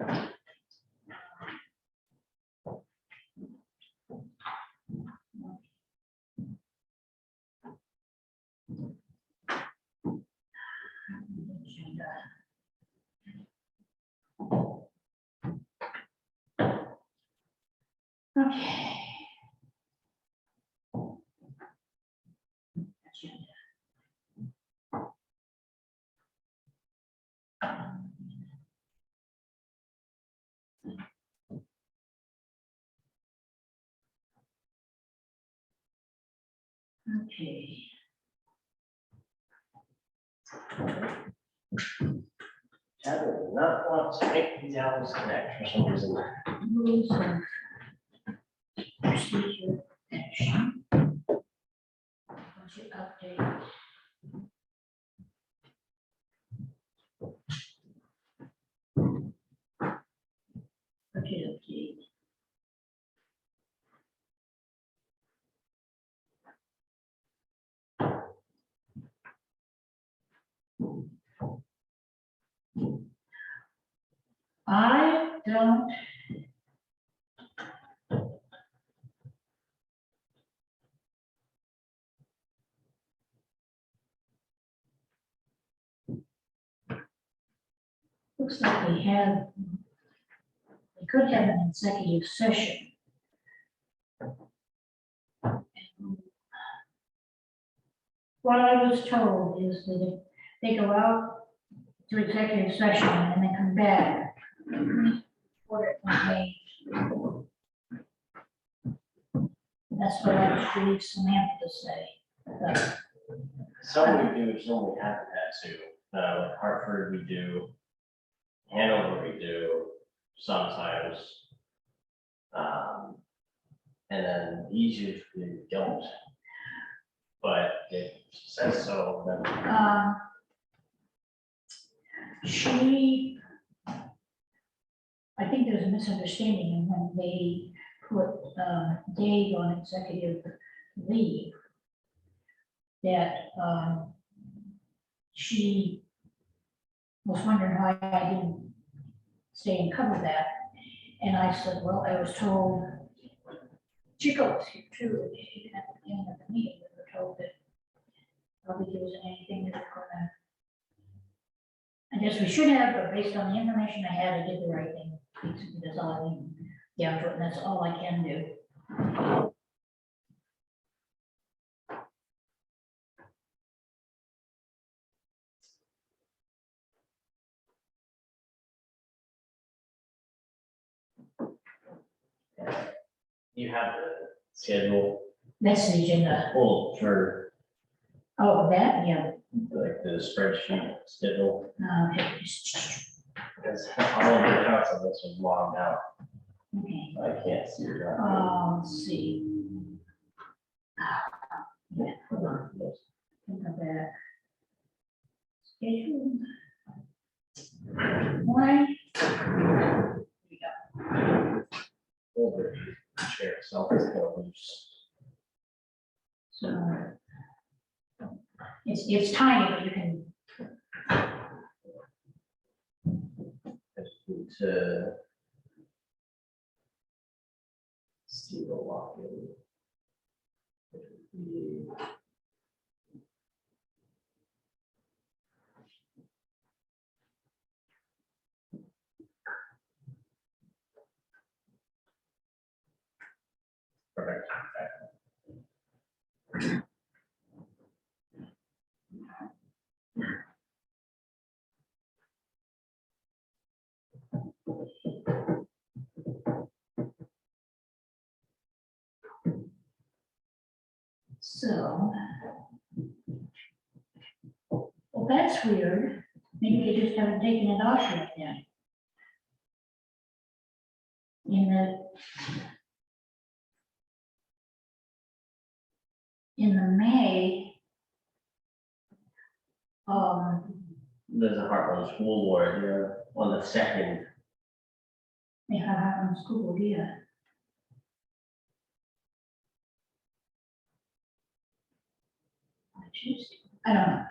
Okay. Okay. Chad does not want to make these hours connect for some reason. Rules of procedure action. Budget update. Budget update. I don't. Looks like we could have an executive session. What I was told is that if they go out to executive session and then come back, report it when they. That's what I believe Samantha say. But Some we do, some we haven't had to. Like Hartford, we do. Hanover, we do sometimes. And then usually we don't. But if she says so, then. I think there's a misunderstanding when they put Dave on executive leave. That she was wondering why I didn't stay and cover that. And I said, well, I was told, Chico was here too, and even at the beginning of the meeting, we were told that probably there wasn't anything that was gonna. I guess we should have, but based on the information I had, I did the right thing. That's all I need. Yeah, and that's all I can do. You have the schedule That's the agenda. full for Oh, that, yeah. like the spreadsheet schedule. Okay. Because all of the accounts of this was logged out. Okay. I can't see that. Let's see. Yeah, hold on. Come back. Schedule. Why? Here we go. Over share itself is kind of loose. So it's tiny, but you can. To see the login. It would be. Perfect. So. Well, that's weird. Maybe they just haven't taken it off yet then. In the May, There's a Heartland School Board here on the 2nd. they have Hartland School, yeah. Tuesday, I don't know.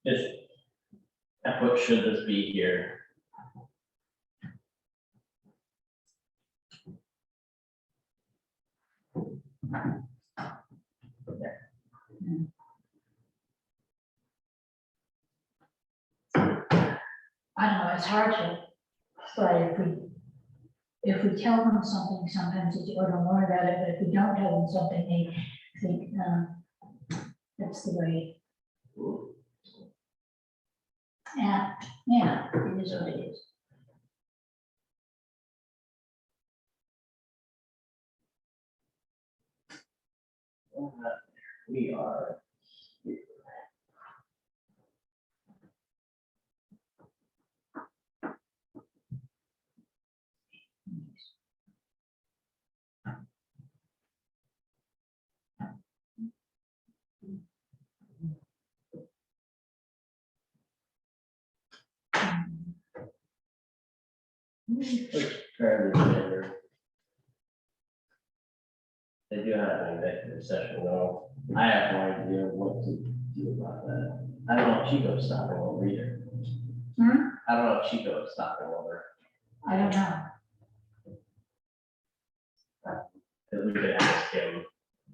If I put should this be here. I don't know, it's hard to, but if we tell them something, sometimes they don't learn about it, but if we don't tell them something, they think, that's the way. Yeah, it is what it is. We are. Fairly standard. They do have an executive session though. I have no idea what to do about that. I don't know if Chico's stopping over either. I don't know if Chico is stopping over. I don't know. Because we could ask him,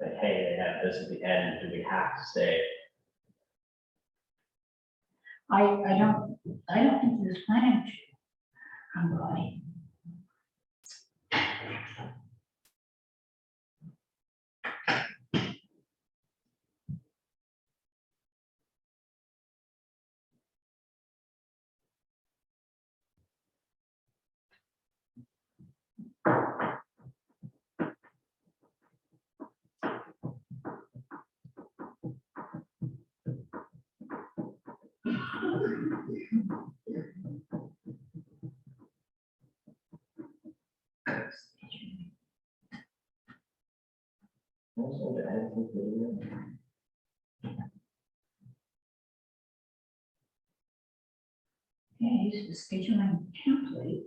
like, hey, they have this at the end, do we have to stay? I don't think he was planning to come by. Also, to add some video. Okay, here's the scheduling template.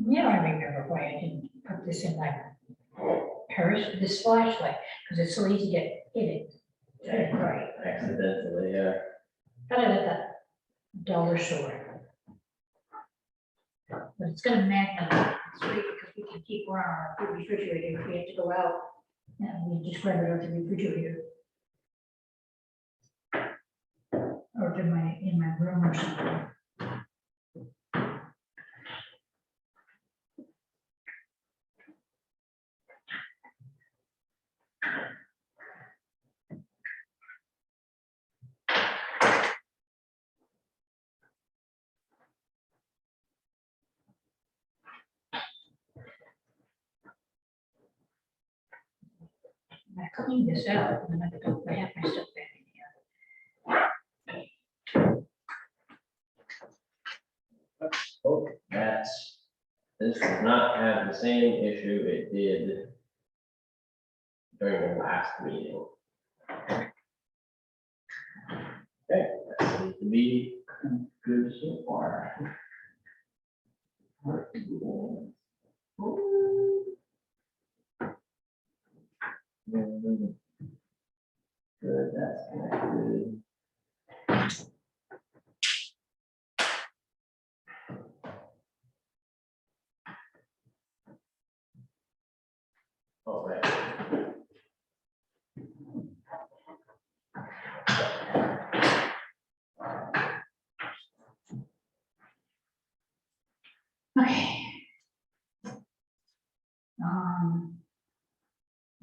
Yeah, I remember why I didn't put this in my purse, this flashlight, because it's so easy to get it. Right. Accidentally, yeah. Got it at the dollar store. But it's gonna magnify, it's great because we can keep one on our refrigerator if we have to go out. And we just grab it out the refrigerator. Or in my room or something. I cleaned this out and then I have my stuff back in here. Oh, this does not have the same issue it did during the last meeting. Okay, that seems to be good so far. Good, that's connected. All right. Okay.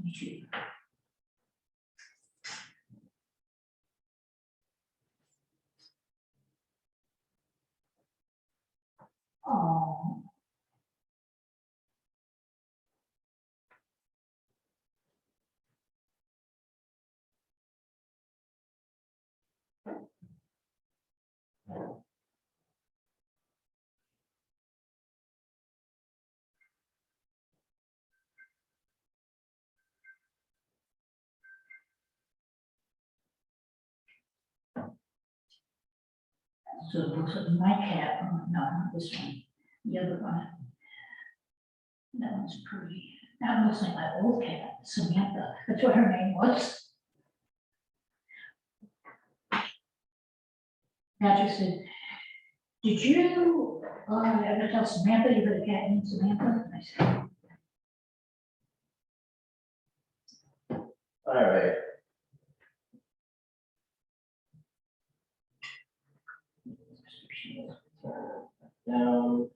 YouTube. Oh. So it looks like my cat, oh, no, not this one, the other one. That one's pretty, that looks like my old cat, Samantha, that's what her name was. Patrick said, did you, ever tell Samantha you got a cat named Samantha? And I said, All right. Down.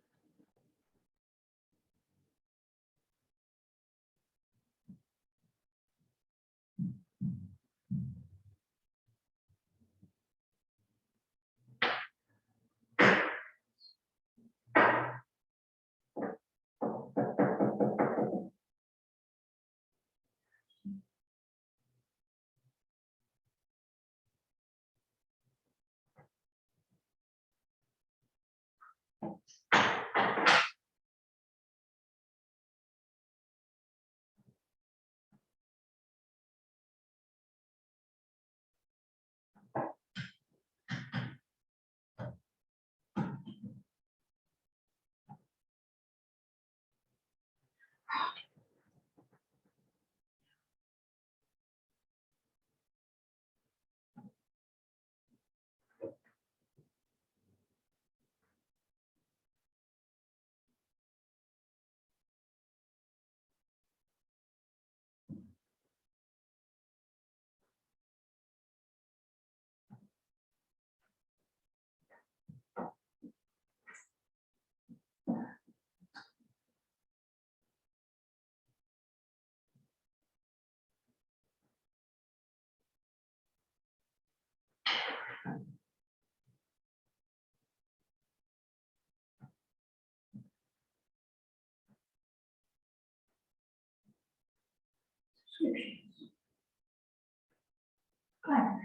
subscriptions. Hi.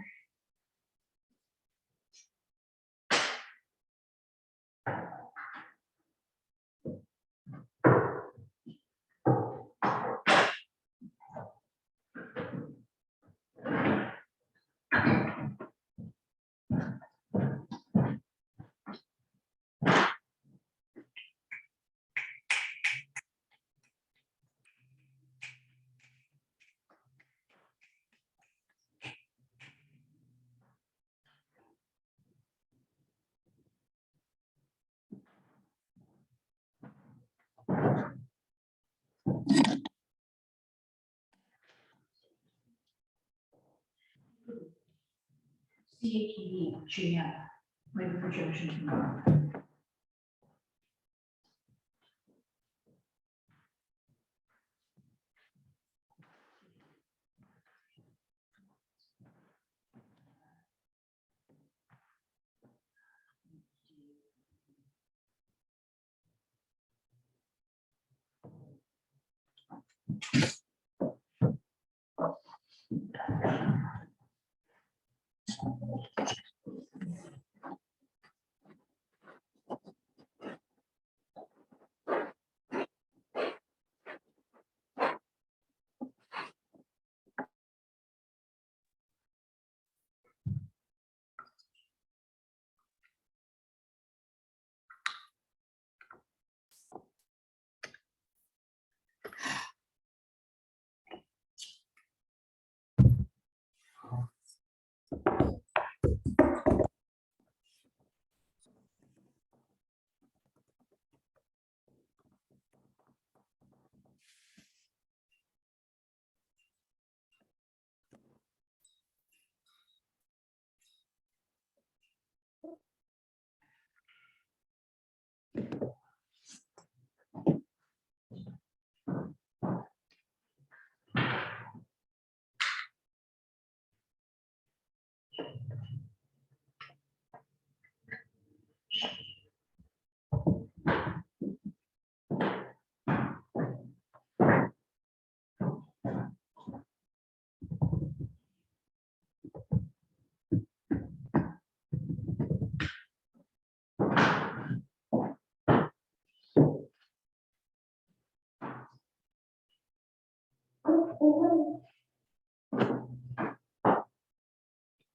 CATV, GM, labor projection.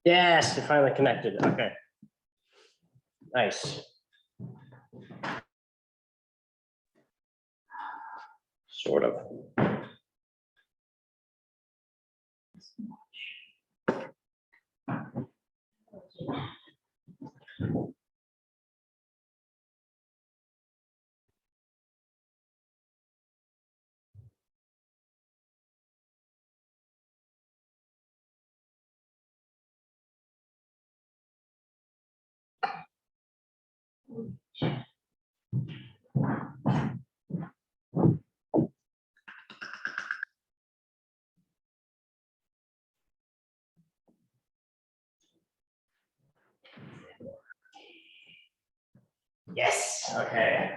Yes, you're finally connected. Okay. Nice. Sort of. Yes, okay.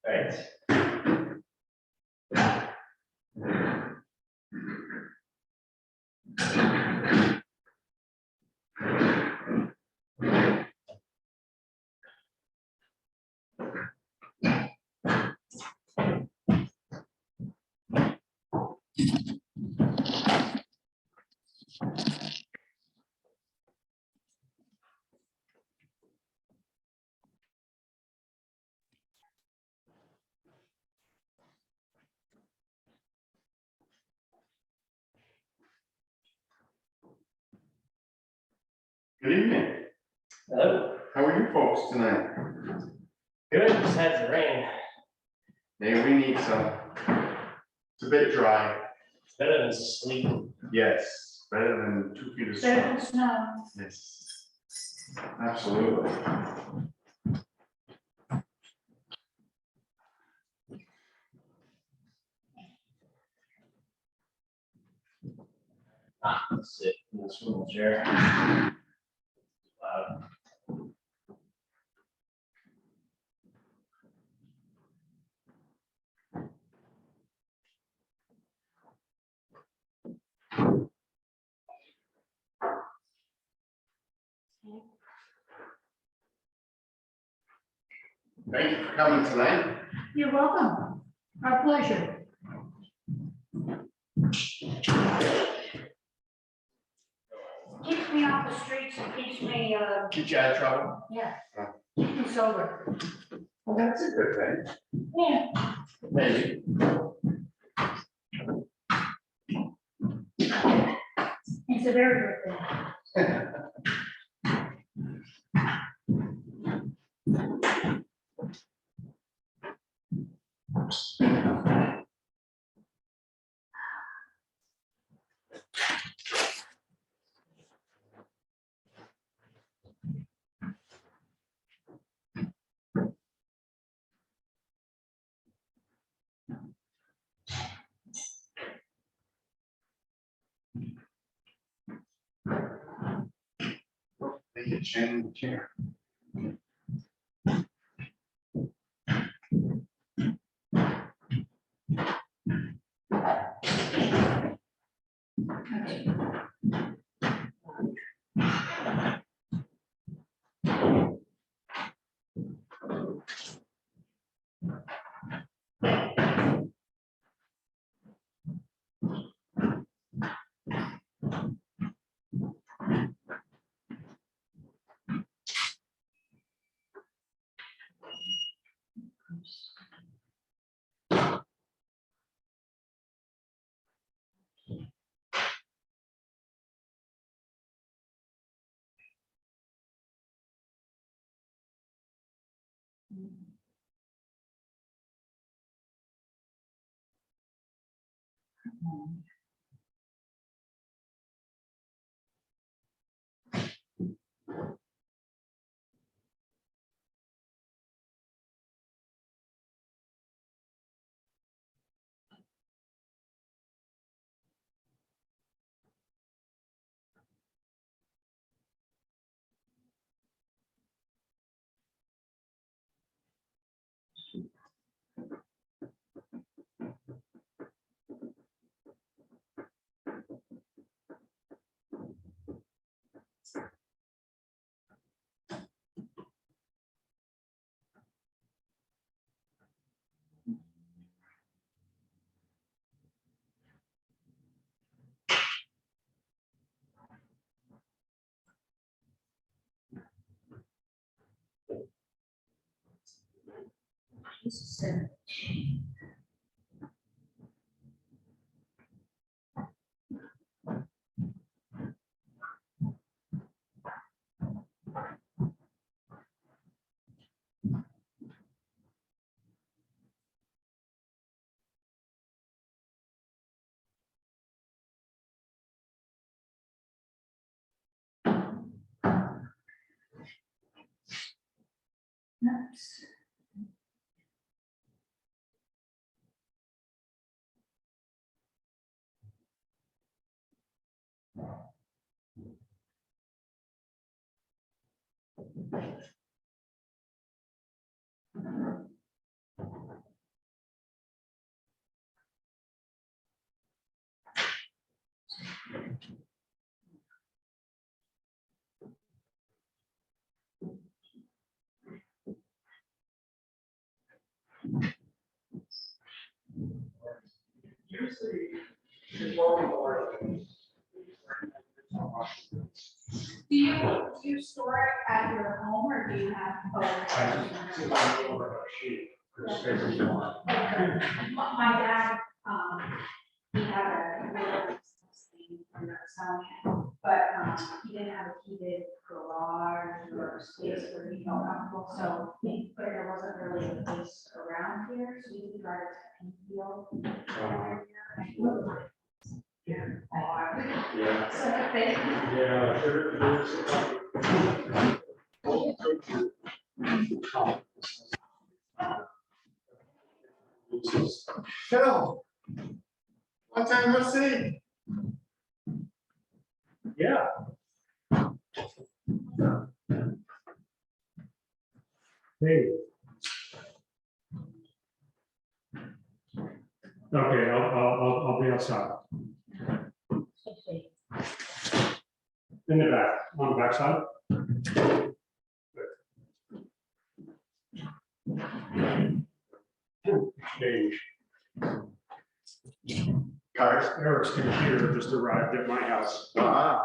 Right. Good evening. Hello. How are you folks tonight? Good, just had some rain. Hey, we need some. It's a bit dry. It's better than sleep. Yes, better than 2 feet of Better snow. than snow. Yes, absolutely. Let's sit in this little chair. Wow. Thank you for coming tonight. You're welcome. Our pleasure. Keeps me off the streets and keeps me, Get you out of trouble? yeah, keeps me sober. Well, that's a good thing. Yeah. Maybe. It's a very good thing. They get Shannon the chair. Okay. This is it. Oops. Do you store it at your home or do you have? My dad, he had a little thing for the selling, but he didn't have a heated garage or space where he felt comfortable, so, but there wasn't really a place around here, so you could drive it to Enfield. Yeah. So they. Yeah. Phil, long time no see. Yeah. Hey. Okay, I'll be outside. In the back, on the back side. Exchange. Cars. Eric's computer just arrived at my house. Ah,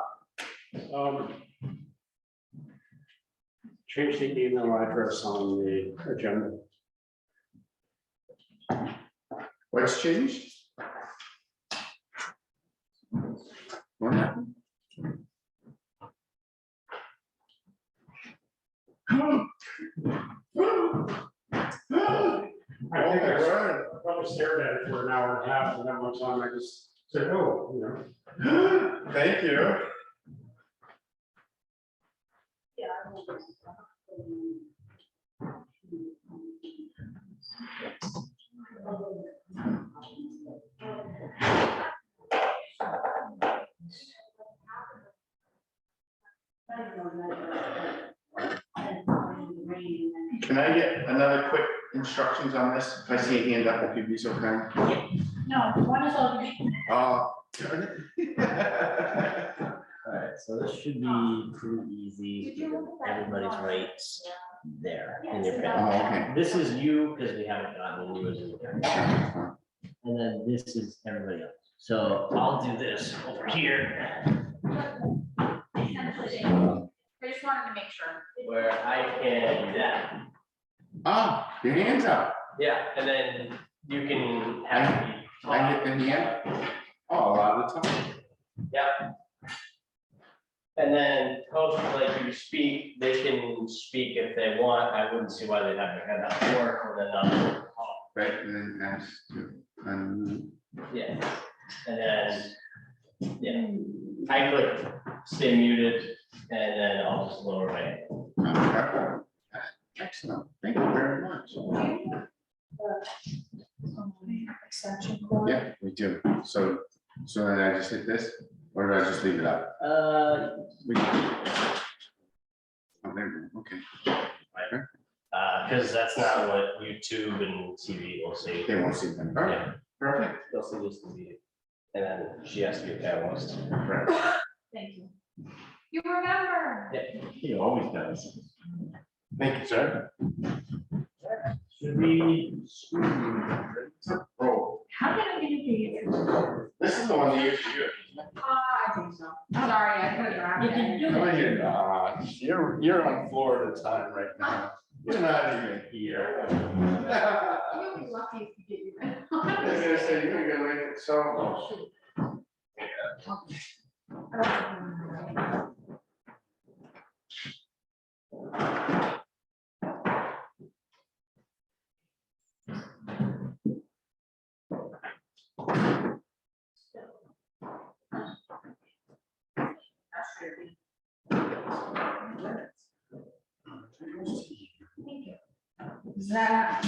Change the email address on the agenda. what's changed? What happened? I think I probably stared at it for an hour and a half, and then one time I just said, oh, you know. Thank you. Can I get another quick instructions on this? If I see a hand up, if you'd be so kind. No, one is on. Oh. Alright, so this should be pretty easy. Everybody's right there in your pen. Oh, okay. This is you, because we haven't gotten you as a. And then this is everybody else. So I'll do this over here, I just wanted to make sure. where I can, yeah, Ah, your hand's up. yeah, and then you can have me I talk. hit the hand. Oh, a lot of the time. Yeah. And then host, like you speak, they can speak if they want. I wouldn't see why they'd have their hand up or then not. Right, and then ask to, Yeah, and then, yeah, I click stay muted and then I'll just lower my hand. excellent, thank you very much. Extension cord. Yeah, we do. So then I just hit this, or do I just leave it up? We Oh, there we go, okay. because that's not what YouTube and TV will see. They won't see them. All right, Yeah, perfect. they'll see just the video. And then she has to be a panelist. Right. Thank you. You remember. He always does. Thank you, sir. Should we? Oh, How did I get into you? this is the one that you should do. I think so. Sorry, I could have grabbed You it. can do Come it. here. You're on Florida time right now. You're not even here. I You'll be lucky if you get your. was gonna say, you're gonna make it so. Is that?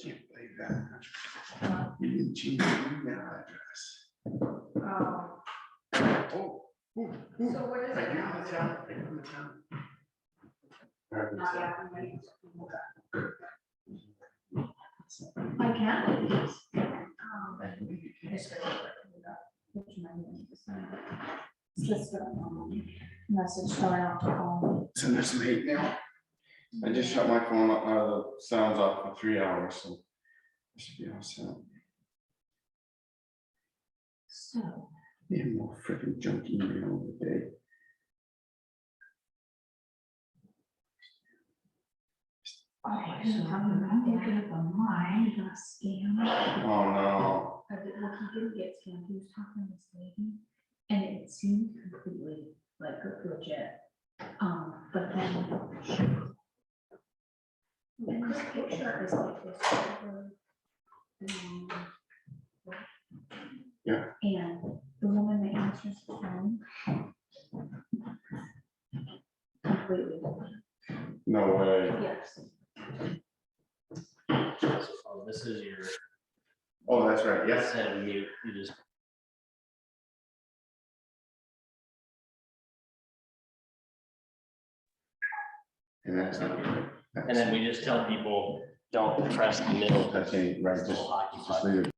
Can't believe that. You didn't change your email address. Oh, Oh. Ooh, so ooh. what is Are it you in now? the town? Are you in the town? Not yet, I'm waiting. I can. Message going out to home. Send her some hate mail. I just shut my phone up, the sounds off for 3 hours, so. I should be all set. So, Yeah, more freaking junk email of the day. okay, so I'm looking at the mine, got scammed. Oh, no. Well, he didn't get scammed, he was talking to this lady, and it seemed completely like legit. But then. And this picture is like this. Yeah. And the woman that answers the phone. Completely different. No way. Yes. So this is your, Oh, that's right, yes. set of mute, you just. And that's not good. And then we just tell people, don't press the middle. That's ain't right, just Occupied. leave it.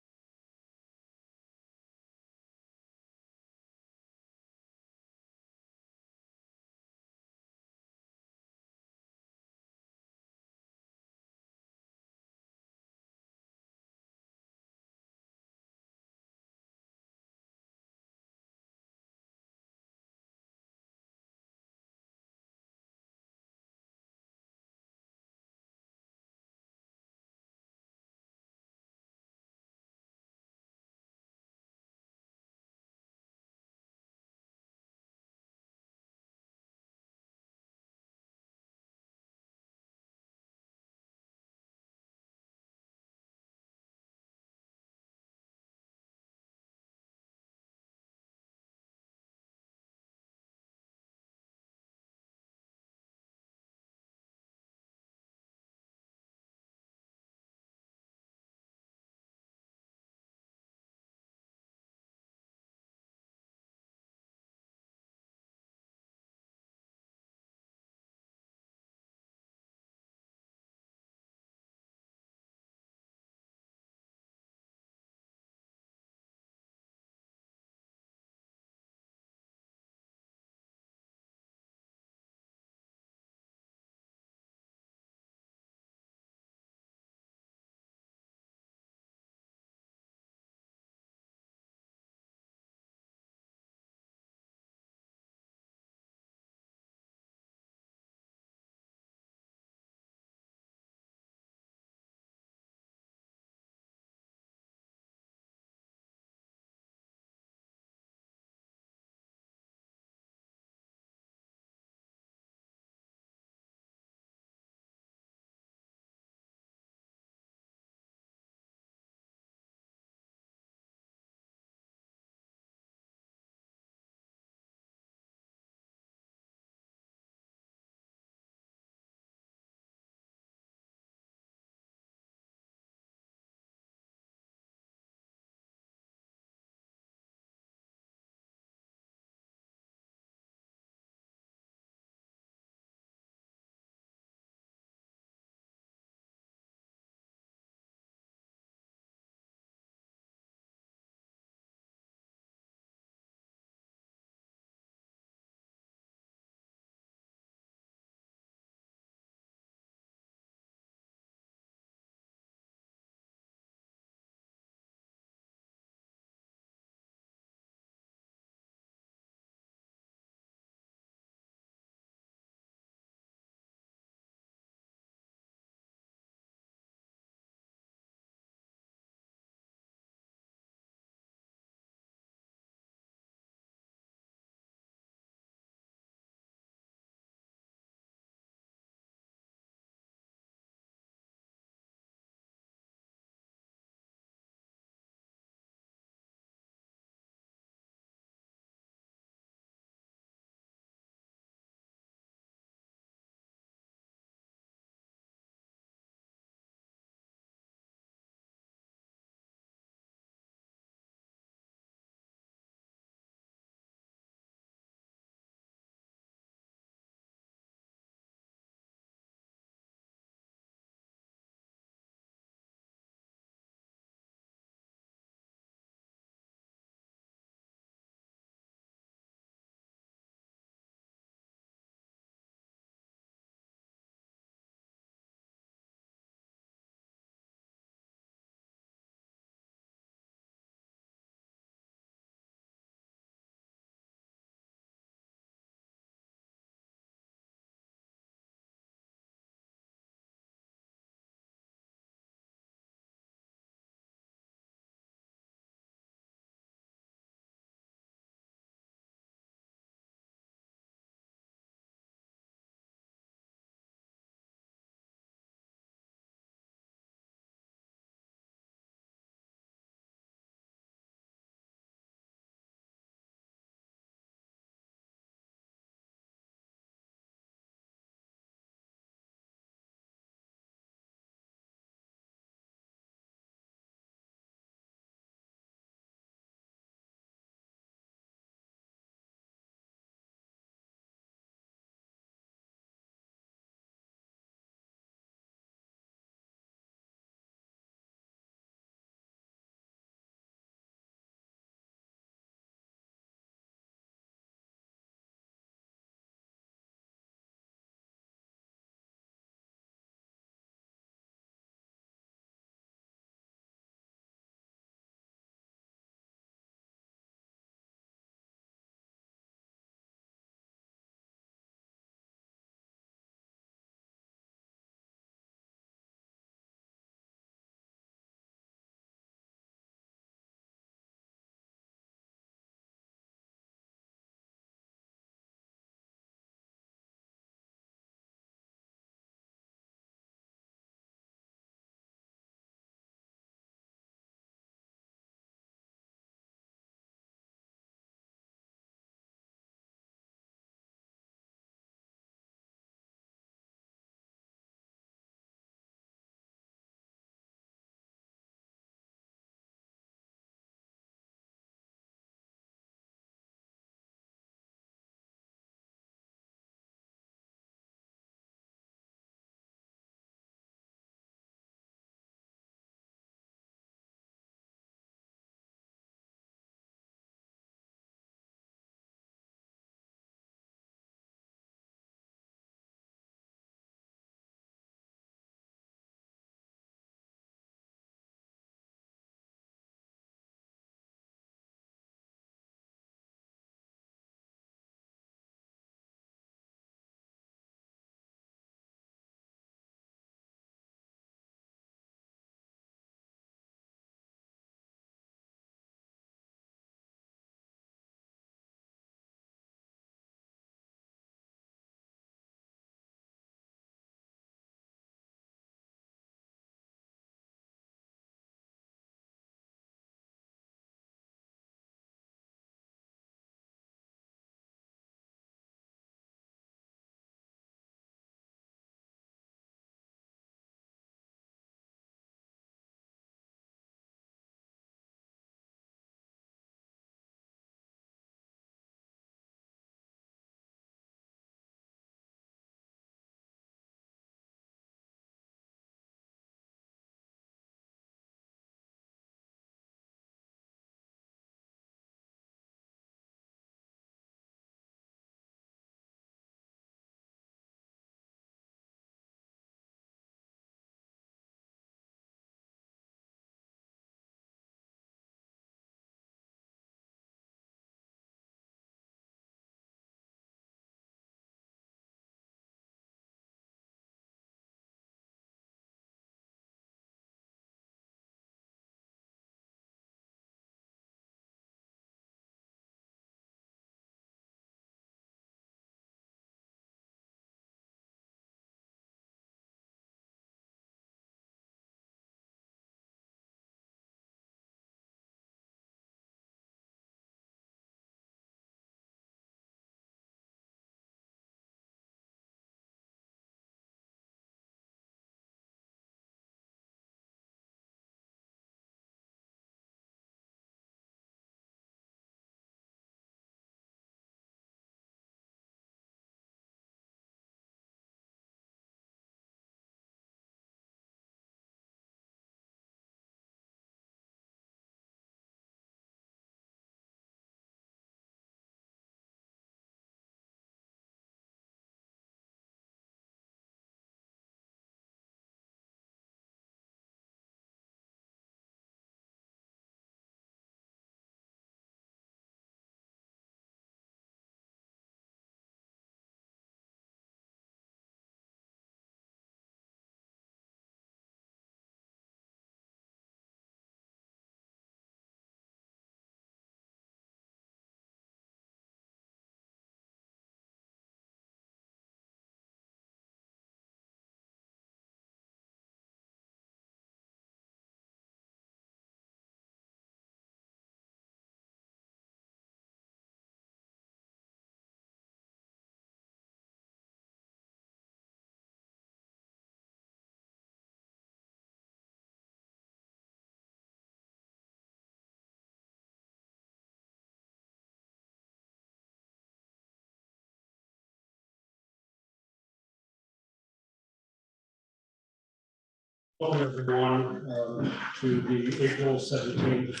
Welcome everyone to the April 17th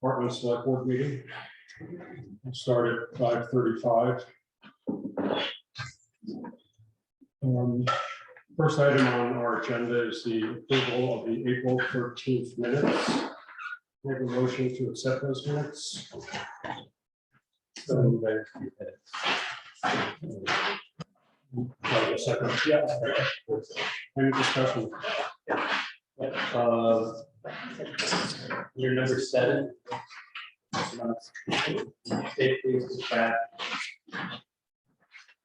Hartland Selectboard meeting. We'll start at 5:35. First item on our agenda is the approval of the April 13th minutes. We have a motion to accept those minutes. Second. Yeah. Any discussion? Your number 7. Safety back.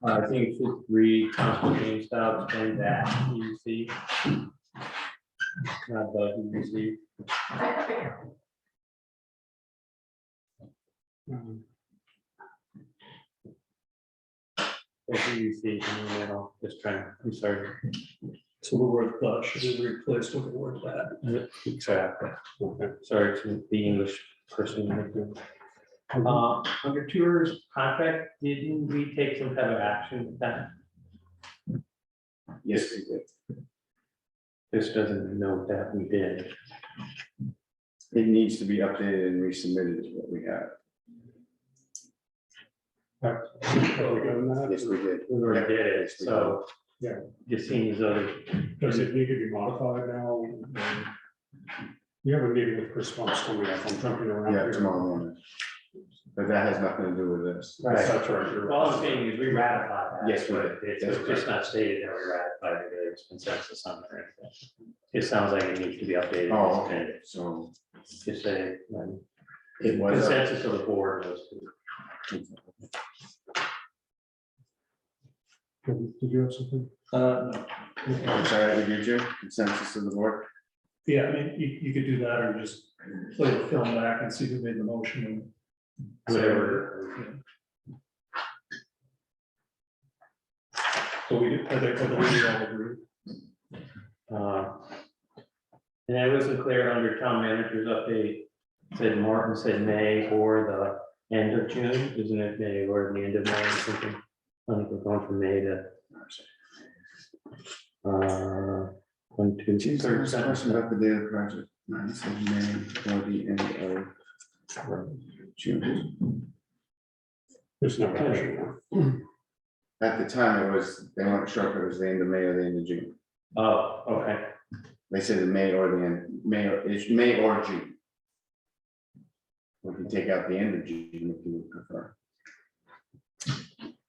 I think you should read Constable James style explain that EUC. Not the EUC. EUC, just trying, I'm sorry. So the word the should be replaced with the word that. Exactly. Okay. Sorry to the English person. Under tours contract, didn't we take some kind of action with that? Yes, we did. This doesn't note that we did. It needs to be updated and resubmitted is what we have. Have we done that? Yes, we did. We already did it, Yes, we so. Yeah. Just seeing these other, Does it need to be modified now? You have a meeting with Correspondence coming up. I'm jumping around. Yeah, here. tomorrow morning. But that has nothing to do with this. Right. That's right. You're all I'm right. saying is we ratified that. Yes, we but did. It's That's just not stated that we ratified it, there's consensus on it or anything. It sounds like it needs to be updated. Oh, okay, so Just say, it was. consensus of the board was to. Did you have something? No. I'm sorry, did you, Jim? Consensus of the board? Yeah, I mean, you could do that or just play the film back and see who made the motion and Whatever. so we, I think we all agree. And I wasn't clear under town manager's update, said Martin said May or the end of June, isn't it May or the end of May or something? I think we're going from May to. 1, 2, 3, Question about the data project. Mine said May or the end of June. There's no motion. At the time, it was, they weren't sure if it was the end of May or the end of June. Oh, okay. They said the May or the end, it's May or June. We can take out the end of June if you would prefer.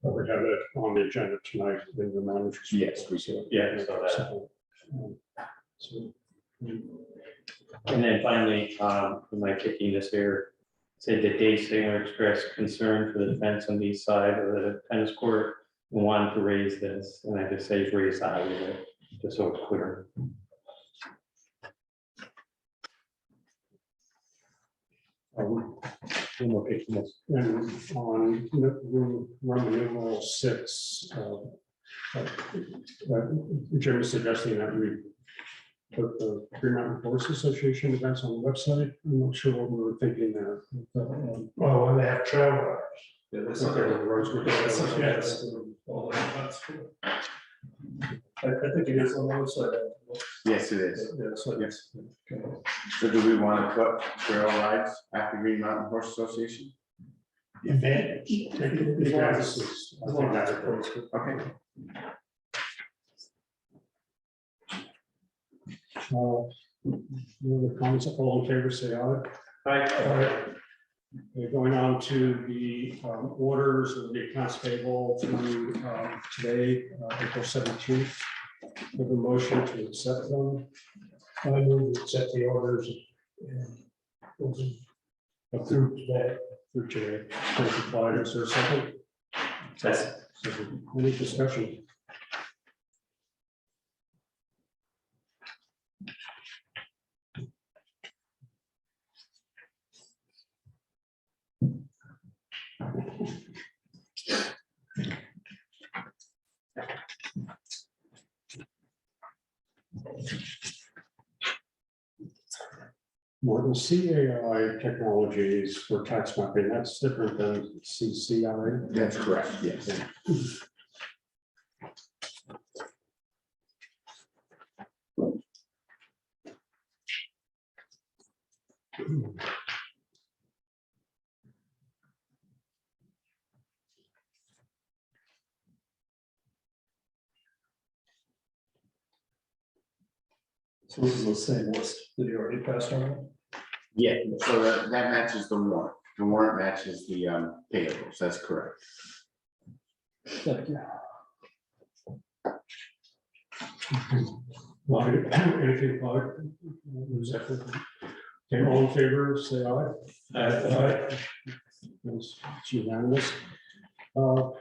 We have it on the agenda tonight in the manager's. Yes, we should. Yeah, so And then finally, am I kicking this here? Said that Dave Singer expressed concern for the fence on the east side of the tennis court and wanted to raise this, and I just say raise high with it, just so it's clear. And on Roman numeral 6, Jim is suggesting that we put the Green Mountain Forest Association events on the website. I'm not sure what we were thinking there. Well, when they have trail runners. Yeah, Okay, the roads were- Yes. I think it is on the website. Yes, it is. Yeah, so Yes. okay. So do we want to put trail rides after Green Mountain Horse Association? Advantage. Yes, I think that's appropriate. Okay. The comments, all in favor, say aye. Right. All right. Okay, going on to the orders of the accounts payable through today, April 17th. With a motion to accept them. I move to accept the orders. Through today. Through today. Thank you, Clyde. Is there a second? Yes. Any discussion? More than CAI technologies for tax mapping, that's different than CCI. That's correct, yes. So this is the same list that you already passed on. Yeah, so that matches the warrant. The warrant matches the payables, that's correct. Thank you. Anything, Bob? Okay, all in favor, say aye. Aye. It's unanimous. Are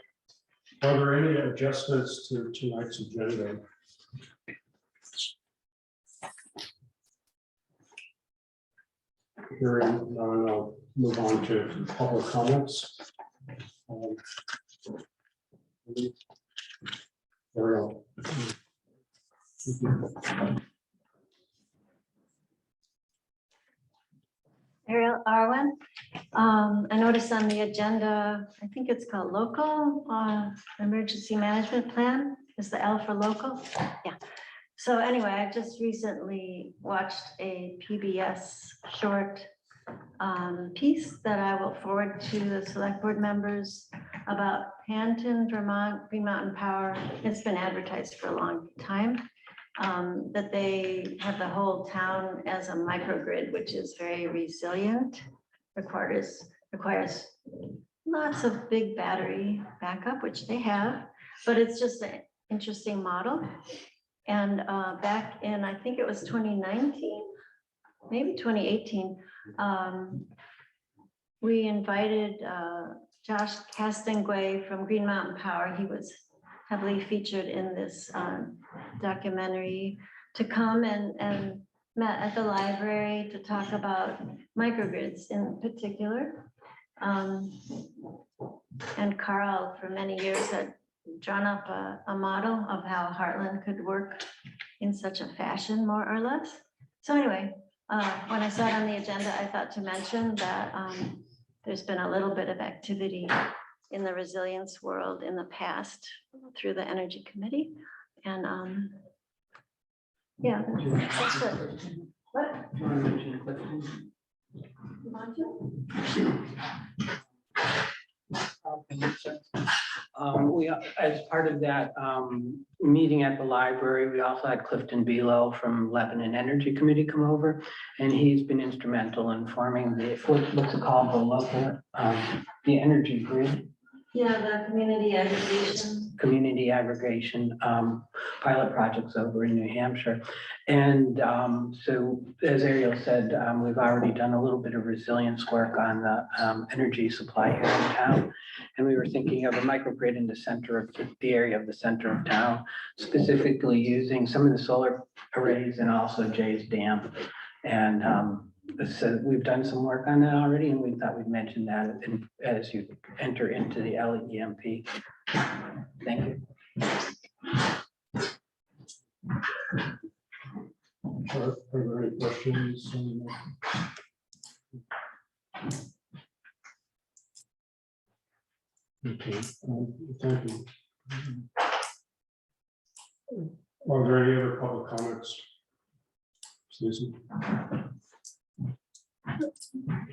there any adjustments to tonight's agenda? Hearing none, I'll move on to public comments. Ariel. Ariel Arwen. I noticed on the agenda, I think it's called local emergency management plan. Is the L for local? Yeah. So anyway, I just recently watched a PBS short piece that I will forward to the select board members about Panton, Vermont, Green Mountain Power. It's been advertised for a long time. That they have the whole town as a microgrid, which is very resilient, requires lots of big battery backup, which they have, but it's just an interesting model. And back in, I think it was 2019, maybe 2018, we invited Josh Castonguay from Green Mountain Power. He was heavily featured in this documentary to come and met at the library to talk about microgrids in particular. And Carl, for many years, had drawn up a model of how Hartland could work in such a fashion, more or less. So anyway, when I saw it on the agenda, I thought to mention that there's been a little bit of activity in the resilience world in the past through the Energy Committee. And yeah, that's it. What? You want to? We, as part of that meeting at the library, we also had Clifton Below from Lebanon Energy Committee come over, and he's been instrumental in forming the, what's it called, the local, the energy grid. Yeah, the community aggregation. Community aggregation pilot projects over in New Hampshire. And so, as Ariel said, we've already done a little bit of resilience work on the energy supply here in town. And we were thinking of a microgrid in the center of the area of the center of town, specifically using some of the solar arrays and also Jay's Dam. And so we've done some work on that already, and we thought we'd mention that as you enter into the LEMP. Thank you. Are there any questions? Okay, thank you. Are there any other public comments? Susan? A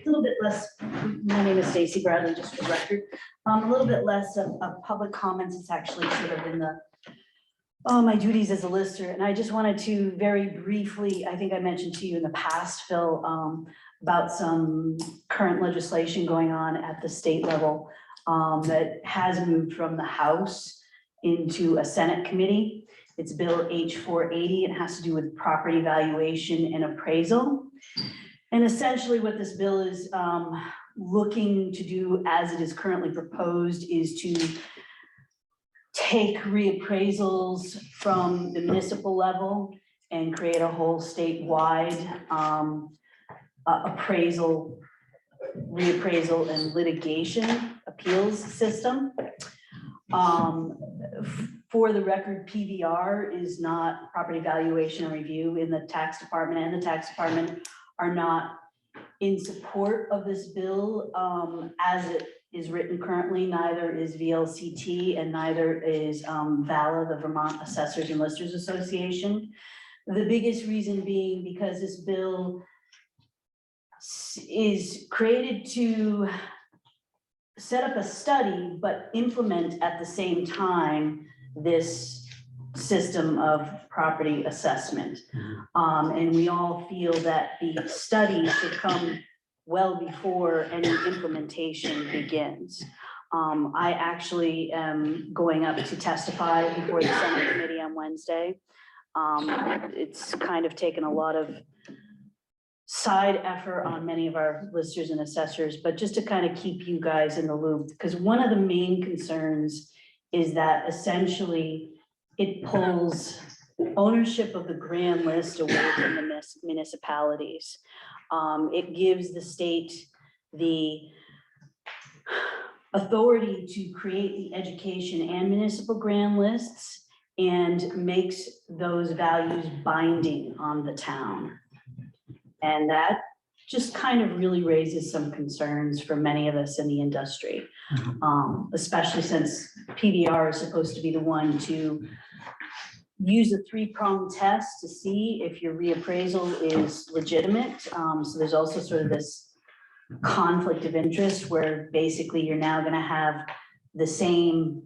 little bit less, my name is Stacy Bradley, just for the record. A little bit less of public comments. It's actually sort of in the my duties as a lister. And I just wanted to very briefly, I think I mentioned to you in the past, Phil, about some current legislation going on at the state level that has moved from the House into a Senate committee. It's Bill H-480. It has to do with property valuation and appraisal. And essentially what this bill is looking to do, as it is currently proposed, is to take reappraisals from the municipal level and create a whole statewide reappraisal and litigation appeals system. For the record, PVR is not property valuation and review in the tax department, and the tax department are not in support of this bill as it is written currently. Neither is VLCT and neither is VALA, the Vermont Assessors and Listers Association. The biggest reason being because this bill is created to set up a study, but implement at the same time this system of property assessment. And we all feel that the study should come well before any implementation begins. I actually am going up to testify before the Senate committee on Wednesday. It's kind of taken a lot of side effort on many of our listers and assessors, but just to kind of keep you guys in the loop, because one of the main concerns is that essentially it pulls ownership of the grand list away from the municipalities. It gives the state the authority to create the education and municipal grand lists and makes those values binding on the town. And that just kind of really raises some concerns for many of us in the industry, especially since PBR is supposed to be the one to use a three-pronged test to see if your reappraisal is legitimate. So there's also sort of this conflict of interest where basically you're now going to have the same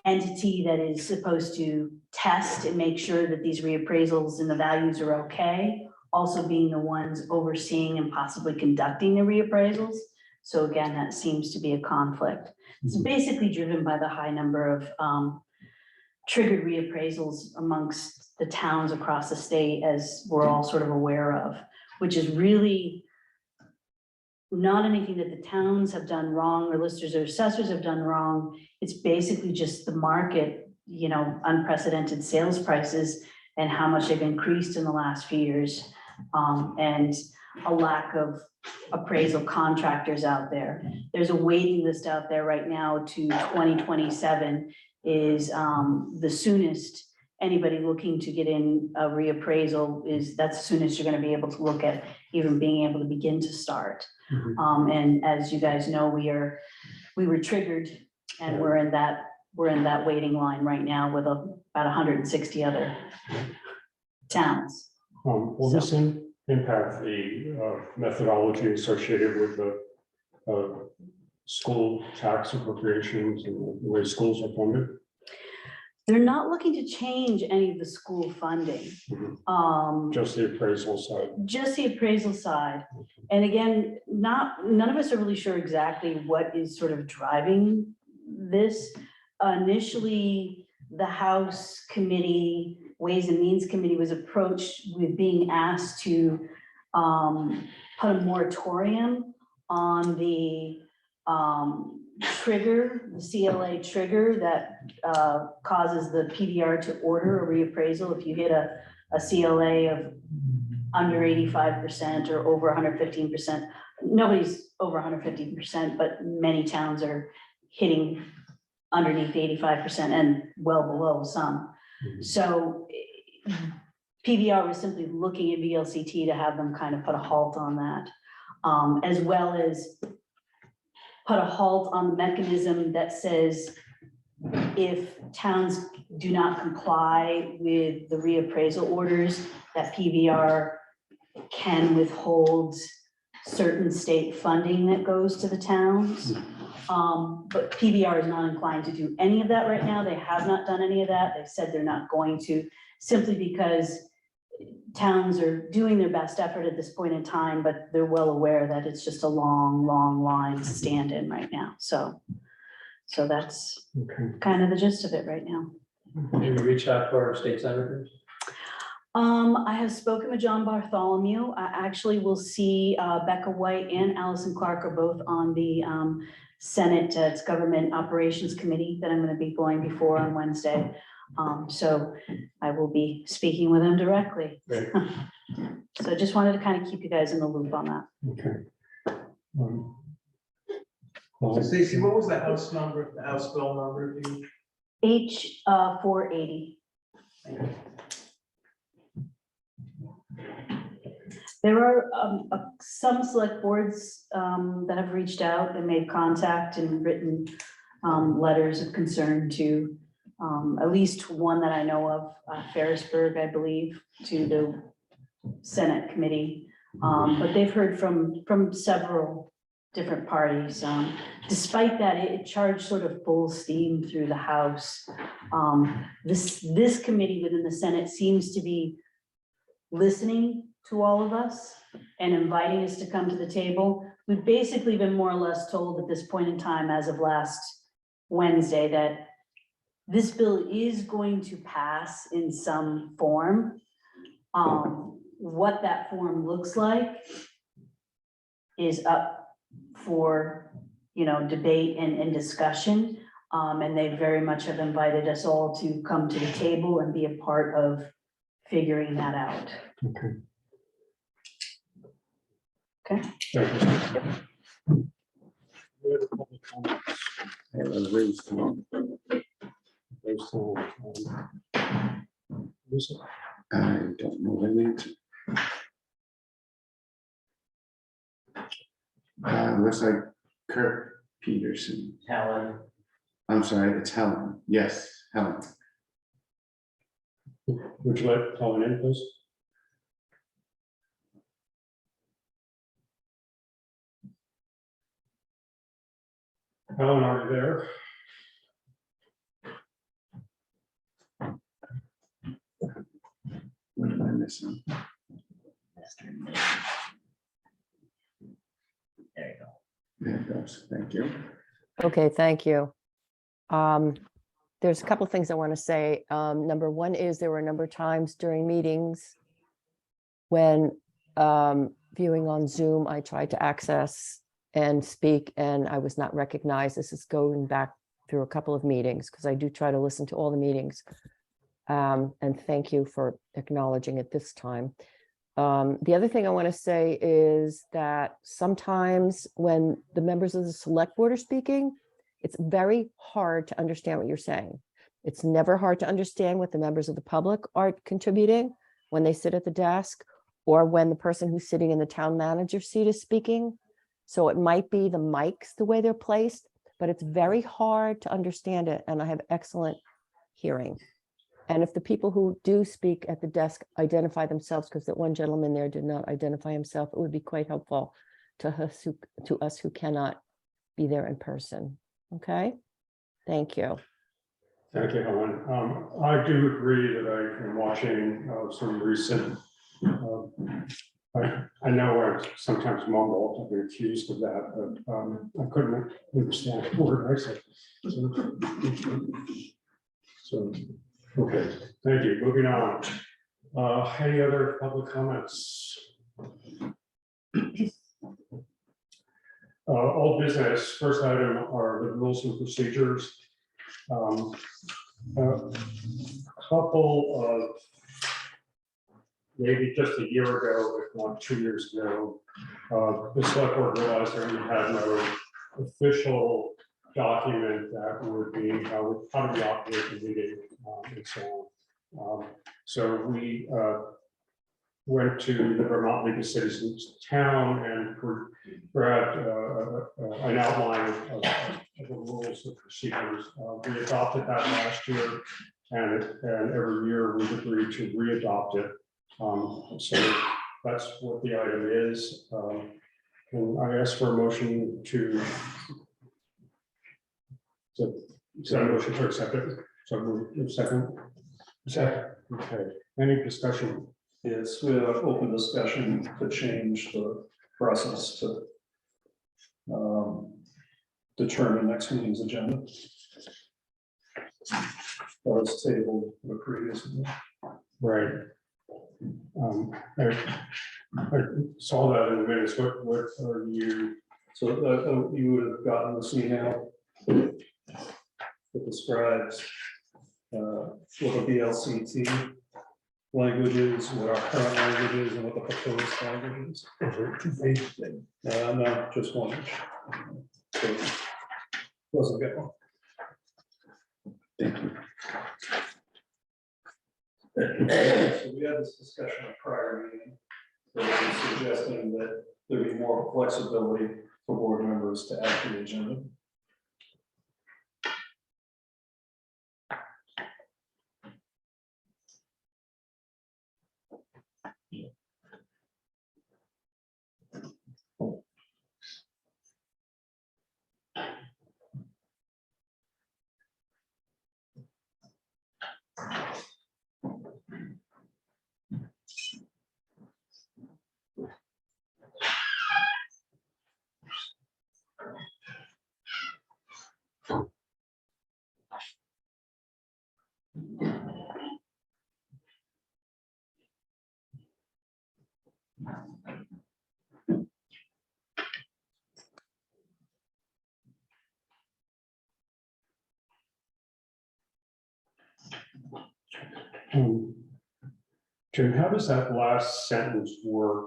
entity that is supposed to test and make sure that these reappraisals and the values are okay, also being the ones overseeing and possibly conducting the reappraisals. So again, that seems to be a conflict. It's basically driven by the high number of triggered reappraisals amongst the towns across the state, as we're all sort of aware of, which is really not anything that the towns have done wrong or listers or assessors have done wrong. It's basically just the market, you know, unprecedented sales prices and how much they've increased in the last few years, and a lack of appraisal contractors out there. There's a waiting list out there right now to 2027 is the soonest anybody looking to get in a reappraisal is, that's the soonest you're going to be able to look at even being able to begin to start. And as you guys know, we were triggered and we're in that waiting line right now with about 160 other towns. Will this impact the methodology associated with the school tax appropriations and the way schools are funded? They're not looking to change any of the school funding. Just the appraisal side. Just the appraisal side. And again, none of us are really sure exactly what is sort of driving this. Initially, the House Committee, Ways and Means Committee was approached with being asked to put a moratorium on the trigger, the CLA trigger that causes the PBR to order a reappraisal. If you hit a CLA of under 85% or over 115%, nobody's over 115%, but many towns are hitting underneath 85% and well below some. So PBR was simply looking at VLCT to have them kind of put a halt on that, as well as put a halt on the mechanism that says if towns do not comply with the reappraisal orders, that PBR can withhold certain state funding that goes to the towns. But PBR is not inclined to do any of that right now. They have not done any of that. They've said they're not going to, simply because towns are doing their best effort at this point in time, but they're well aware that it's just a long, long line to stand in right now. So that's kind of the gist of it right now. Did you reach out to our state senators? I have spoken with John Bartholomew. I actually will see Becca White and Allison Clark are both on the Senate Government Operations Committee that I'm going to be going before on Wednesday. So I will be speaking with them directly. So just wanted to kind of keep you guys in the loop on that. Okay. Stacy, what was the house number, the house bill number? H 480. There are some select boards that have reached out and made contact and written letters of concern to at least one that I know of, Ferrisburg, I believe, to the Senate committee But they've heard from several different parties. Despite that, it charged sort of full steam through the House. This committee within the Senate seems to be listening to all of us and inviting us to come to the table. We've basically been more or less told at this point in time, as of last Wednesday, that this bill is going to pass in some form. What that form looks like is up for, debate and discussion. And they very much have invited us all to come to the table and be a part of figuring that out. Okay. Okay. Thank you. Any other public comments? Based on, Lisa? I don't know what I need to. Looks like Kirk Peterson. Helen, I'm sorry, it's Helen. Yes, Helen. Would you like to call in, please? Helen, are you there? What am I missing? there you go. There it goes. Thank you. Okay, thank you. There's a couple of things I want to say. Number one is there were a number of times during meetings when viewing on Zoom, I tried to access and speak and I was not recognized. This is going back through a couple of meetings because I do try to listen to all the meetings. And thank you for acknowledging it this time. The other thing I want to say is that sometimes when the members of the select board are speaking, it's very hard to understand what you're saying. It's never hard to understand what the members of the public are contributing when they sit at the desk or when the person who's sitting in the town manager seat is speaking. So it might be the mics, the way they're placed, but it's very hard to understand it. And I have excellent hearing. And if the people who do speak at the desk identify themselves, because that one gentleman there did not identify himself, it would be quite helpful to us who cannot be there in person. Okay, thank you. Thank you, Helen. I do agree that I am watching some recent, I know I sometimes mumble, I've been accused of that, but I couldn't understand a word I said. So, okay, thank you. Moving on. Any other public comments? Old business, first item are the rules and procedures. A couple of, maybe just a year ago, if not 2 years ago, the select board realized that we had no official document that would be how do we operate the meeting and so on. So we went to the Vermont League of Citizens Town and grabbed an outline of the rules and procedures. We adopted that last year, and every year we've agreed to re-adopt it. So that's what the item is. And I ask for a motion to motion to accept it. So move, second. Second. Okay. Any discussion? Yes, we have open discussion to change the process to determine next meeting's agenda. That was tabled the previous one. Right. I saw that in the minutes. What are you? So you would have gotten this email that describes what the VLCT language is, what our current language is, and what the proposed language is. No, just one. So, wasn't get one. Thank you. So we had this discussion at prior meeting, so we're suggesting that there be more flexibility for board members to add to the agenda. Jim, how does that last sentence work?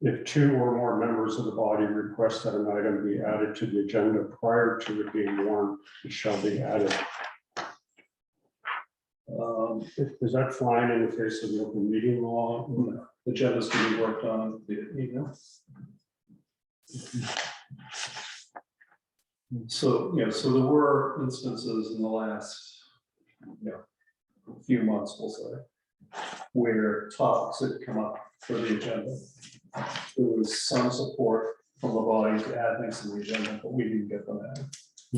If two or more members of the body request that an item be added to the agenda prior to it being warned, it shall be added. Is that flying in the face of the open meeting law? The agendas can be worked on via email. So, so there were instances in the last, few months, we'll say, where topics had come up for the agenda. There was some support from the body to add things to the agenda, but we didn't get them added.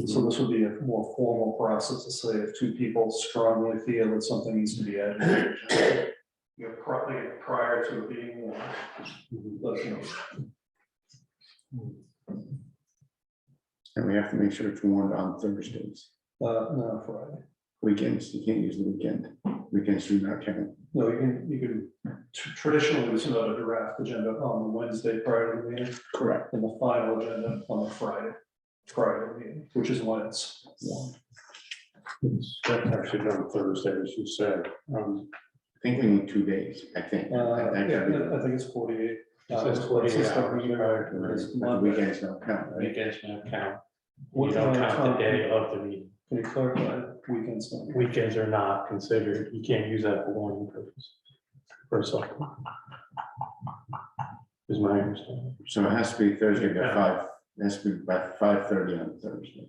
So this would be a more formal process to say if two people strongly feel that something needs to be added to the agenda, prior to it being warned, let us know. And we have to make sure it's warned on Thursdays, No, Friday. weekends, you can't use the weekend, weekends do not count. No, you can traditionally, we send out a draft agenda on the Wednesday prior to the meeting. Correct. And the final agenda on the Friday prior to the meeting, which is when it's warned. That's actually done Thursday, as you said. I think we need 2 days, I think. I think it's 48. It says 48 it's like hours, it's But Monday. weekends don't count, right? Weekends don't count. What You don't count time- the day of the meeting. Can you clarify weekends? don't- Weekends are not considered, you can't use that for warning purposes. For a second. Is my understanding. So it has to be Thursday by 5, it has to be by 5:30 on Thursday.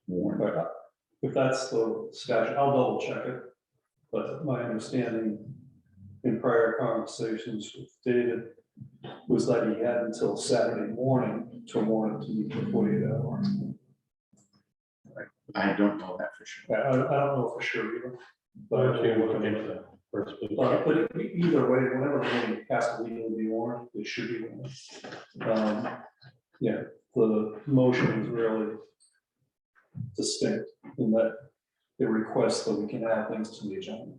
Warned. But if that's the statute, I'll double check it. But my understanding in prior conversations with David was that he had until Saturday morning to warn it to me for 48 hours. I don't know that for sure. I don't know for sure either. But But if you look into that first, please. But either way, whenever the meeting has to legally be warned, it should be warned. Yeah, the motion is really distinct in that it requests that we can add things to the agenda.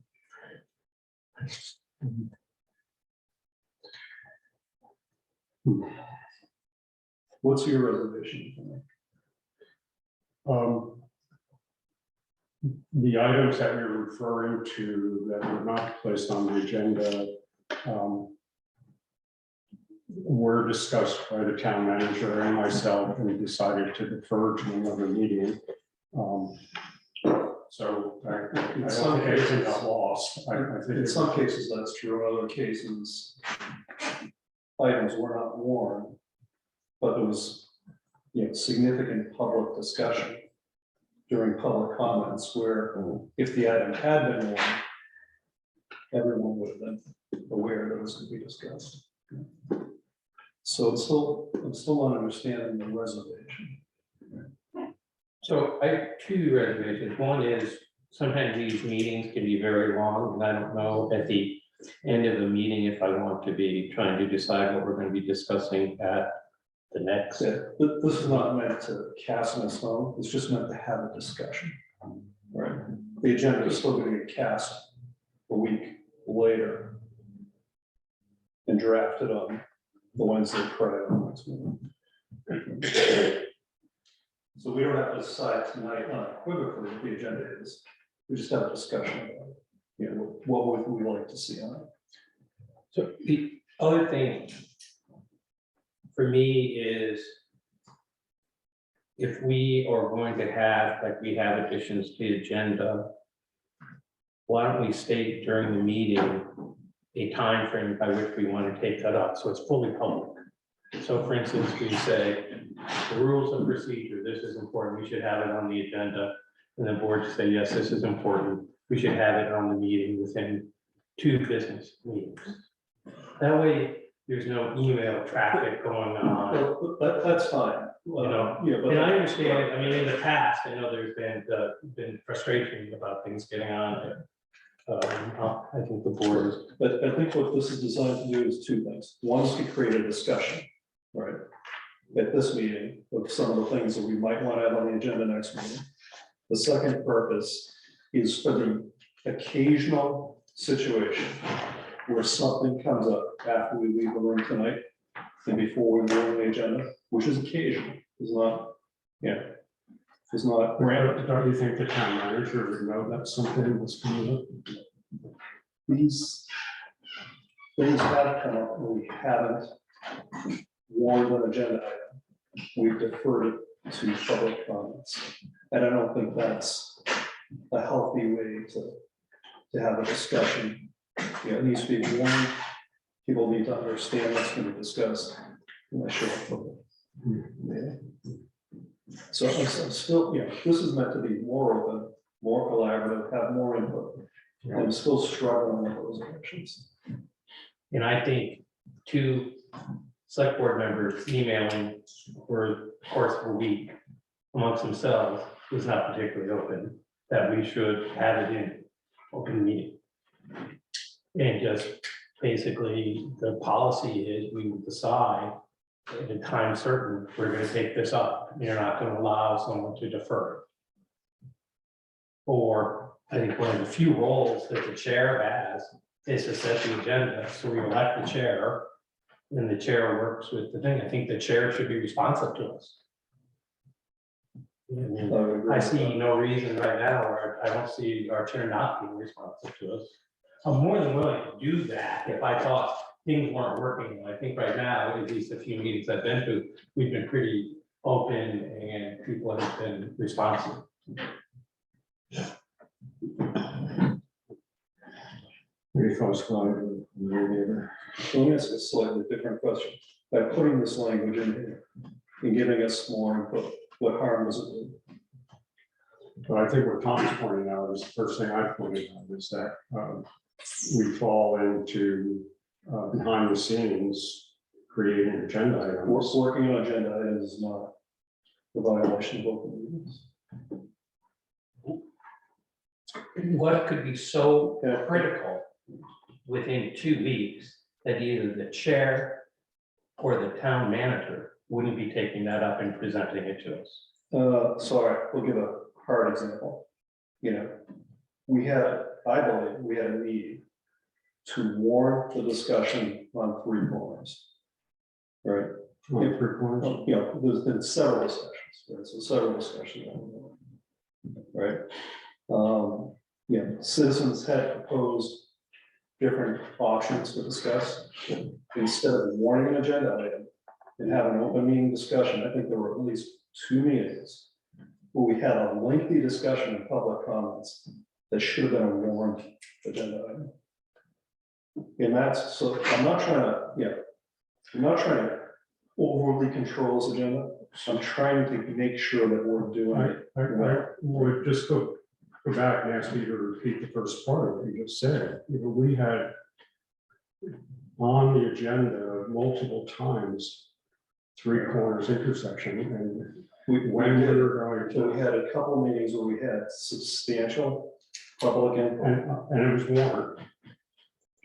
What's your reservation? The items that we're referring to that were not placed on the agenda were discussed by the town manager and myself, and we decided to defer to another meeting. So I don't think anything got lost. I think In some cases, that's true. In other cases, items were not warned, but there was, significant public discussion during public comments where if the item had been warned, everyone would have been aware that it was going to be discussed. So I'm still not understanding the reservation. So I have 2 reservations. One is sometimes these meetings can be very long, and I don't know at the end of the meeting if I want to be trying to decide what we're going to be discussing at the next. This is not meant to cast in stone. It's just meant to have a discussion. Right? The agenda is still going to get cast a week later and drafted on the Wednesday prior to the next meeting. So we don't have to decide tonight unequivocally what the agenda is. We just have a discussion about, what would we like to see on it. So the other thing for me is if we are going to have, like we have additions to the agenda, why don't we state during the meeting a time frame by which we want to take that up, so it's fully public. So for instance, we say, the rules of procedure, this is important, we should have it on the agenda. And the board should say, yes, this is important, we should have it on the meeting within 2 business meetings. That way, there's no email traffic going on. Well, that's fine. And I understand, I mean, in the past, I know there's been frustration about things getting on. I think the board is. But I think what this is designed to do is 2 things. One is to create a discussion, right? At this meeting, of some of the things that we might want to have on the agenda next meeting. The second purpose is for the occasional situation where something comes up after we leave the room tonight and before we go on the agenda, which is occasional, is not, It's not. Don't you think the town manager would know that something was coming up? These things have come up, and we haven't warned an agenda item. We've deferred it to public comments. And I don't think that's a healthy way to have a discussion. You know, it needs to be warned. People need to understand what's going to be discussed. And I show up. So I'm still, you know, this is meant to be more open, more collaborative, have more input. I'm still struggling with those options. And I think 2 select board members emailing for the course of a week amongst themselves was not particularly open, that we should have it in open meeting. And just basically, the policy is we will decide at a time certain, we're gonna take this up. You're not gonna allow someone to defer. Or I think one of the few roles that the chair has is to set the agenda, so we elect the chair. And the chair works with the thing. I think the chair should be responsive to us. I see no reason right now, or I don't see our chair not being responsive to us. I'm more than willing to do that if I thought things weren't working. I think right now, at least a few meetings I've been to, we've been pretty open and people have been responsive. Any thoughts, Clyde? So let me ask a slightly different question. By putting this language in here and giving us more input, what harm does it do? But I think what Tom's pointing out is the first thing I pointed out is that we fall into behind the scenes creating agenda items. Working on agenda items is not the violation of open meetings. What could be so critical within 2 weeks that either the chair or the town manager wouldn't be taking that up and presenting it to us? Sorry, we'll give a hard example. You know, I believe we had a meeting to warn the discussion on 3 corners. Right? On 3 corners. You know, there's been several discussions, right? So several discussions. Right? Yeah, citizens had proposed different options to discuss. Instead of warning an agenda item and have an open meeting discussion, I think there were at least 2 meetings where we had a lengthy discussion in public comments that should have been a warned agenda item. And that's, so I'm not trying to overly control this agenda. I'm trying to make sure that we're doing it. I would just go back and ask you to repeat the first part of what you just said. You know, we had on the agenda multiple times 3 corners intersection, and when we were going So we to, had a couple of meetings where we had substantial public input and it was warned.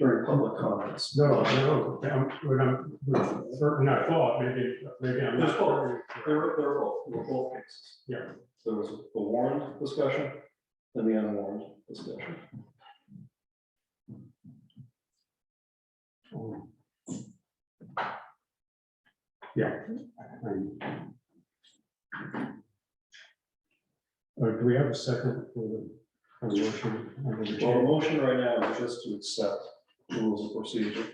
during public comments. No, when I thought, maybe I'm There's not. both. There were both cases. Yeah. There was the warned discussion and the unwarned discussion. Yeah. Do we have a second for the motion? Well, the motion right now is just to accept the rules of procedure.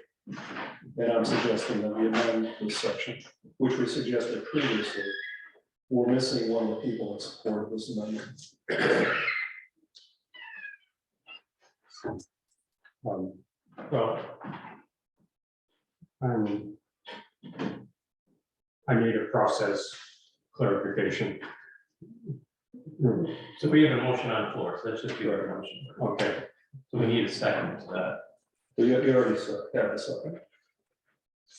And I'm suggesting that we amend this section, which we suggested previously. We're missing one of the people that supported this amendment. Well, I need a process clarification. So we have a motion on the floor, so let's just do our motion. Okay, So we need a second to that. You already had a second.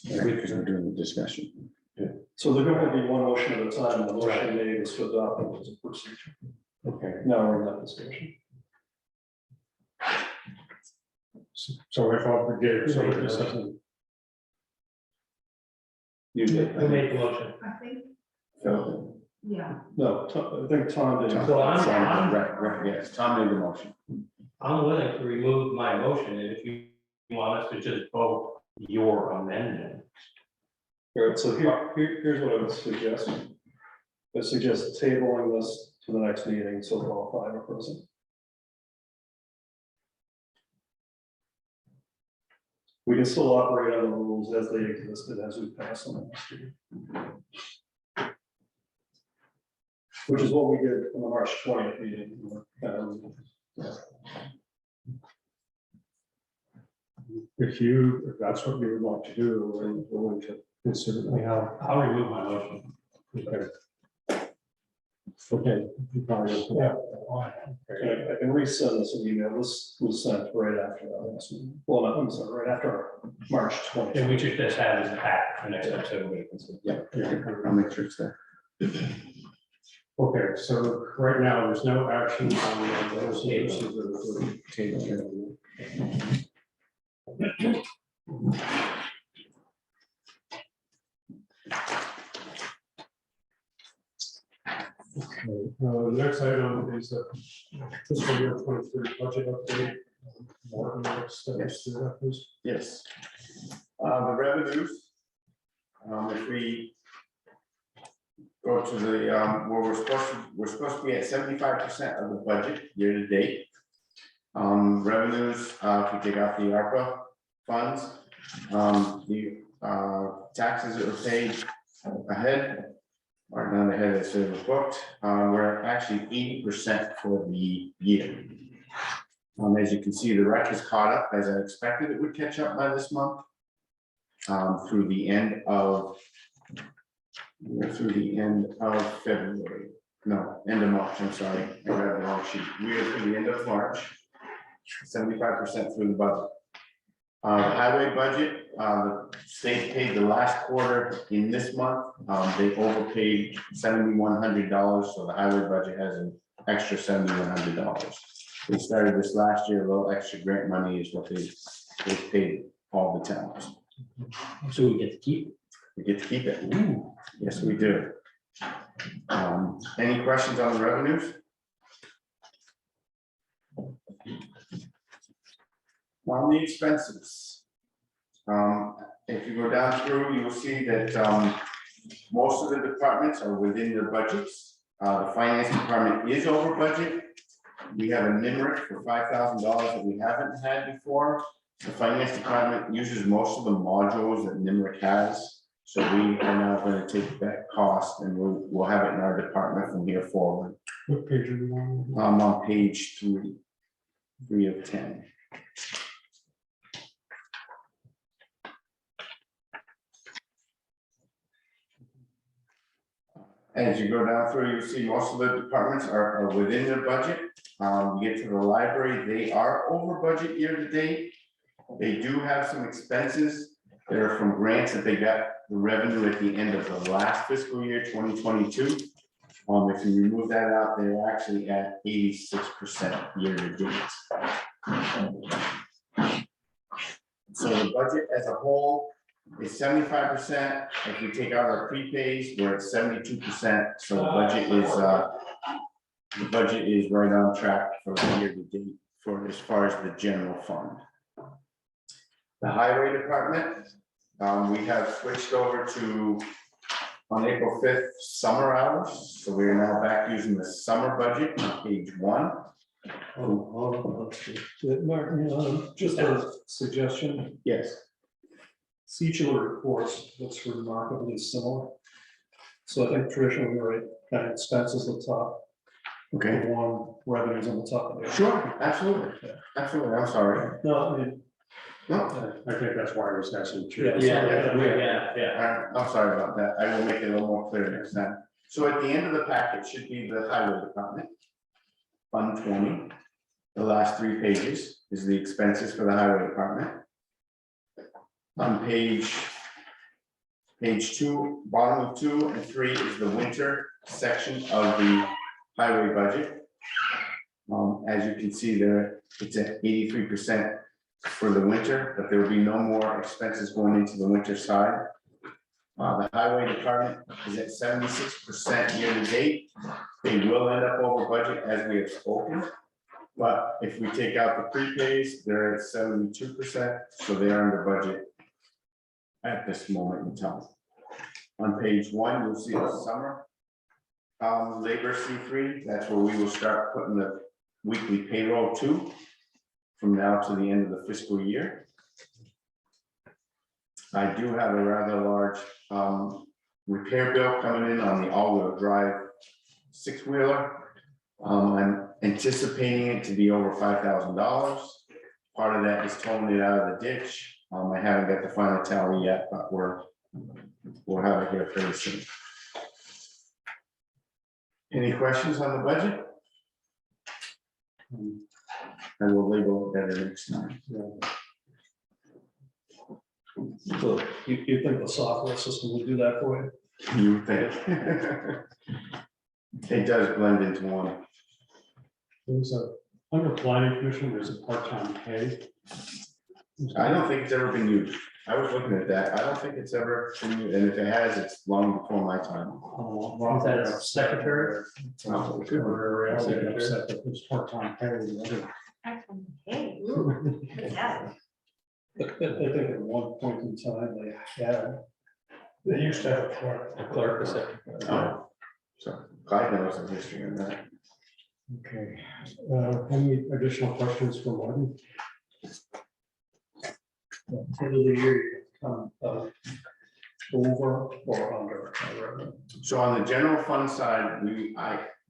Because we're doing the discussion. So there's going to be one motion at a time. The motion made is to adopt it as a procedure. okay. Now we're in that discussion. So if I forget, so this doesn't. You did. Who made the motion? I think, So, yeah. No, I think Tom did. So I'm- right, yes, Tom made the motion. I'm willing to remove my motion, and if you want us to just vote your amendment. All right, so here's what I would suggest. I suggest tabling this to the next meeting, so that all 5 are present. We can still operate on the rules as they existed as we pass them last year. Which is what we did in the March 20th meeting. If that's what you would like to do, we're willing to consider. I'll remove my motion. Okay. Okay. You probably- Yeah. I can resend this email. This was sent right after our last meeting. Well, not, I'm sorry, right after our March 20th. And we should just have as a pack for next episode. Yeah, I'll make sure it's there. Okay, so right now, there's no action on those issues that are tabled here. Okay, the next item is the fiscal year 23 budget update. Martin, let's step us through that, please. Yes. The revenues, if we go to the, where we're supposed to be at 75% of the budget year to date. Revenues, if we take out the ARPA funds, the taxes that were paid ahead, or not ahead, as they were booked, we're actually 80% for the year. As you can see, the rec is caught up, as I expected it would catch up by this month. Through the end of February, no, end of March, I'm sorry, I grabbed the wrong sheet. We are through the end of March, 75% through the budget. The highway budget, the state paid the last quarter in this month. They overpaid $7,100, so the highway budget has an extra $7,100. They started this last year, a little extra grant money is what they paid all the towns. So we get to keep. We get to keep it. Ooh, yes, we do. Any questions on the revenues? On the expenses. If you go down through, you will see that most of the departments are within their budgets. The finance department is over budget. We have a NIMRIC for $5,000 that we haven't had before. The finance department uses most of the modules that NIMRIC has. So we are now going to take that cost and we'll have it in our department from here forward. What page are you on? I'm on page 3 of 10. As you go down through, you'll see most of the departments are within their budget. You get to the library, they are over budget year to date. They do have some expenses that are from grants that they got the revenue at the end of the last fiscal year, 2022. If you remove that out, they're actually at 86% year to date. So the budget as a whole is 75%. If we take out our prepays, we're at 72%. So the budget is right on track for the year to date for as far as the general fund. The highway department, we have switched over to on April 5th, summer hours. So we are now back using the summer budget on page 1. Martin, just a suggestion. Yes. See each of the reports looks remarkably similar. So I think traditionally, we write kind of expenses at the top. Okay. The one revenues on the top of it. Sure, absolutely. Absolutely. I'm sorry. No, I mean, No, I think that's why I was asking. too. Yeah. I'm sorry about that. I will make it a little more clear next time. So at the end of the packet should be the highway department. Fund 20. The last 3 pages is the expenses for the highway department. On page 2, bottom of 2 and 3 is the winter section of the highway budget. As you can see there, it's at 83% for the winter, but there will be no more expenses going into the winter side. The highway department is at 76% year to date. They will end up over budget as we have spoken. But if we take out the prepays, they're at 72%, so they are under budget at this moment in time. On page 1, you'll see the summer labor C3, that's where we will start putting the weekly payroll to from now to the end of the fiscal year. I do have a rather large repair bill coming in on the all-wheel drive six-wheeler. I'm anticipating it to be over $5,000. Part of that is towing it out of the ditch. I haven't got the final tally yet, but we'll have it here pretty soon. Any questions on the budget? And we'll label it better next time. So you think the software system will do that for you? You would think. It does blend into one. There's under planning commission, there's a part-time pay. I don't think it's ever been used. I was looking at that. I don't think it's ever been used, and if it has, it's long before my time. Is that a secretary? Temporary, I think it's upset that there's part-time pay. Hey, ooh, what's that? I think at one point in time, they used to have a clerk or secretary. Oh, so Clyde knows the history of that. Okay, any additional questions for Martin? End of the year, you come over or under. So on the general fund side,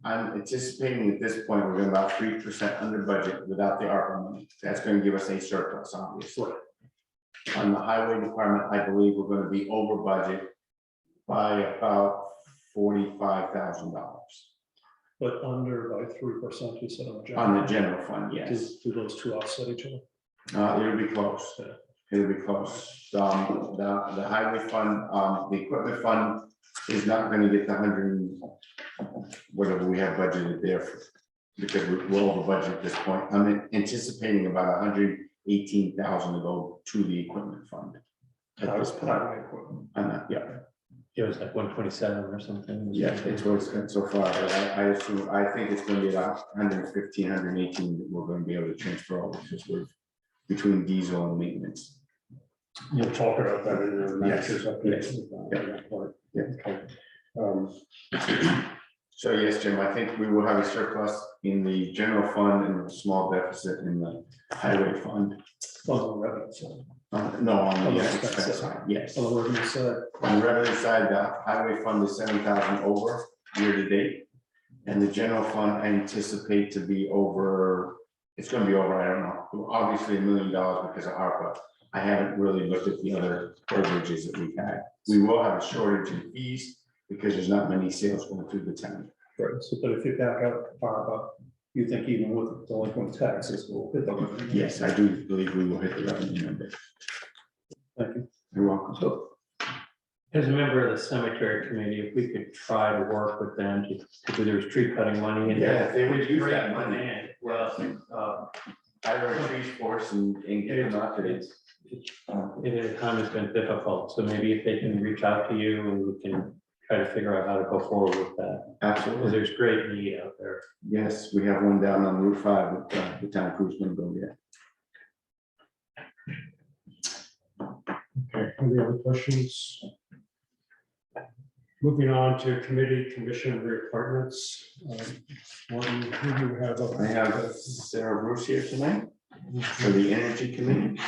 I'm anticipating at this point, we're going about 3% under budget without the ARPA money. That's going to give us a surplus, obviously. On the highway department, I believe we're going to be over budget by about $45,000. But under by 3%, you said On the general fund, yes. Do those two offset each other? It'll be close. It'll be close. The highway fund, the equipment fund is not going to get the 100, whatever we have budgeted there for, because we're over budget at this point. I'm anticipating about 118,000 to go to the equipment fund. At this point. Yeah. It was like 127 or something. Yeah, it's what it's been so far, but I think it's going to be about 115, 118 that we're going to be able to transfer over because we're between diesel and maintenance. You'll talk about that in the Yes. So yes, Jim, I think we will have a surplus in the general fund and a small deficit in the highway fund. On the revenue side. No, on On the the expense expense side, yes. On the revenue side. On the revenue side, the highway fund is 7,000 over year to date. And the general fund, I anticipate to be over, it's gonna be over, I don't know, obviously $1 million because of ARPA. I haven't really looked at the other overages that we've had. We will have a shortage in fees because there's not many sales going through the town. Right, so but if you back out ARPA, you think even with delinquent taxes, we'll hit the revenue? Yes, I do believe we will hit the revenue number. Thank you. You're welcome. So, as a member of the cemetery committee, if we could try to work with them to do there's tree cutting money in there. Yeah, if they would use that Great money. demand. Well, Hire a trees force and get them out there. it at times has been difficult, so maybe if they can reach out to you and we can try to figure out how to go forward with that, because Absolutely. there's great need out there. Yes, we have one down on Route 5 that the town crew's gonna go get. Okay, any other questions? Moving on to committee commission reappointments. Martin, who do you have? up? I have Sarah Bruce here tonight for the Energy Committee.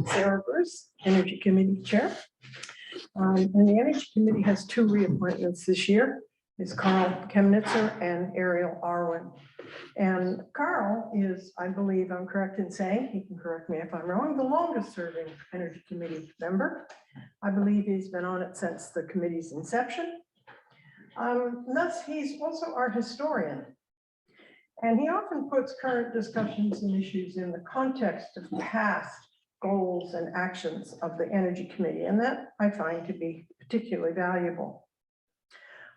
Sarah Bruce, Energy Committee Chair. And the Energy Committee has two reappointments this year. It's Carl Chemnitzer and Ariel Arwen. And Carl is, I believe I'm correct in saying, he can correct me if I'm wrong, the longest serving Energy Committee member. I believe he's been on it since the committee's inception. Thus, he's also our historian. And he often puts current discussions and issues in the context of past goals and actions of the Energy Committee, and that I find to be particularly valuable.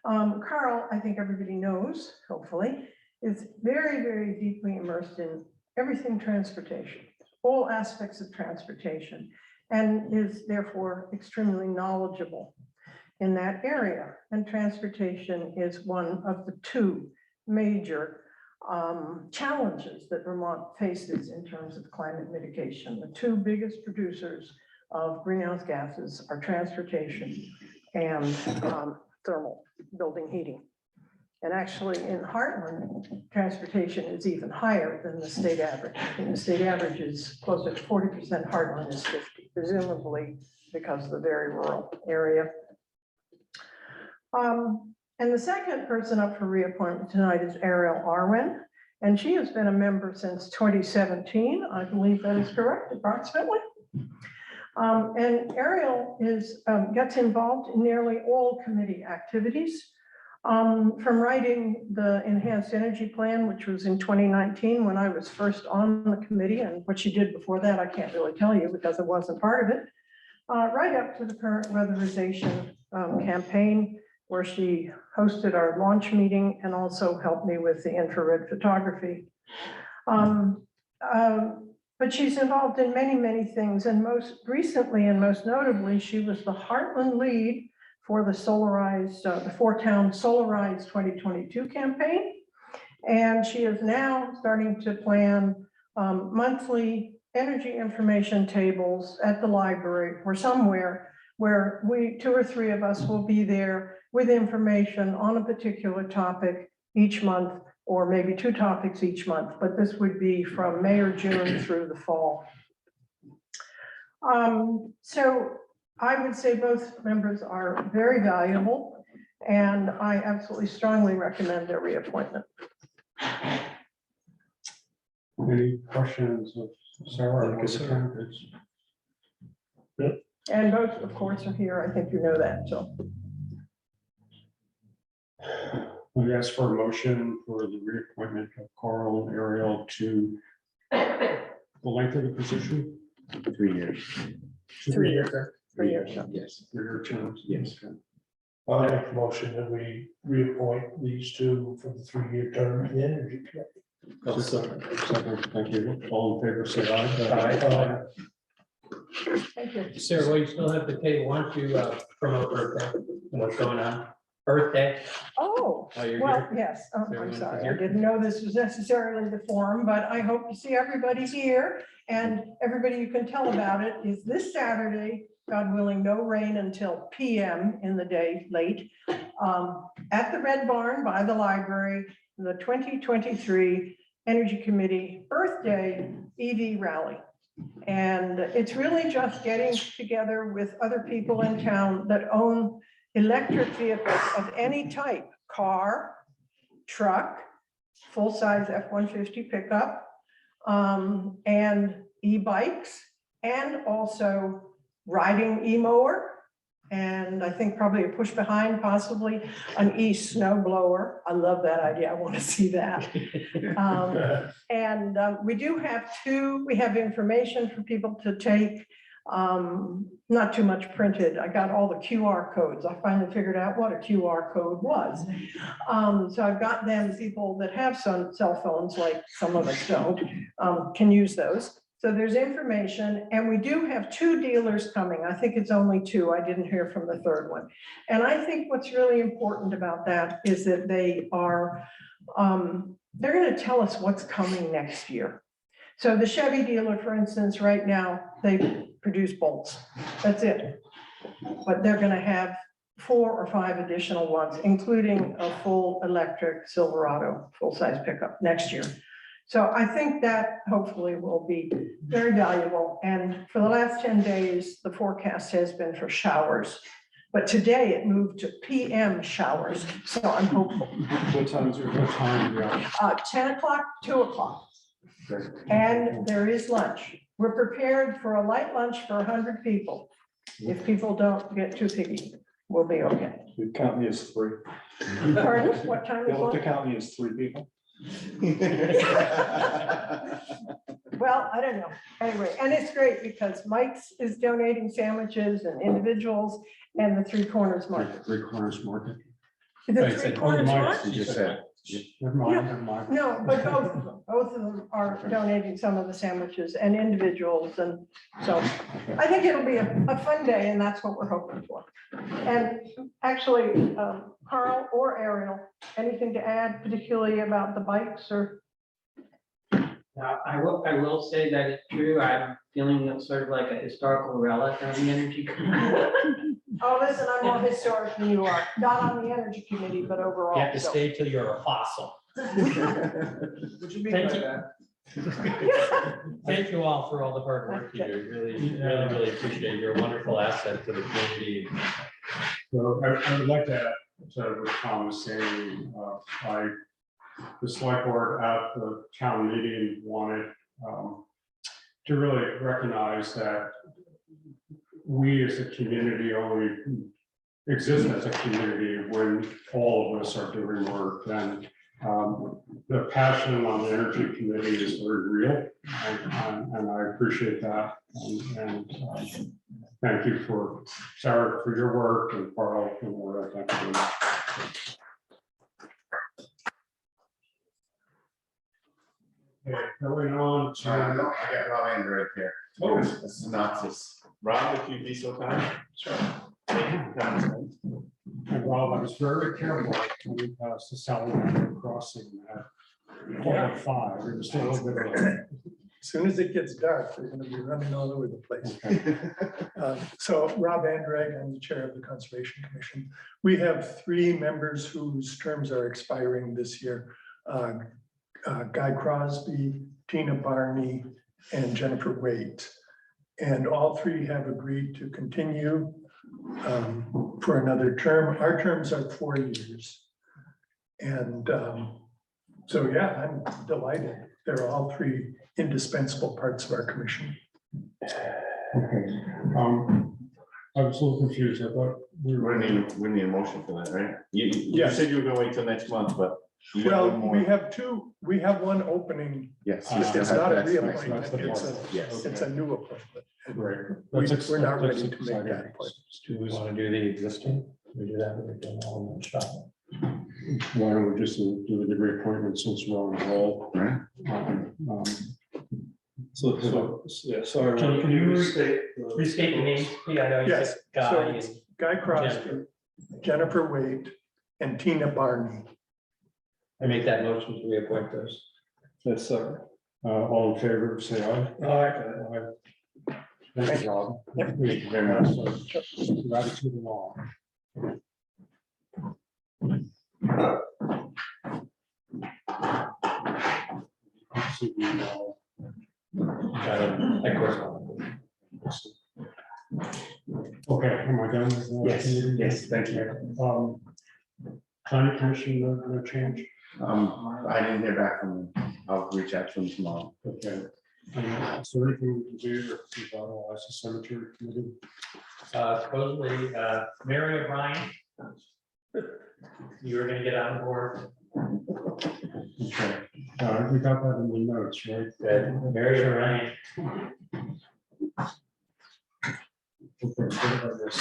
Carl, I think everybody knows, hopefully, is very, very deeply immersed in everything transportation, all aspects of transportation, and is therefore extremely knowledgeable in that area. And transportation is one of the two major challenges that Vermont faces in terms of climate mitigation. The two biggest producers of greenhouse gases are transportation and thermal building heating. And actually in Hartland, transportation is even higher than the state average. I think the state average is closer to 40%, Hartland is 50%, presumably because of the very rural area. And the second person up for reappointment tonight is Ariel Arwen, and she has been a member since 2017. I believe that is correct, approximately. And Ariel gets involved in nearly all committee activities, from writing the Enhanced Energy Plan, which was in 2019 when I was first on the committee, and what she did before that, I can't really tell you because I wasn't part of it, right up to the current weatherization campaign, where she hosted our launch meeting and also helped me with the infrared photography. But she's involved in many, many things. And most recently and most notably, she was the Hartland lead for the solarized, the 4-town solarized 2022 campaign. And she is now starting to plan monthly energy information tables at the library or somewhere where 2 or 3 of us will be there with information on a particular topic each month, or maybe 2 topics each month, but this would be from May or June through the fall. So I would say both members are very valuable, and I absolutely strongly recommend their reappointment. Any questions of Sarah? or the candidates? And both, of course, are here. I think you know that, so. We ask for a motion for the reappointment of Carl and Ariel to the length of the position. 3 years. 3 years. 3 years. Yes. 3-year terms. Yes. I'll make a motion that we reappoint these two for the 3-year term in the Energy Committee. Second, thank you. All in favor, say aye. Aye. Thank you. Sarah, well, you still have the table. Why don't you promote birthday? What's going on? Birthday? Oh, Oh, you're well, here? yes, I'm Everyone sorry. I here? didn't know this was necessarily the forum, but I hope to see everybody here. And everybody you can tell about it is this Saturday, God willing, no rain until PM in the day, late, at the Red Barn by the library, the 2023 Energy Committee Birthday EV Rally. And it's really just getting together with other people in town that own electric vehicles of any type, car, truck, full-size F-150 pickup, and e-bikes, and also riding e-mower, and I think probably a push behind, possibly an e-snow blower. I love that idea. I want to see that. And we do have we have information for people to take, not too much printed. I got all the QR codes. I finally figured out what a QR code was. So I've got them, people that have some cell phones, like some of us don't, can use those. So there's information, and we do have 2 dealers coming. I think it's only 2. I didn't hear from the third one. And I think what's really important about that is that they are, they're going to tell us what's coming next year. So the Chevy dealer, for instance, right now, they produce bolts. That's it. But they're going to have 4 or 5 additional ones, including a full electric Silverado full-size pickup next year. So I think that hopefully will be very valuable. And for the last 10 days, the forecast has been for showers. But today it moved to PM showers. So I'm hopeful. What time? 10 o'clock, 2 o'clock. And there is lunch. We're prepared for a light lunch for 100 people. If people don't get too picky, we'll be okay. You count me as 3. Pardon? What time is You'll have to lunch? count me as 3 people. Well, I don't know. Anyway, and it's great because Mike's is donating sandwiches and individuals, and the Three Corners Market. 3 Corners Market. The Three Corners Market? You just said. Never mind, never mind. No, but both of them are donating some of the sandwiches and individuals, and so I think it'll be a fun day, and that's what we're hoping for. And actually, Carl or Ariel, anything to add particularly about the bikes or? I will say that it's true. I'm feeling it's sort of like a historical relic on the energy committee. Oh, listen, I'm more historic than you are, not on the energy committee, but overall. You have to so. stay till you're a fossil. What do you mean by Thank you. that? Thank you all for all the hard work you do. Really appreciate it. You're a wonderful asset to the community. So I would like to add to what Tom was saying, the select board at the town meeting wanted to really recognize that we as a community only exist as a community when all of us are doing work, and the passion on the energy committee is very real, and I appreciate that. And thank you for Sarah for your work, and Carl for your work. Thank you very much. Okay, going on to. I got Rob Andrew right here. Oh. A synopsis. Rob, if you'd be so kind. Sure. Thank you for coming. And Rob, I was very careful when we passed the Salamander crossing at 5. It was still a little bit early. As soon as it gets dark, they're gonna be running all over the place. So Rob Andrade, I'm the chair of the Conservation Commission. We have 3 members whose terms are expiring this year. Guy Crosby, Tina Barney, and Jennifer Waite. And all 3 have agreed to continue for another term. Our terms are 4 years. And so, yeah, I'm delighted. They're all 3 indispensable parts of our commission. Okay. I was a little confused. I thought we were. We need a motion for that, right? You Yes. said you were gonna wait till next month, but. you got Well, one more. we have 2, we have 1 opening. Yes. It's not a That's next reappointment, month. Yes. it's a new appointment. Great. We're not ready to make exciting. that appointment. Do we want to do the existing? We do that, we're doing all in one shot. Why don't we just do the reappointment since we're on the roll? Right. So, yeah, sorry. Can you restate? Restate the names, please? I know you Yes, said Guy so and it's Guy Crosby, Jennifer Waite, and Tina Barney. I make that motion to reappoint those. Yes, sir. All in favor, say aye. Aye. Thank you, Rob. Thank you very much. Gratitude and all. Of course. Okay, am I done with that? Yes, thank you. Planning commission, no change? I didn't hear back from them. I'll reach out to them tomorrow. Okay. Is there anything we can do to revitalize the cemetery committee? Supposedly, Mary O'Brien. You were gonna get on board. Okay, we got that in the notes, right? Good. Mary O'Brien. Okay, what about this?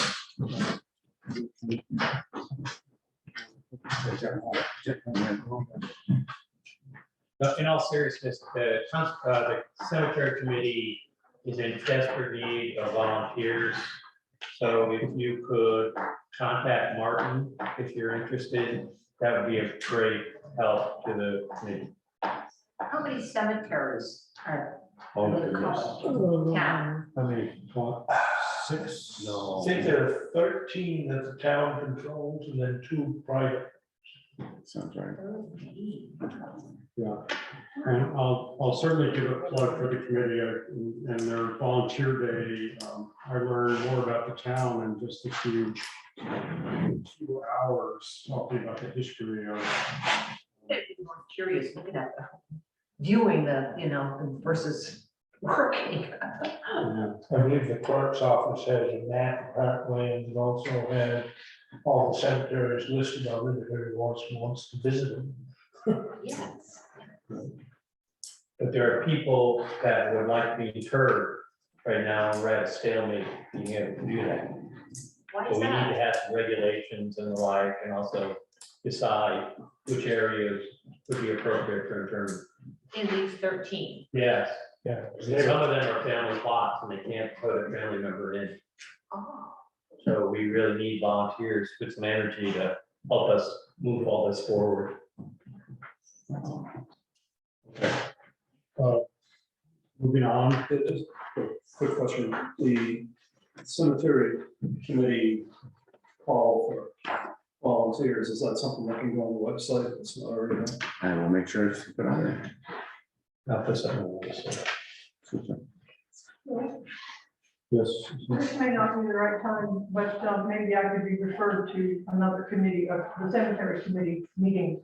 No, in all seriousness, the cemetery committee is in desperate need of volunteers. So if you could contact Martin, if you're interested, that would be a great help to the committee. How many cemeteries are Oh, in my the goodness. town? How many? 6? No. I think there are 13 that the town controls and then 2 private. Sounds right. Yeah, and I'll certainly give a plug for the committee and their volunteer day. I learned more about the town in just a few hours talking about the history of. More curious, looking at the viewing the, versus working. Yeah. I believe the clerk's office has a map of Hartland and also has all the cemeteries listed on it if everyone wants to visit them. Yes. But there are people that would like to be heard right now, we're at a stalemate being able to do that. Why So is we need to that? have some regulations and the like, and also decide which areas would be appropriate for internment. In these 13. Yes, Yeah. some of them are family plots and they can't put a family member in. Oh. So we really need volunteers, put some energy to help us move all this forward. Moving on, Just a quick question, the cemetery committee call for volunteers, is that something that can go on the website? It's not already there? I will make sure to put on there. Not for something like this. Super. yes. This may not be the right time, but maybe I could be referred to another committee, the cemetery committee meeting.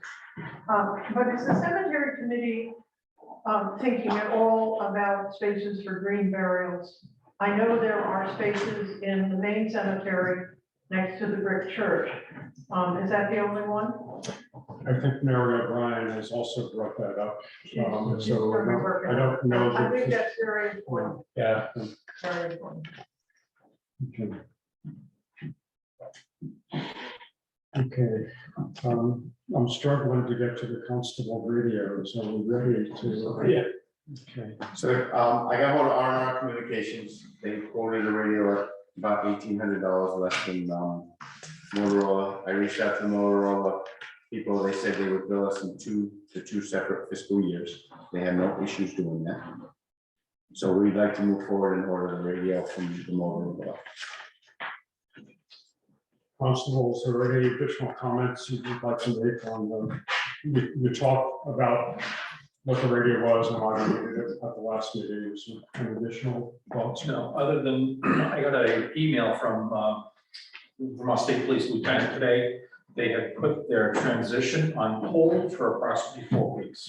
But is the cemetery committee thinking at all about spaces for green burials? I know there are spaces in the main cemetery next to the brick church. Is that the only one? I think Mary O'Brien has also brought that up. She's So gonna be working I don't know. I think that- that's very important, Yeah. very important. Okay. Okay, I'm struggling to get to the Constable radios. Are we ready to? Yeah. Okay, So, I got hold of R&R Communications, they quoted a radio at about $1,800 less than, Motorola. I reached out to Motorola people, they said they would bill us in two separate fiscal years. They had no issues doing that. So we'd like to move forward and order the radio from the Motorola. Constable, is there any additional comments you'd like to make on you talked about what the radio was and why we needed it at the last meeting? Is there any additional thoughts? No, other than, I got an email from Vermont State Police Lieutenant today. They had put their transition on hold for approximately 4 weeks.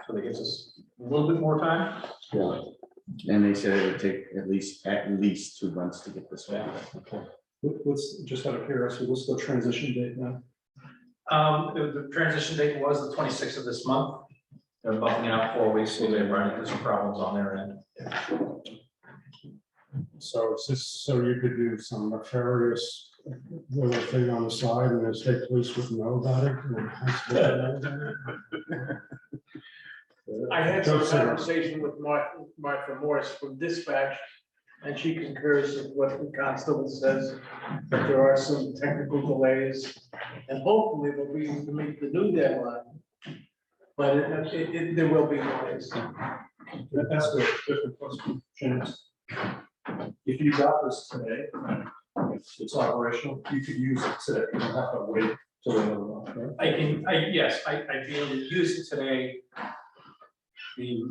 So that gives us a little bit more time. Yeah. And they said it would take at least 2 months to get this one. Okay. Let's just out of curiosity, what's the transition date now? The transition date was the 26th of this month. They're bumping out 4 weeks, so they're running into some problems on their end. So it's just so you could do some nefarious little thing on the side and the state police would know about it. and the constable would know about it? I had some Don't say that. conversation with Martha Morse from dispatch, and she concurs with what the constable says, that there are some technical delays, and hopefully they'll be able to meet the new deadline. But there will be delays. That's a different question, James. If you got this today, it's operational, you could use it today, you don't have to wait till the end of the month, right? Yes, I'd be able to use it today. The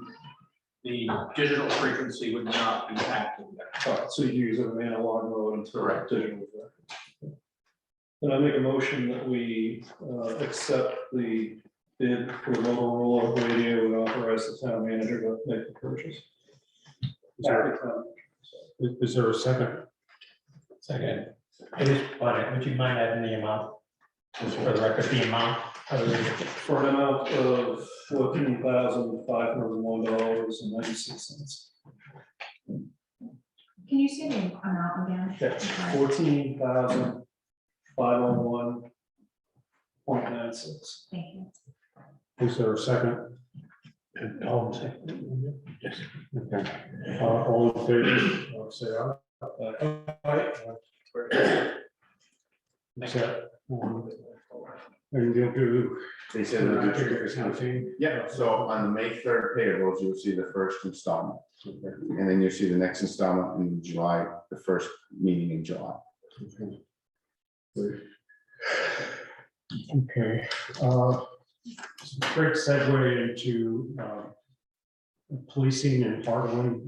digital frequency would not be active there. All right, so you use it in analog mode until Correct. digital. Then I make a motion that we accept the bid for Motorola radio and authorize the town manager to make the purchase. Is there a second? Second. I just wanted, would you mind adding the amount? Just for the record, the amount. For an amount of $14,501.96. Can you say the amount again? That's $14,501.96. Thank you. Is there a second? Yes. Okay. All in favor, say aye. Accept. And you'll do. They said they'll do Yeah, so on the May 3rd payables, you'll see the first installment. And then you'll see the next installment in July, the first meeting in July. Okay. Great segue into policing in Hartland.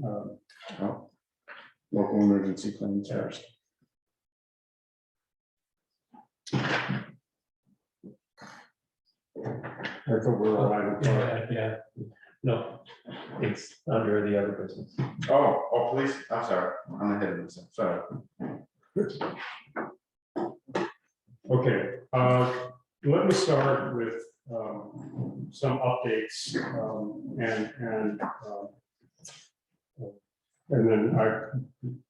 Local emergency claims first. I thought we were all right. Yeah, no, it's under the other business. Oh, police, I'm sorry, I'm ahead of myself, sorry. Okay, let me start with some updates and then I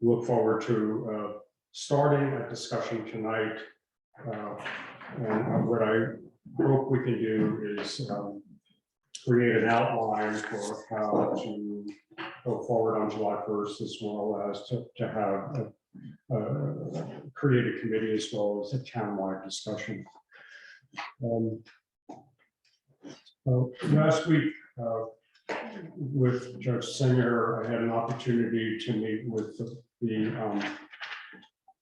look forward to starting a discussion tonight And what I hope we can do is create an outline for how to go forward on July 1st, as well as to have create a committee as well as a townwide discussion. Last week, with Judge Singer, I had an opportunity to meet with the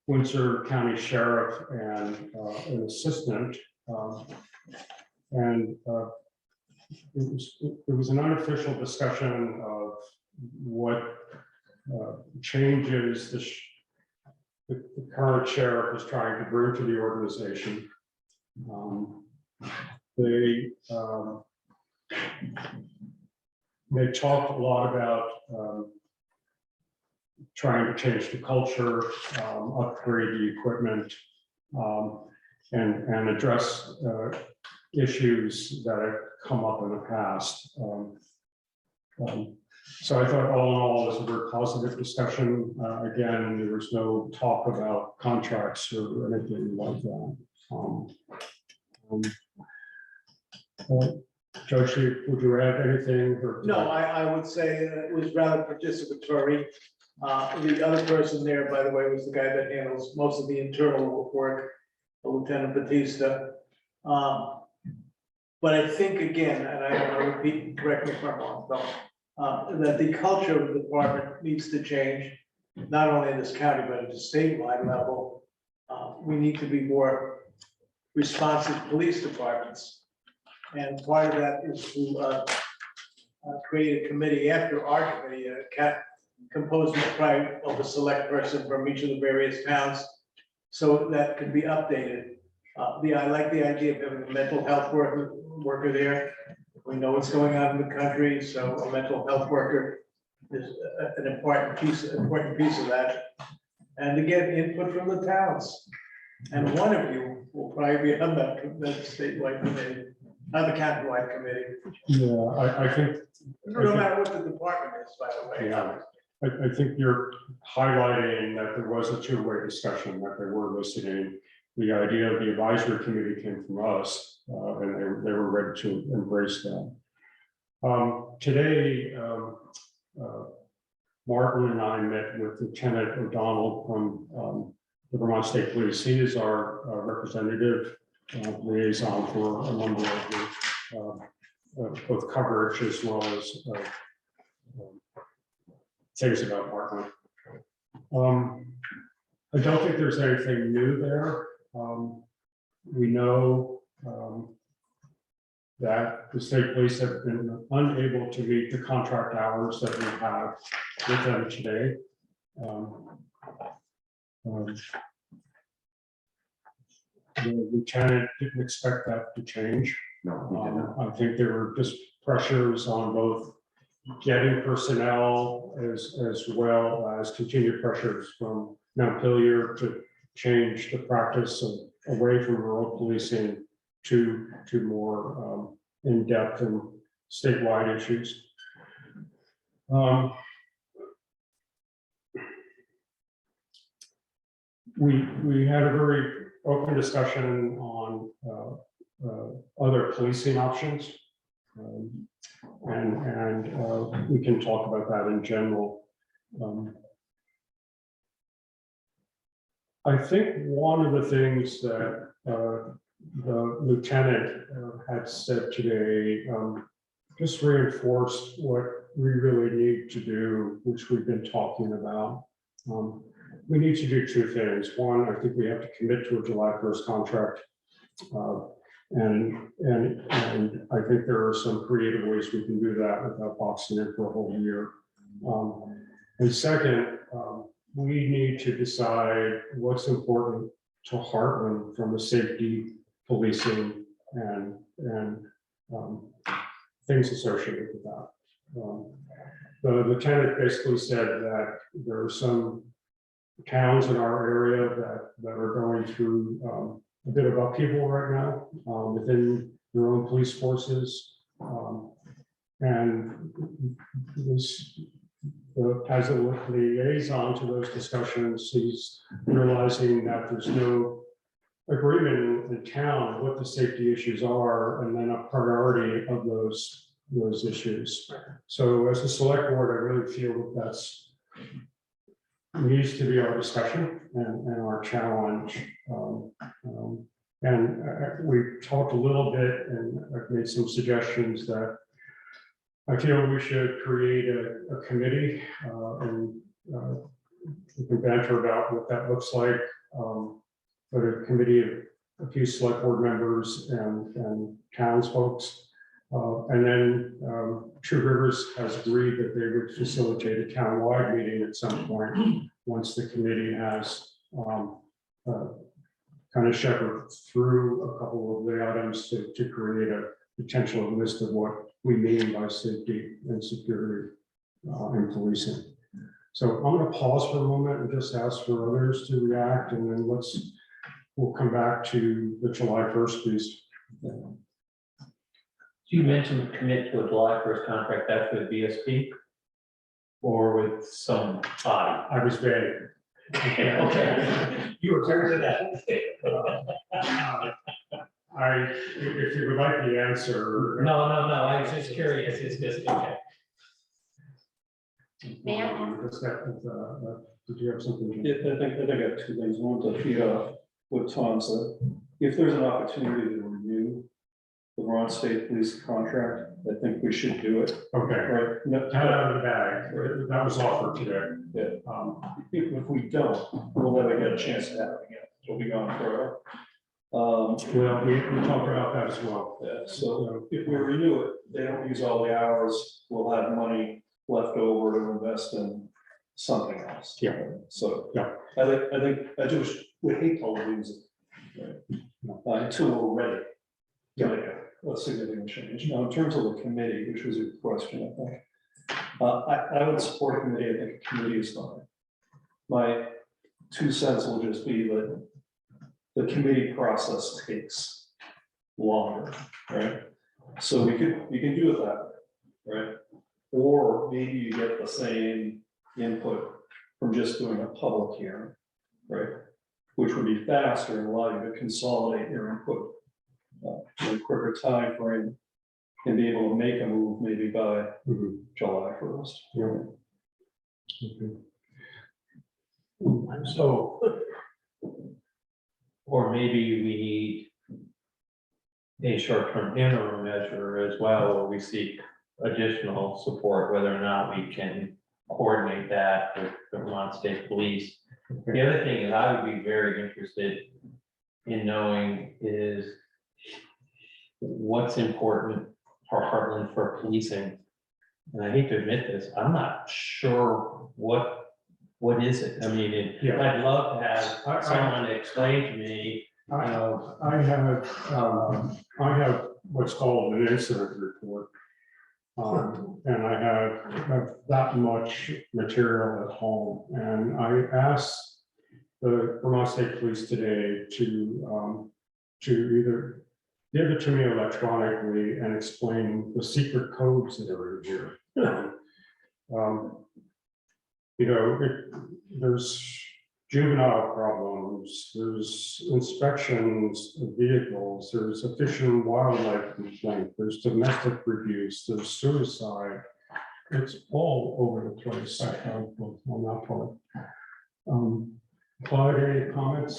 Windsor County Sheriff and an assistant. And it was an unofficial discussion of what changes the current sheriff is trying to bring to the organization. They talked a lot about trying to change the culture, upgrade the equipment, and address issues that have come up in the past. So I thought all in all, it was a very positive discussion. Again, there was no talk about contracts or anything like that. Judge, would you add anything? No, I would say that it was rather participatory. The other person there, by the way, was the guy that handles most of the internal work, Lieutenant Batista. But I think again, and I want to repeat, correct me if I'm wrong, Bill, that the culture of the department needs to change, not only in this county, but at the statewide level. We need to be more responsive police departments. And part of that is to create a committee after our committee, composed of a select person from each of the various towns, so that can be updated. I like the idea of having a mental health worker there. We know what's going on in the country, so a mental health worker is an important piece of that. And to get input from the towns. And one of you will probably be on that statewide committee, not the countywide committee. Yeah, I think. No matter what the department is, by the way. Yeah, I think you're highlighting that there was a two-way discussion, that they were listening. The idea of the advisory committee came from us, and they were ready to embrace that. Today, Martin and I met with Lieutenant O'Donnell from the Vermont State Police. He is our representative liaison for a number of both coverage as well as things about Hartland. I don't think there's anything new there. We know that the state police have been unable to meet the contract hours that we have with them today. The lieutenant didn't expect that to change. No, I think there were just pressures on both getting personnel as well as continued pressures from Montpelier to change the practice away from rural policing to more in-depth and statewide issues. We had a very open discussion on other policing options. And we can talk about that in general. I think one of the things that the lieutenant had said today just reinforced what we really need to do, which we've been talking about. We need to do two things. One, I think we have to commit to a July 1st contract. And I think there are some creative ways we can do that without boxing in for a whole year. And second, we need to decide what's important to Hartland from a safety, policing, and things associated with that. The lieutenant basically said that there are some towns in our area that are going through a bit of upheaval right now within their own police forces. And this, as a liaison to those discussions, he's realizing that there's no agreement in town of what the safety issues are, and then a priority of those issues. So as a select board, I really feel that that's needs to be our discussion and our challenge. We talked a little bit, and I've made some suggestions that I feel we should create a committee, and we can banter about what that looks like. But a committee of a few select board members and townsfolk. And then Two Rivers has agreed that they would facilitate a townwide meeting at some point, once the committee has kind of shepherd through a couple of the items to create a potential list of what we mean by safety and security in policing. So I'm going to pause for a moment and just ask for others to react, and then we'll come back to the July 1st piece. You mentioned commit to a July 1st contract, that's with VSP or with some body? I was vague. Okay, you were clear to that. If you would like the answer. No, I was just curious, it's just, okay. May I ask? Did you have something? Yeah, I think I got two things. One, to feed off what Tom said. If there's an opportunity to renew the Vermont State Police contract, I think we should do it. Okay. Right. Out of the bag. That was offered today. Yeah. If we don't, we'll never get a chance to have it again. It'll be gone forever. Well, we talked about that as well. Yeah, so if we renew it, they don't use all the hours, we'll have money left over to invest in something else. Yeah. So. Yeah. I think I just would hate to lose it. Right? Until we're ready. To make a significant change. Now, in terms of the committee, which was your question, I think. I would support a committee. I think a committee is fine. My 2 cents will just be that the committee process takes longer, right? So we can do it that way, right? Or maybe you get the same input from just doing a public hearing, right? Which would be faster and allow you to consolidate your input in a quicker time frame and be able to make a move maybe by July 1st. Yeah. Okay. So, or maybe we need a short-term interim measure as well, where we seek additional support, whether or not we can coordinate that with the Vermont State Police. The other thing is I would be very interested in knowing is what's important for Hartland for policing. And I hate to admit this, I'm not sure what is it? I mean, I'd love to have someone explain to me. I have what's called an incident report. And I have that much material at home, and I asked the Vermont State Police today to either give it to me electronically and explain the secret codes that are in here. There's juvenile problems, there's inspections of vehicles, there's a fish and wildlife complaint, there's domestic reviews, there's suicide. It's all over the place on that part. Claude, any comments?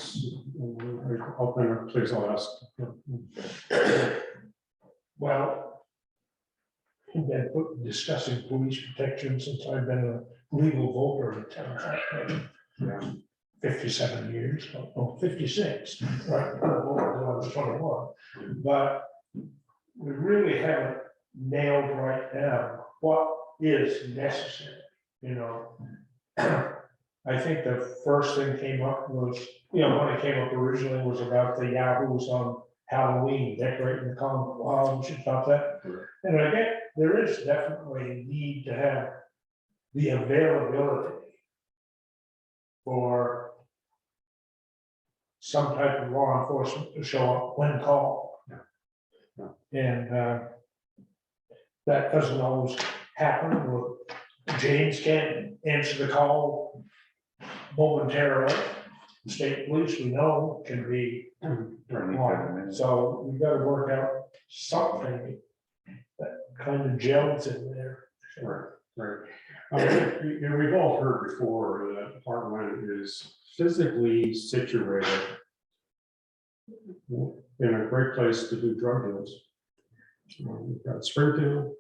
I'll ask. Well, I've been discussing police protection since I've been a legal voter in town. Yeah. 57 years, or 56, right? I was 21. But we really haven't nailed right now what is necessary, I think the first thing came up was, when it came up originally was about the yahoos on Halloween, decorating the common wild and shit about that. And I think there is definitely a need to have the availability for some type of law enforcement to show up when called. And that doesn't always happen, or James can't answer the call momentarily. The state police, we know, can be. So we've got to work out something that kind of gels in there. Right. We've all heard before that Hartland is physically situated in a great place to do drug deals. We've got Springfield,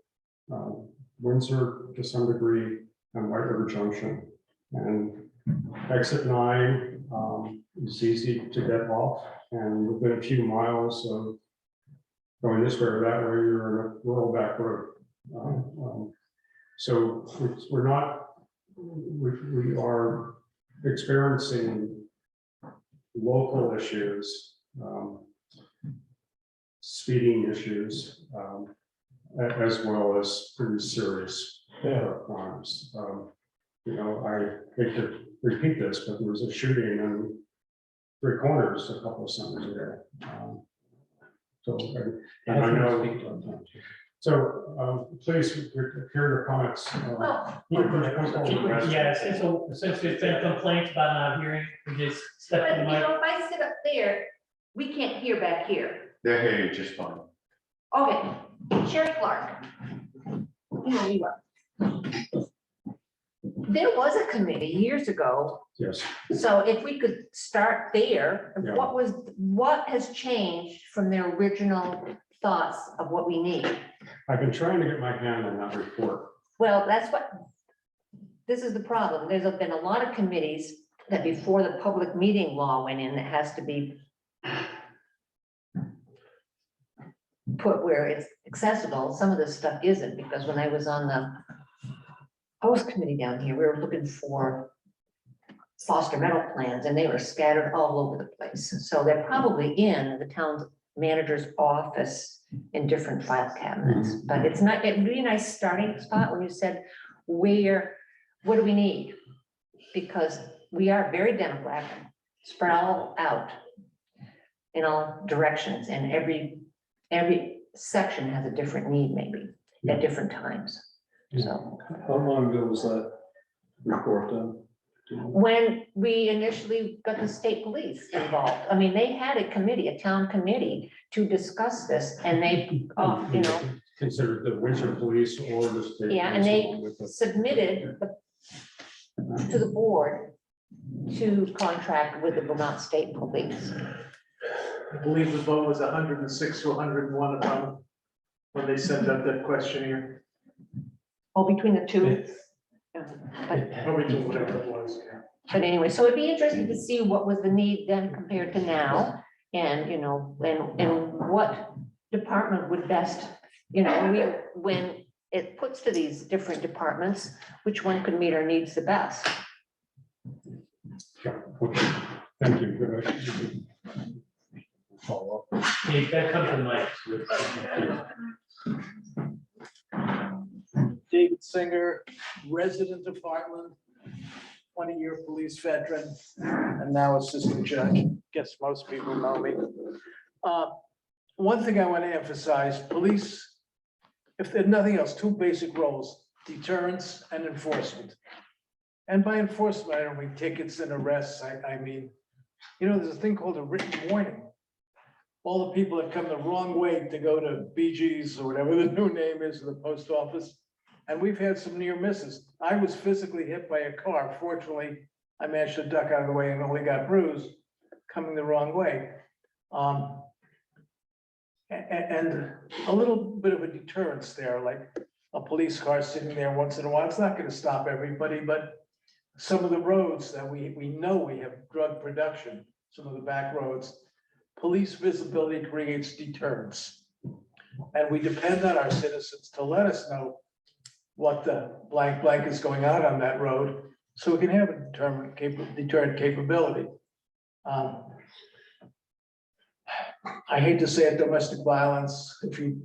Windsor to some degree, and White River Junction. And exit 9 is easy to get off, and within a few miles of going this way or that way, you're in a rural back road. So we're not, we are experiencing local issues, speeding issues, as well as pretty serious crimes. You know, I hate to repeat this, but there was a shooting in Three Corners a couple of summers ago. So, and I know. So, please, hear your comments. Yeah, since there's been complaints about not hearing, we just step But in you the mic. know, if I sit up there, we can't hear back here. They're hearing just fine. Okay, Sheriff Clark. You are. There was a committee years ago, Yes. so if we could start there, Yeah. what has changed from their original thoughts of what we need? I've been trying to get my hand on that report. Well, this is the problem. There's been a lot of committees that before the public meeting law went in, it has to be put where it's accessible. Some of this stuff isn't, because when I was on the host committee down here, we were looking for foster rental plans, and they were scattered all over the place. So they're probably in the town's manager's office in different file cabinets, but it's not, it'd be a nice starting spot when you said, what do we need? Because we are very demographic, spread all out in all directions, and every section has a different need, maybe at different times. So How long ago was that report done? when we initially got the state police involved, I mean, they had a committee, a town committee to discuss this, and they, you know, Considered the Windsor Police or the state. yeah, and police they with the- submitted to the board to contract with the Vermont State Police. I believe the vote was 106 to 101 about when they sent out that questionnaire. Oh, between the two? Probably do whatever it was, yeah. But anyway, so it'd be interesting to see what was the need then compared to now, and, you know, and what department would best, you know, when it puts to these different departments, which one could meet our needs the best. Yeah, okay. Thank you. Good. Follow up. Hey, that comes to the mic. David Singer, resident of Hartland, 20-year police veteran, and now assistant judge. Guess most people know me. One thing I want to emphasize, police, if there's nothing else, two basic roles, deterrence and enforcement. And by enforcement, I don't mean tickets and arrests. I mean, you know, there's a thing called a written warning. All the people that come the wrong way to go to BG's or whatever the new name is of the post office. And we've had some near misses. I was physically hit by a car. Fortunately, I managed to duck out of the way and only got bruised coming the wrong way. And a little bit of a deterrence there, like a police car sitting there once in a while. It's not going to stop everybody, but some of the roads that we know we have drug production, some of the back roads, police visibility creates deterrence. And we depend on our citizens to let us know what the blank is going on that road, so we can have a deterrent capability. I hate to say it, domestic violence, if you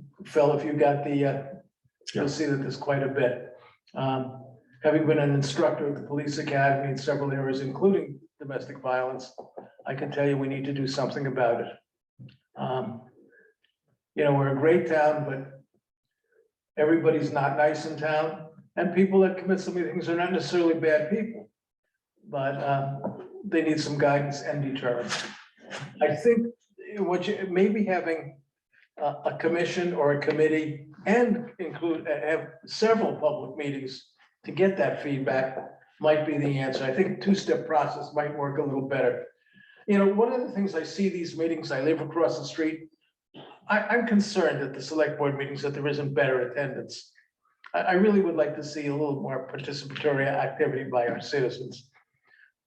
got the, you'll see that there's quite a bit. Having been an instructor at the police academy in several areas, including domestic violence, I can tell you we need to do something about it. You know, we're a great town, but everybody's not nice in town, and people that commit so many things are not necessarily bad people. But they need some guidance and deterrence. I think what you, maybe having a commission or a committee and include, have several public meetings to get that feedback might be the answer. I think a two-step process might work a little better. You know, one of the things I see these meetings, I live across the street. I'm concerned at the select board meetings that there isn't better attendance. I really would like to see a little more participatory activity by our citizens.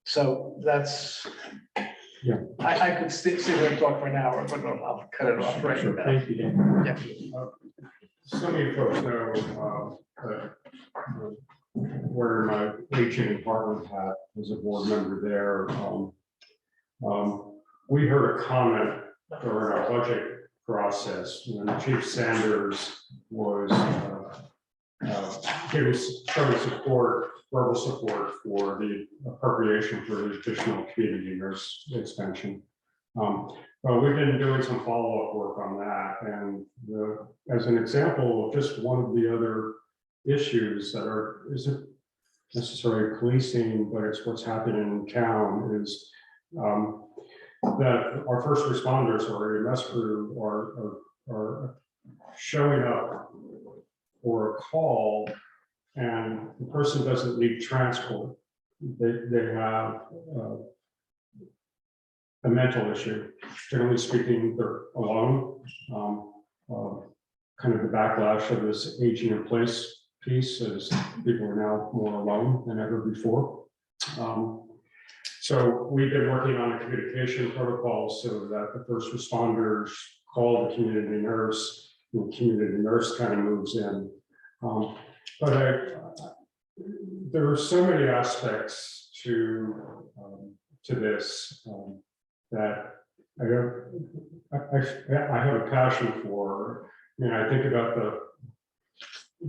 So that's, Yeah. I could sit here and talk for an hour, but I'll cut it off right Sure, now. thank you, Dan. Yeah. Some of you folks know where my aging department hat as a board member there. We heard a comment during our budget process when Chief Sanders was showing support, verbal support for the appropriation for the additional community nurse expansion. Well, we've been doing some follow-up work on that, and as an example of just one of the other issues that isn't necessarily policing, but it's what's happening in town is that our first responders or EMS crew are showing up for a call, and the person doesn't need transport. They have a mental issue. Generally speaking, they're alone. Kind of the backlash of this aging in place piece is people are now more alone than ever before. So we've been working on a communication protocol so that the first responders call the community nurse, and the community nurse kind of moves in. But there are so many aspects to this that I have a passion for. I mean, I think about the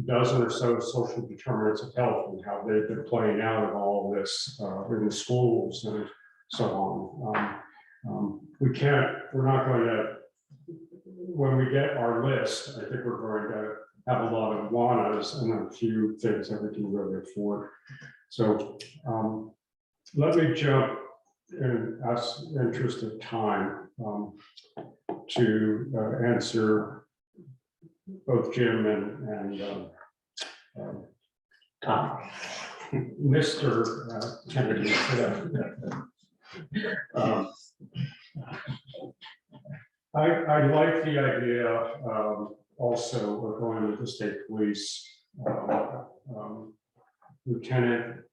dozen or so social determinants of health and how they've been playing out of all of this in the schools and so on. We're not going to, when we get our list, I think we're going to have a lot of wannas and a few things that we can really afford. So let me jump in interest of time to answer both Jim and Tom. Mr. Kennedy. I like the idea also of going with the state police. Lieutenant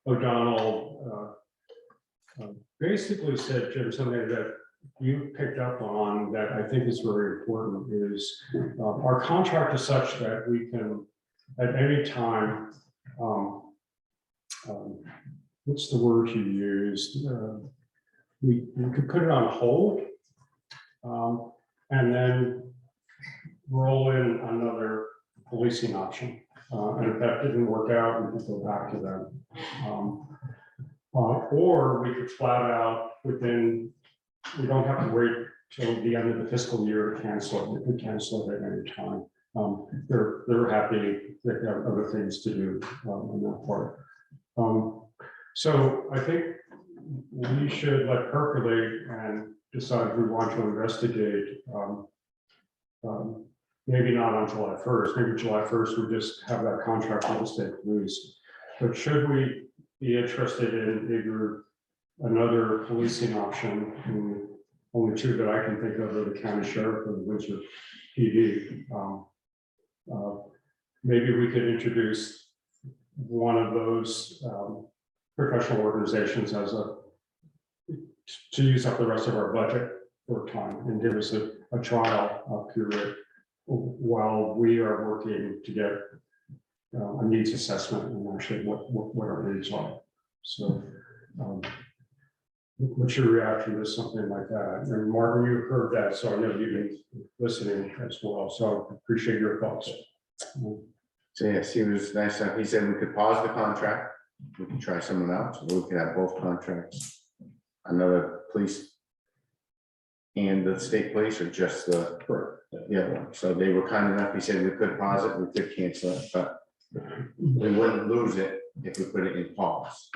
O'Donnell basically said, Jim, something that you picked up on that I think is very important is our contract is such that we can at any time, what's the word you used? We could put it on hold and then roll in another policing option. And if that didn't work out, we could go back to them. Or we could flat out we don't have to wait till the end of the fiscal year to cancel it. We can cancel it at any time. They're happy, they have other things to do on that part. So I think we should let percolate and decide if we want to investigate. Maybe not on July 1st, maybe July 1st, we just have that contract with the state police. But should we be interested in either another policing option, and only two that I can think of are the county sheriff and the Windsor PD. Maybe we could introduce one of those professional organizations to use up the rest of our budget for time and give us a trial period while we are working to get a needs assessment and actually what our needs are. So what's your reaction to something like that? And Martin, you heard that, so I know you've been listening as well. So I appreciate your thoughts. So yes, he was nice. He said we could pause the contract. We can try someone else. We could have both contracts. Another police and the state police, or just the other one. So they were kind enough. He said we could pause it, we could cancel it, but we wouldn't lose it if we put it in pause.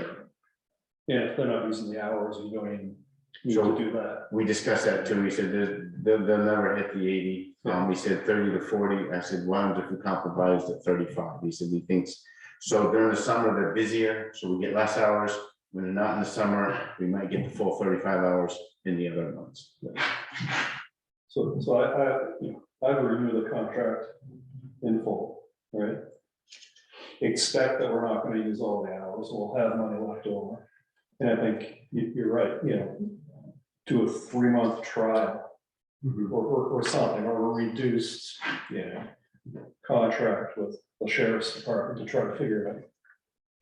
And if they're not using the hours, you don't even need So- to do that. We discussed that too. We said they'll never hit the 80. We said 30 to 40. I said, why don't we compromise at 35? He said he thinks, so during the summer, they're busier, so we get less hours. When they're not in the summer, we might get the full 35 hours in the other months. So I would renew the contract in full, right? Except that we're not gonna use all the hours, we'll have money left over. And I think you're right, do a 3-month trial. Or something, or a reduced, contract with the sheriff's department to try to figure out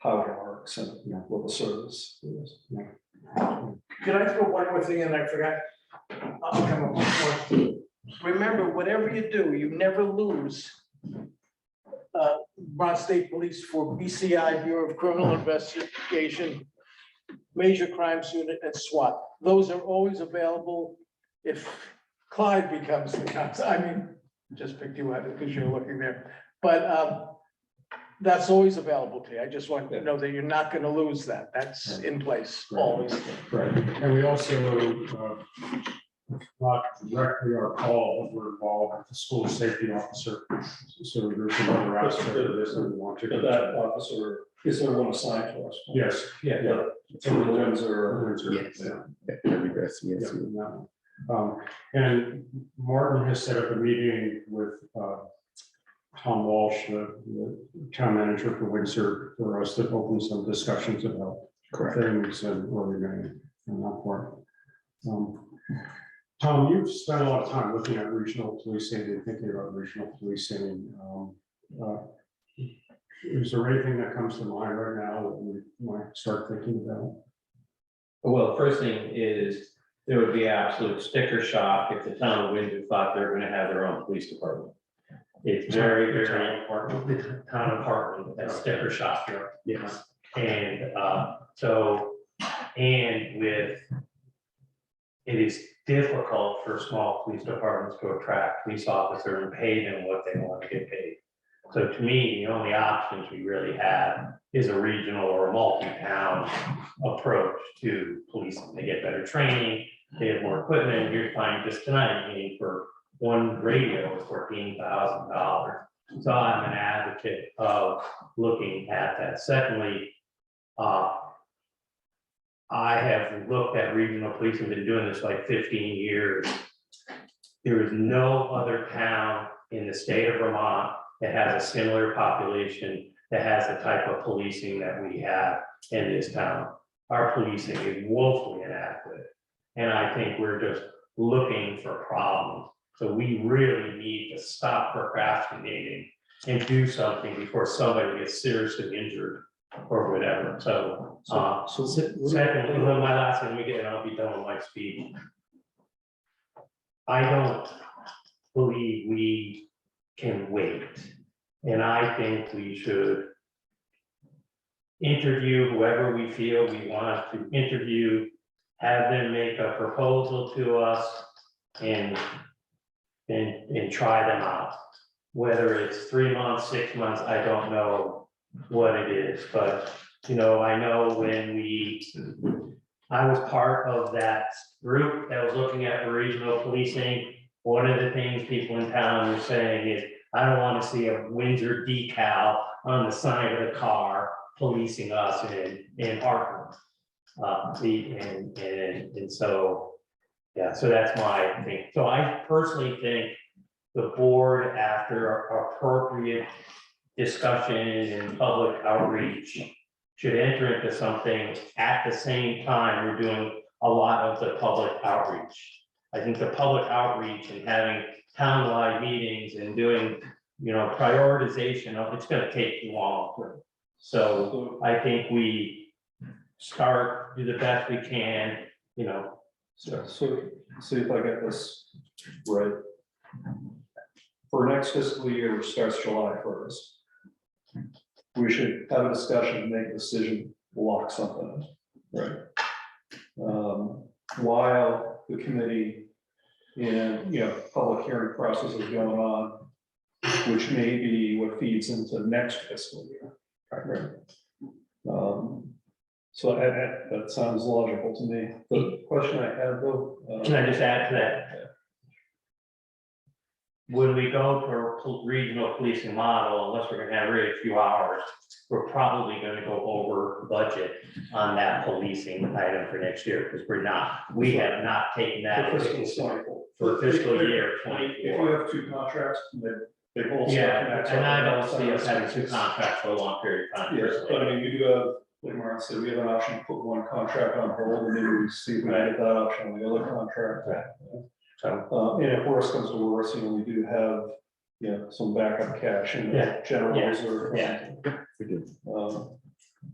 how it works and what the service is. Can I throw one more thing in? I forgot. I'll come up with one. Remember, whatever you do, you never lose Vermont State Police for BCI, Bureau of Criminal Investigation, Major Crimes Unit, and SWAT. Those are always available if Clyde becomes the constable. I mean, just picked you out because you're looking there. But that's always available to you. I just want you to know that you're not going to lose that. That's in place always. Right, and we also, not directly our call, we're involved with the school safety officer. So there's another aspect of this that we want to. But that officer, is there one assigned to us? Yes, Yeah. So the Windsor. Yes. Yes. And Martin has set up a meeting with Tom Walsh, the town manager for Windsor, for us to open some discussions about things and where we're going in that part. Tom, you've spent a lot of time looking at regional policing and thinking about regional policing. Is there anything that comes to mind right now that we might start thinking about? Well, the first thing is, there would be absolute sticker shock if the town of Windsor thought they were gonna have their own police department. It's very, very important, the town of Hartland, that's sticker shock here. Yes. And and with, it is difficult for small police departments to attract police officers and pay them what they want to get paid. So to me, the only options we really have is a regional or a multi-town approach to policing. They get better training, they have more equipment. You're finding just tonight, meaning for one radio is $14,000. So I'm an advocate of looking at that. Secondly, I have looked at regional police and been doing this like 15 years. There is no other town in the state of Vermont that has a similar population that has the type of policing that we have in this town. Our policing is woefully inadequate. And I think we're just looking for problems. So we really need to stop procrastinating and do something before somebody gets seriously injured or whatever. So, secondly, my last thing, and I'll be done with my speech. I don't believe we can wait. And I think we should interview whoever we feel we want to interview, have them make a proposal to us and try them out. Whether it's 3 months, 6 months, I don't know what it is, but I know when I was part of that group that was looking at regional policing, one of the things people in town were saying is, I don't want to see a Windsor decal on the side of the car policing us in Hartland. And so, yeah, so that's my thing. So I personally think the board, after appropriate discussion and public outreach, should enter into something at the same time we're doing a lot of the public outreach. I think the public outreach and having townwide meetings and doing, prioritization of it's going to take long. So I think we do the best we can, So see if I get this right. For next fiscal year, which starts July 1st, we should have a discussion, make a decision, lock something in, right? While the committee and, public hearing process is going on, which may be what feeds into next fiscal year, right? So that sounds logical to me. The question I had though. Can I just add to that? When we go to a regional policing model, unless we're gonna have really a few hours, we're probably gonna go over budget on that policing item for next year, because we have not taken that For fiscal for fiscal year If you '24. have two contracts, they both. Yeah, and I don't see us having two contracts for a long period of time. Yes, personally. but I mean, we do have, like Mark said, we have an option to put one contract on hold and maybe we see if we get that option on the other contract. So, And if worse comes to worse, we do have, some backup cash in the general Yeah. reserve. Yeah. We do.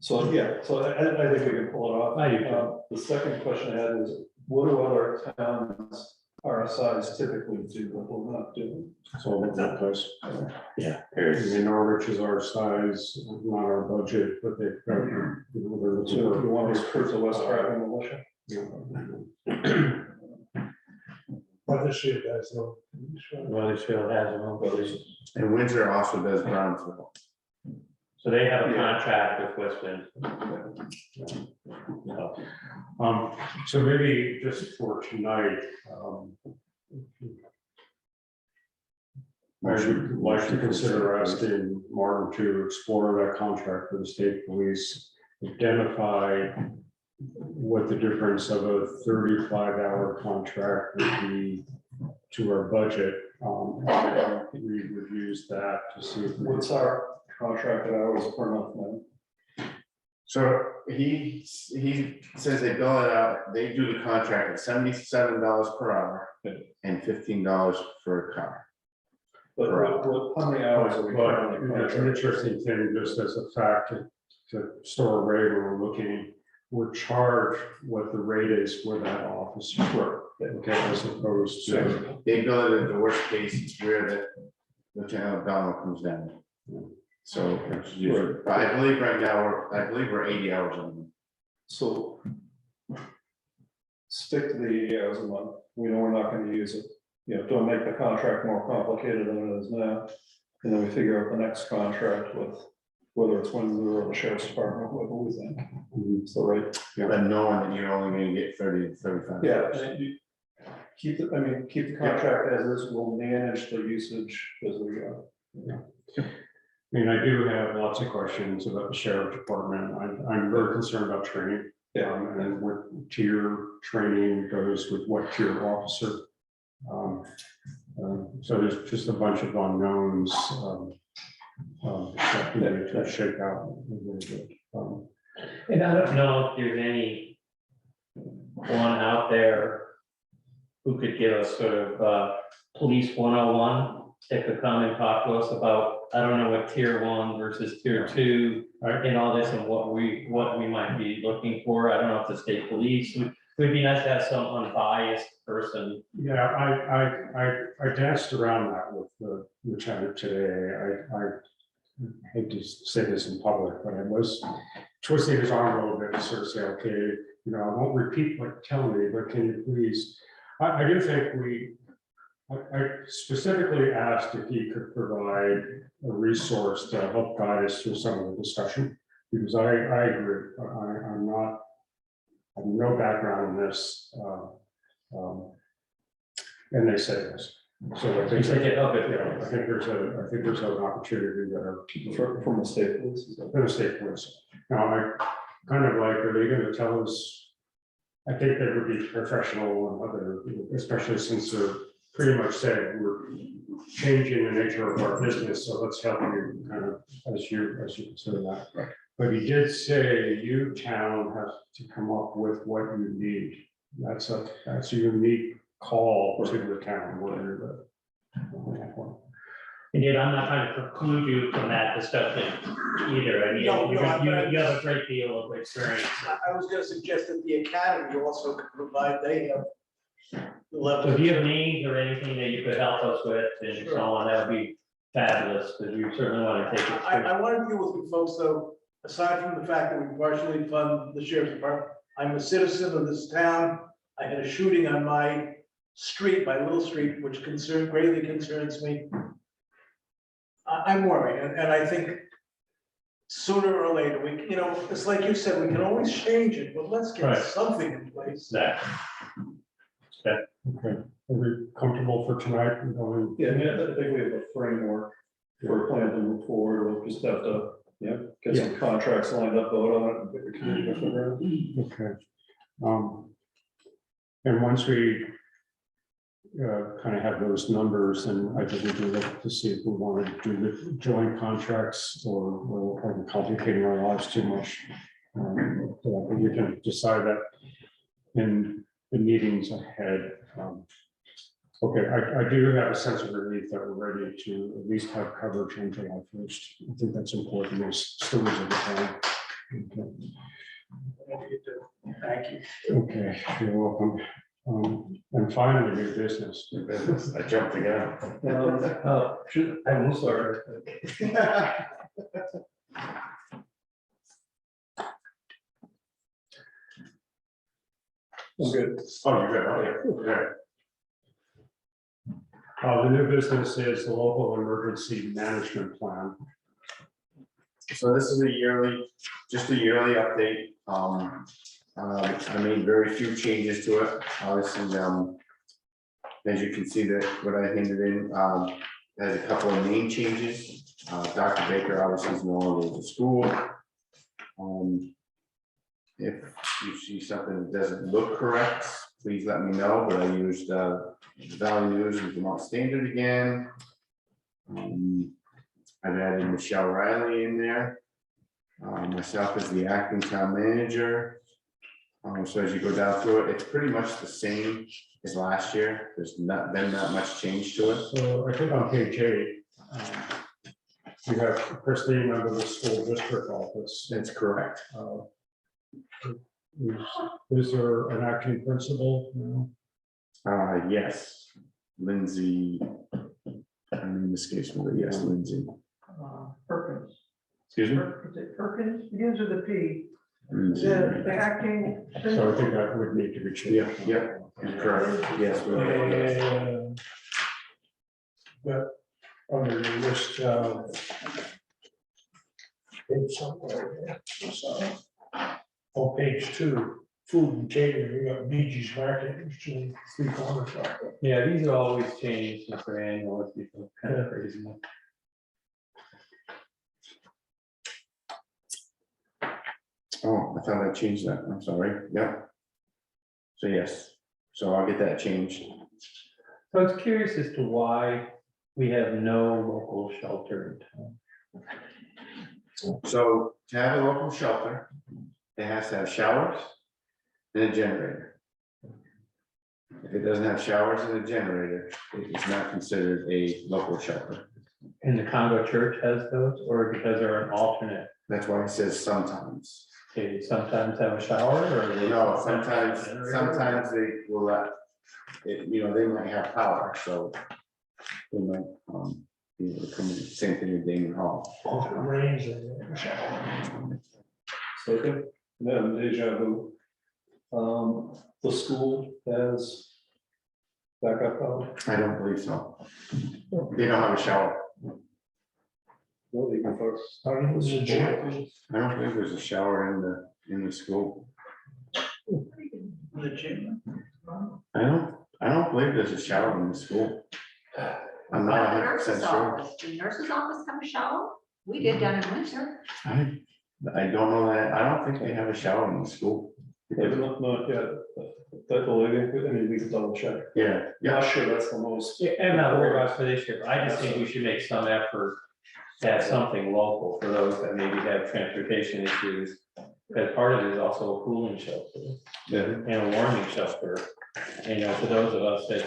So I think we can pull it off. I do too. The second question I had is, what do other towns our size typically do that we're not doing? It's all over the place. Yeah. I mean, Norwich is our size, not our budget, but they've got, they're. So you want to recruit the West Pratt militia? Weathersfield has no. Weathersfield has their own police. And Windsor also does Brownsville. So they have a contract with West Wind. So maybe just for tonight, I would like to consider asking Martin to explore that contract for the state police, identify what the difference of a 35-hour contract would be to our budget. And we would use that to see if we. What's our contracted hours per month now? So he says they bill it out, they do the contract at $77 per hour and $15 for a car. But how many hours are we currently? It's an interesting thing, just as a fact, to store a rate, when we're looking, we're charged what the rate is for that officer. Okay, as opposed to. So they bill it at the worst case, it's where the lieutenant dollar comes down. So it's usually, but I believe right now, we're 80 hours a month. So stick to the 80 hours a month. We know we're not going to use it. Don't make the contract more complicated than it is now. And then we figure out the next contract with whether it's Windsor or the sheriff's department, whatever we think. So right. But knowing that you're only gonna get 30 to 35 hours. Yeah, you keep the contract as is. We'll manage the usage as we go. I mean, I do have lots of questions about the sheriff department. I'm very concerned about training. And what tier training goes with what tier officer. So there's just a bunch of unknowns. That we need to shake out a little bit. And I don't know if there's any one out there who could give us sort of police 101 that could come and talk to us about, I don't know what tier 1 versus tier 2 and all this and what we might be looking for. I don't know if the state police would be nice to have some unbiased person. Yeah, I danced around that with the lieutenant today. I hate to say this in public, but I was twisting his arm a little bit to sort of say, okay, I won't repeat what you're telling me, but can you please? I do think I specifically asked if he could provide a resource to help guide us through some of the discussion, because I agree. I have no background in this. And they say this. So I think I think there's an opportunity there from the state police. From the state police. Now, I kind of like, are they going to tell us? I think they would be professional and other, especially since they're pretty much said we're changing the nature of our business. So let's help you kind of as you consider that. Right. But he did say you town has to come up with what you need. That's a unique call to the town where you live. And yet I'm not trying to preclude you from that discussion either. I mean, you have a great deal of experience. I was gonna suggest that the academy also could provide, they have the level. So if you have names or anything that you could help us with and so on, that would be fabulous, because you certainly want to take it. I want to deal with you folks, though, aside from the fact that we partially fund the sheriff's department, I'm a citizen of this town. I had a shooting on my street, my little street, which greatly concerns me. I'm worried, and I think sooner or later, it's like you said, we can always change it, but let's get Right. something in place. Exactly. Okay, are we comfortable for tonight? We're going- Yeah, I mean, I think we have a framework for a plan to move forward. We'll just have to, get some contracts lined up, vote on it, and pick a committee to figure out. Okay. And once we kind of have those numbers, and I think we can look to see if we want to do the joint contracts or are we complicating our lives too much. So I think we can decide that in the meetings ahead. Okay, I do have a sense of relief that we're ready to at least have coverage on July 1st. I think that's important as stewards of the town. Okay. Thank you. Okay, you're welcome. And finally, new business. I jumped the gun. I will start. I'm good. Oh, you're good. Okay. The new business is the local emergency management plan. So this is just a yearly update. I made very few changes to it, obviously, as you can see that what I handed in, has a couple of name changes. Dr. Baker obviously is no longer in the school. If you see something that doesn't look correct, please let me know, but I used values of Vermont Standard again. I've added Michelle Riley in there. Myself as the acting town manager. So as you go down through it, it's pretty much the same as last year. There's not been that much change to it. So I think on page 8, you have Christine under the school district office. That's correct. Is there an acting principal? Yes, Lindsay. I mean, this case, yes, Lindsay. Perkins. Excuse me? Is it Perkins? Begins with a P. Lindsay. The acting. So I think that would need to be changed. Yep, correct. Yes. But under the list, it's somewhere there. So, on page 2, food and catering, you got BG's Market, which is 3 corners shop. Yeah, these are always changed, Mr. Annual, it's become kind of crazy. Oh, I thought I changed that. I'm sorry. Yep. So yes, so I'll get that changed. So I was curious as to why we have no local shelter in town. So to have a local shelter, it has to have showers and a generator. If it doesn't have showers and a generator, it is not considered a local shelter. And the Congo Church has those, or because they're an alternate? That's why it says sometimes. They sometimes have a shower, or they? No, sometimes they will let, they might have power, so they might, be able to come in, same thing with Damon Hall. If it rains and shower. So I think, deja vu. The school has backup power. I don't believe so. They don't have a shower. Well, they can focus. I don't know, it's a gym. I don't believe there's a shower in the school. The gym. I don't believe there's a shower in the school. I'm not The 100% nurse's sure. office, the nurse's office have a shower? We did down in winter. I don't know that. I don't think they have a shower in the school. Not yet. That's all, I mean, we can double check. Yeah, yeah. Not sure that's the most. Yeah, I'm not worried about for this year, but I just think we should make some effort to have something local for those that maybe have transportation issues. Because part of it is also a cooling shelter and a warming shelter. And, for those of us that,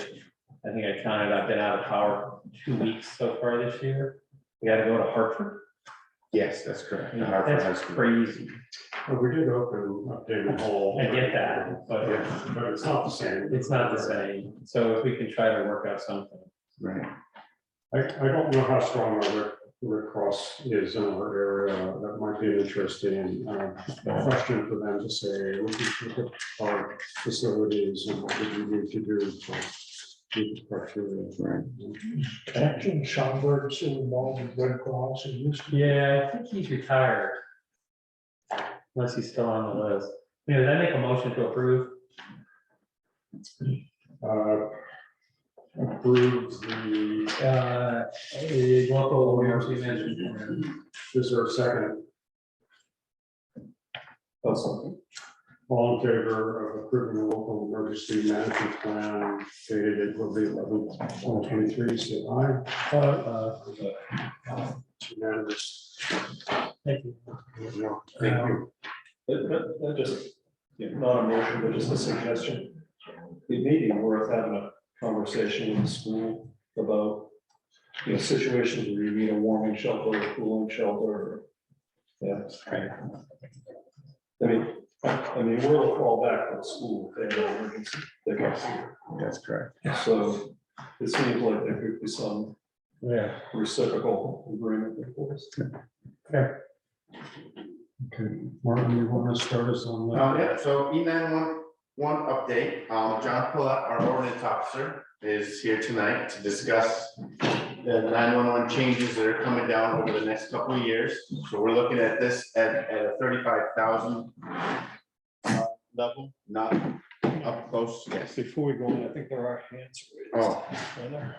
I think I counted, I've been out of power 2 weeks so far this year. We gotta go to Hartford. Yes, that's correct. The Hartford High That's School. crazy. Well, we did open up David Hall. I get that, but But it's not the same. it's not the same. So if we can try to work out something. Right. I don't know how strong our Red Cross is in our area. That might be an interesting question for them to say, look at our facilities and what we need to do to meet the criteria. Right. Captain Schomburg's involved with Red Cross and used to. Yeah, I think he's retired. unless he's still on the list. Yeah, then make a motion to approve. Approve The local emergency management plan. Is there a second? Also, All in favor of approving the local emergency management plan dated April the 11th, 2023, say aye. Unanimous. Thank you. Thank you. that just, not a motion, but just a suggestion. It may be worth having a conversation in the school about, situations where you need a warming shelter, a cooling shelter. Yeah. I mean, we're a fallback for the school, if they have an emergency, they can see it. That's correct. So it seems like there could be some Yeah. reciprocal agreement in place. Okay, Martin, you want to start us on that? Yeah, so E911 update, John Pillette, our ordinance officer, is here tonight to discuss the 911 changes that are coming down over the next couple of years. So we're looking at this at a 35,000 level, not up close, yes. Before we go in, I think there are hands raised. Oh. Are there?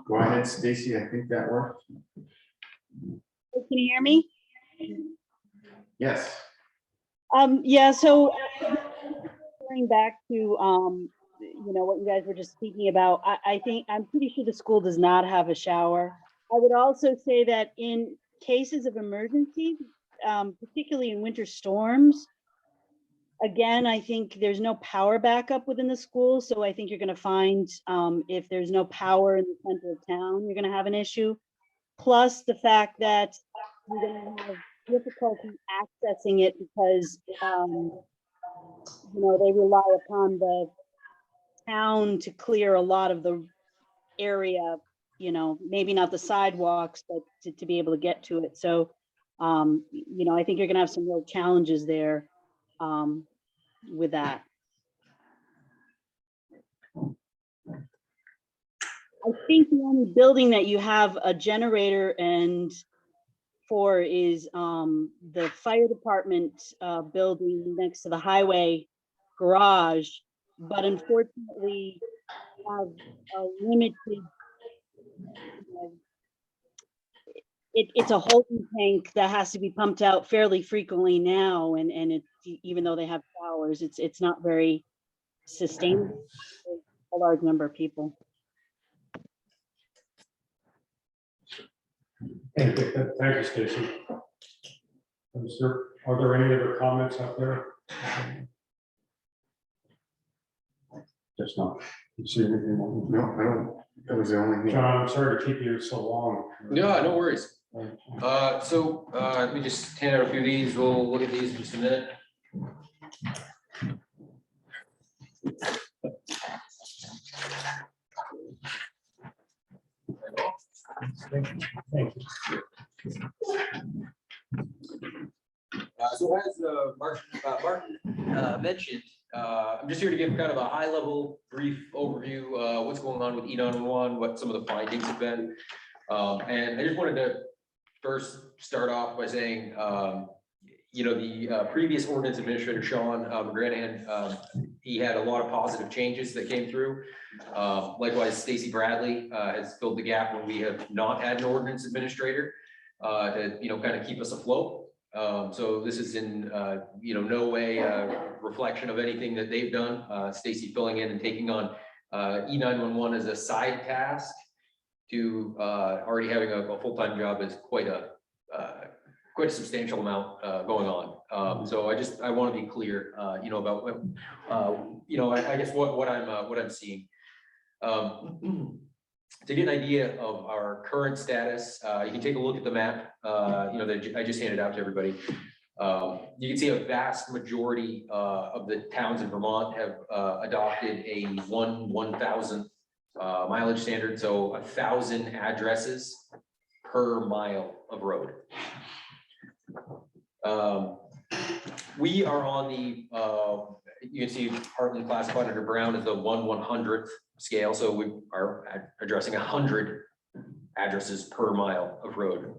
Go ahead, Stacy, I think that worked. Can you hear me? Yes. Yeah, so going back to, what you guys were just speaking about, I think, I'm pretty sure the school does not have a shower. I would also say that in cases of emergency, particularly in winter storms, again, I think there's no power backup within the school. So I think you're going to find if there's no power in the center of town, you're going to have an issue. Plus the fact that you're going to have difficulty accessing it because, they rely upon the town to clear a lot of the area, maybe not the sidewalks, but to be able to get to it. So, I think you're going to have some real challenges there with that. I think the only building that you have a generator and for is the fire department building next to the highway garage, but unfortunately have a limited, it's a holding tank that has to be pumped out fairly frequently now, and it, even though they have showers, it's not very sustainable for a large number of people. Thank you, Stacy. Are there any other comments out there? Just not. You see anything? No, I don't. That was the only thing. John, I'm sorry to keep you so long. No, no worries. Let me just hand out a few of these. We'll look at these in just a minute. Thank you. So as Martin mentioned, I'm just here to give kind of a high level brief overview, what's going on with E911, what some of the findings have been. And I just wanted to first start off by saying, the previous ordinance administrator, Sean McGranahan, he had a lot of positive changes that came through. Likewise, Stacy Bradley has filled the gap when we have not had an ordinance administrator to, kind of keep us afloat. So this is in, no way a reflection of anything that they've done. Stacy filling in and taking on E911 as a side task to already having a full-time job is quite a substantial amount going on. So I want to be clear, about what, I guess what I'm seeing. To get an idea of our current status, you can take a look at the map, that I just handed out to everybody. You can see a vast majority of the towns in Vermont have adopted a 1,000th mileage standard, so 1,000 addresses per mile of road. We are on the, you can see Hartland classified under Brown as the 1/100th scale, so we are addressing 100 addresses per mile of road.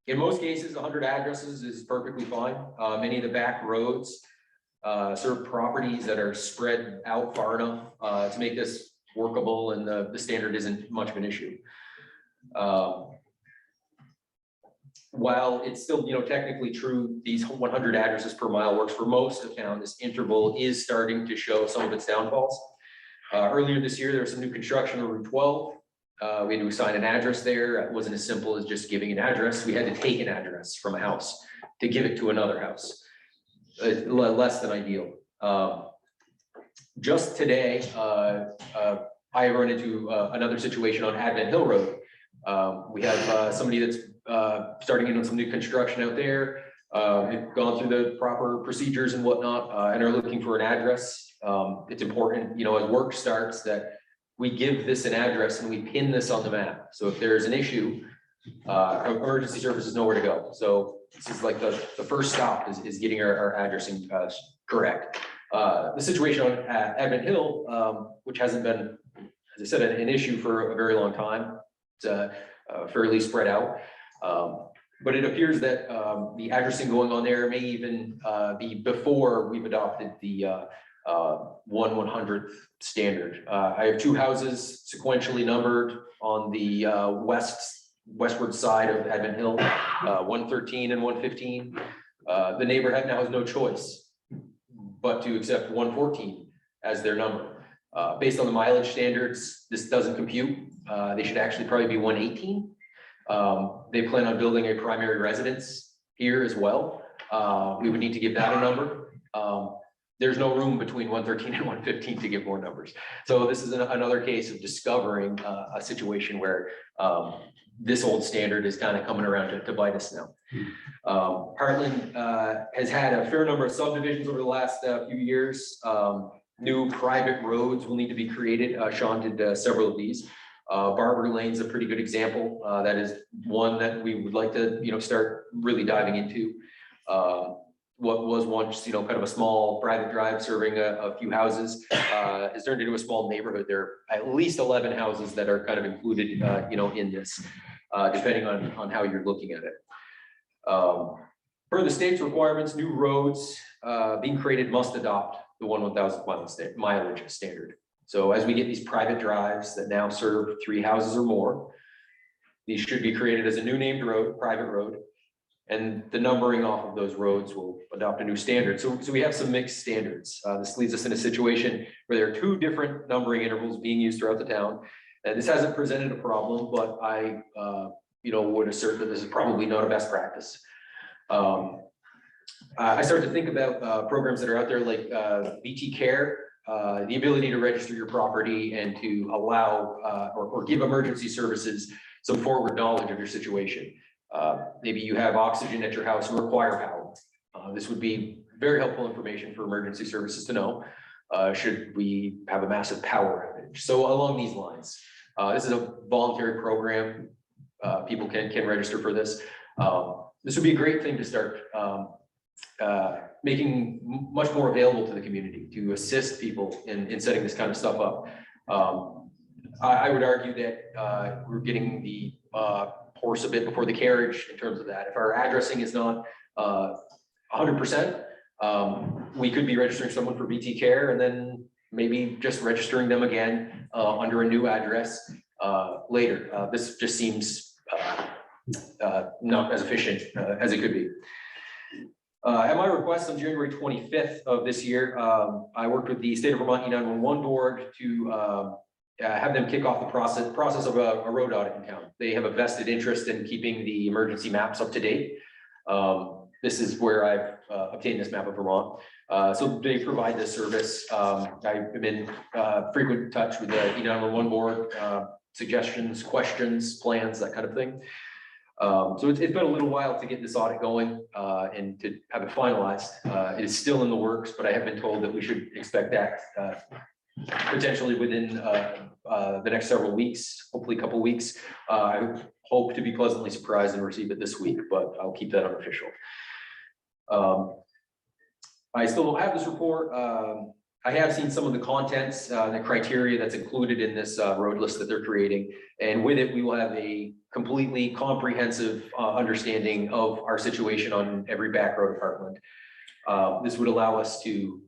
In most cases, 100 addresses is perfectly fine. Many of the back roads serve properties that are spread out far enough to make this workable, and the standard isn't much of an issue. While it's still, technically true, these 100 addresses per mile works for most of town, this interval is starting to show some of its downfalls. Earlier this year, there was some new construction on Route 12. We had to assign an address there. It wasn't as simple as just giving an address. We had to take an address from a house to give it to another house. Less than ideal. Just today, I run into another situation on Advent Hill Road. We have somebody that's starting in on some new construction out there, have gone through the proper procedures and whatnot, and are looking for an address. It's important, as work starts, that we give this an address and we pin this on the map. So if there's an issue, emergency services know where to go. So this is like the first stop is getting our addressing correct. The situation on Advent Hill, which hasn't been, as I said, an issue for a very long time. It's fairly spread out. But it appears that the addressing going on there may even be before we've adopted the 1/100th standard. I have two houses sequentially numbered on the westward side of Advent Hill, 113 and 115. The neighbor now has no choice but to accept 114 as their number. Based on the mileage standards, this doesn't compute. They should actually probably be 118. They plan on building a primary residence here as well. We would need to give that a number. There's no room between 113 and 115 to give more numbers. So this is another case of discovering a situation where this old standard is kind of coming around to bite us now. Hartland has had a fair number of subdivisions over the last few years. New private roads will need to be created. Sean did several of these. Barber Lane's a pretty good example. That is one that we would like to, start really diving into. What was once, kind of a small private drive serving a few houses, has turned into a small neighborhood. There are at least 11 houses that are kind of included, in this, depending on how you're looking at it. Per the state's requirements, new roads being created must adopt the 1/1000th mileage standard. So as we get these private drives that now serve 3 houses or more, these should be created as a new named road, private road, and the numbering off of those roads will adopt a new standard. So we have some mixed standards. This leaves us in a situation where there are 2 different numbering intervals being used throughout the town. And this hasn't presented a problem, but I, would assert that this is probably not a best practice. I start to think about programs that are out there like VT Care, the ability to register your property and to allow or give emergency services some forward knowledge of your situation. Maybe you have oxygen at your house and require power. This would be very helpful information for emergency services to know, should we have a massive power outage. So along these lines, this is a voluntary program. People can register for this. This would be a great thing to start making much more available to the community to assist people in setting this kind of stuff up. I would argue that we're getting the horse a bit before the carriage in terms of that. If our addressing is not 100%, we could be registering someone for VT Care and then maybe just registering them again under a new address later. This just seems not as efficient as it could be. At my request on January 25th of this year, I worked with the State of Vermont E911 board to have them kick off the process of a road audit in town. They have a vested interest in keeping the emergency maps up to date. This is where I've obtained this map of Vermont. So they provide this service. I've been in frequent touch with the E911 board, suggestions, questions, plans, that kind of thing. So it's been a little while to get this audit going and to have it finalized. It is still in the works, but I have been told that we should expect that potentially within the next several weeks, hopefully a couple weeks. I hope to be pleasantly surprised and receive it this week, but I'll keep that unofficial. I still don't have this report. I have seen some of the contents, the criteria that's included in this road list that they're creating. And with it, we will have a completely comprehensive understanding of our situation on every back road in Hartland. This would allow us to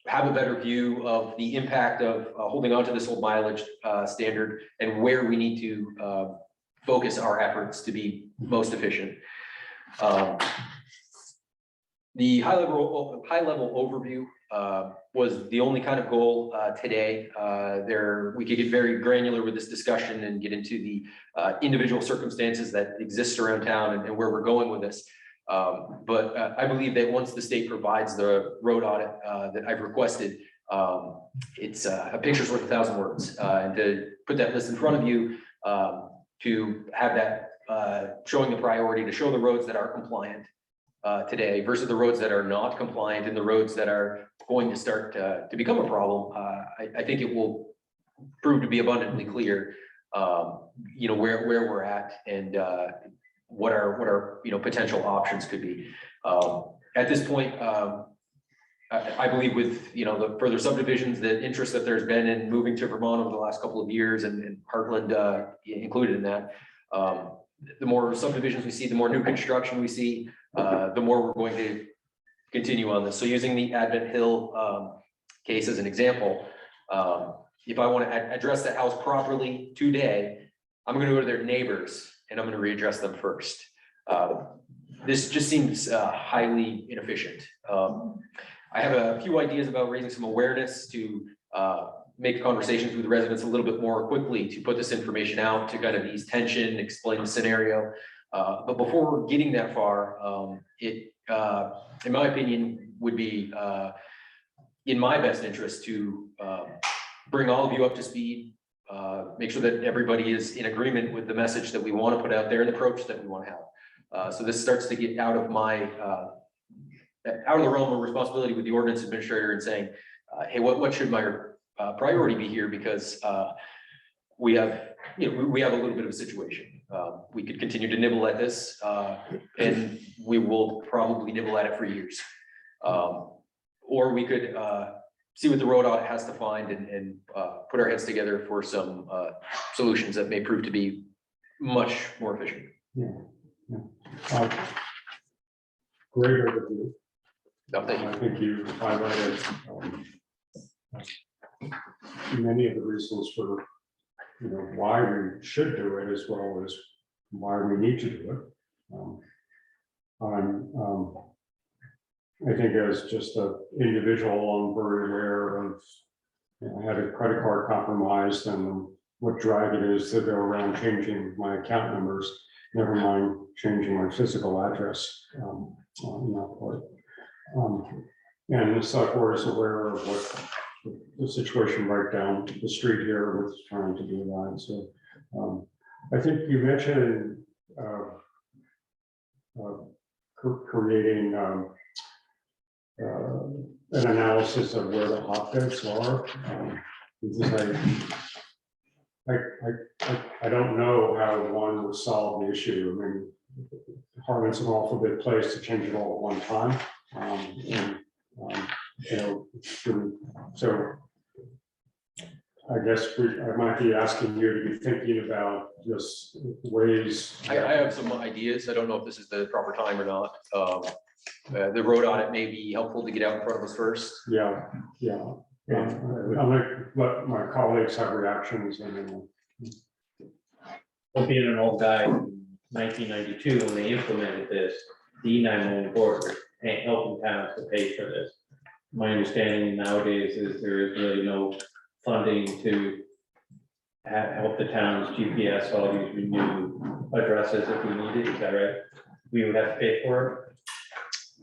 have a better view of the impact of holding on to this old mileage standard and where we need to focus our efforts to be most efficient. The high level overview was the only kind of goal today. We could get very granular with this discussion and get into the individual circumstances that exist around town and where we're going with this. But I believe that once the state provides the road audit that I've requested, it's a picture's worth 1,000 words. And to put that list in front of you, to have that showing the priority to show the roads that are compliant today versus the roads that are not compliant and the roads that are going to start to become a problem. I think it will prove to be abundantly clear, where we're at and what our potential options could be. At this point, I believe with the further subdivisions, the interest that there's been in moving to Vermont over the last couple of years and Hartland included in that, the more subdivisions we see, the more new construction we see, the more we're going to continue on this. So using the Advent Hill case as an example, if I want to address the house properly today, I'm going to go to their neighbors and I'm going to readdress them first. This just seems highly inefficient. I have a few ideas about raising some awareness to make conversations with the residents a little bit more quickly, to put this information out, to kind of ease tension, explain the scenario. But before we're getting that far, it, in my opinion, would be in my best interest to bring all of you up to speed, make sure that everybody is in agreement with the message that we want to put out there and the approach that we want to have. So this starts to get out of the realm of responsibility with the ordinance administrator and saying, hey, what should my priority be here? Because we have a little bit of a situation. We could continue to nibble at this and we will probably nibble at it for years. Or we could see what the road audit has to find and put our heads together for some solutions that may prove to be much more efficient. Great overview. No, thank you. I think you highlighted many of the reasons for why we should do it as well as why we need to do it. I think as just an individual, I'm very aware of, I had a credit card compromised and what drag it is to go around changing my account numbers, never mind changing my physical address in that part. And the select board is aware of what the situation right down the street here with trying to do that. So I think you mentioned creating an analysis of where the hotbeds are. Because I don't know how one would solve the issue. I mean, Hartland's an awful big place to change it all at one time. So I guess I might be asking you to be thinking about just ways. I have some ideas. I don't know if this is the proper time or not. The road audit may be helpful to get out in front of us first. Yeah. I'm gonna let my colleagues have reactions and then. Well, being an old guy, in 1992, when they implemented this, the 911 board was helping towns to pay for this. My understanding nowadays is there is really no funding to help the towns GPS all these new addresses if we needed. Is that right? We would have to pay for it.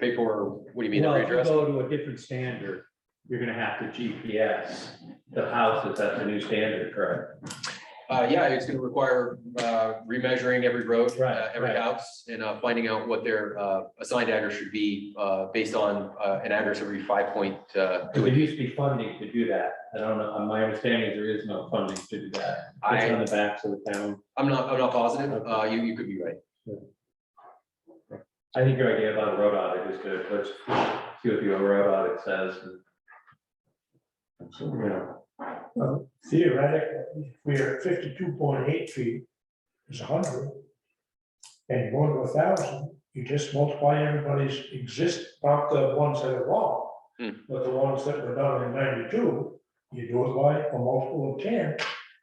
Pay for, what do you mean? Well, the if you readdress? go to a different standard, you're gonna have to GPS the houses. That's a new standard, correct? Yeah, it's gonna require remeasuring every road, every right. house, and finding out what their assigned address should be based on an address every 5 point. There used to be funding to do that. I don't know. My understanding is there is no funding to do that. It's on the backs of the town. I'm not positive. You could be right. I think your idea about a road audit is good. Let's see what the road audit says. So, theoretically, if we're at 52.8 feet, is 100. And you go to 1,000, you just multiply everybody's not the ones that are wrong, but the ones that were done in 92, you do it by a multiple of 10,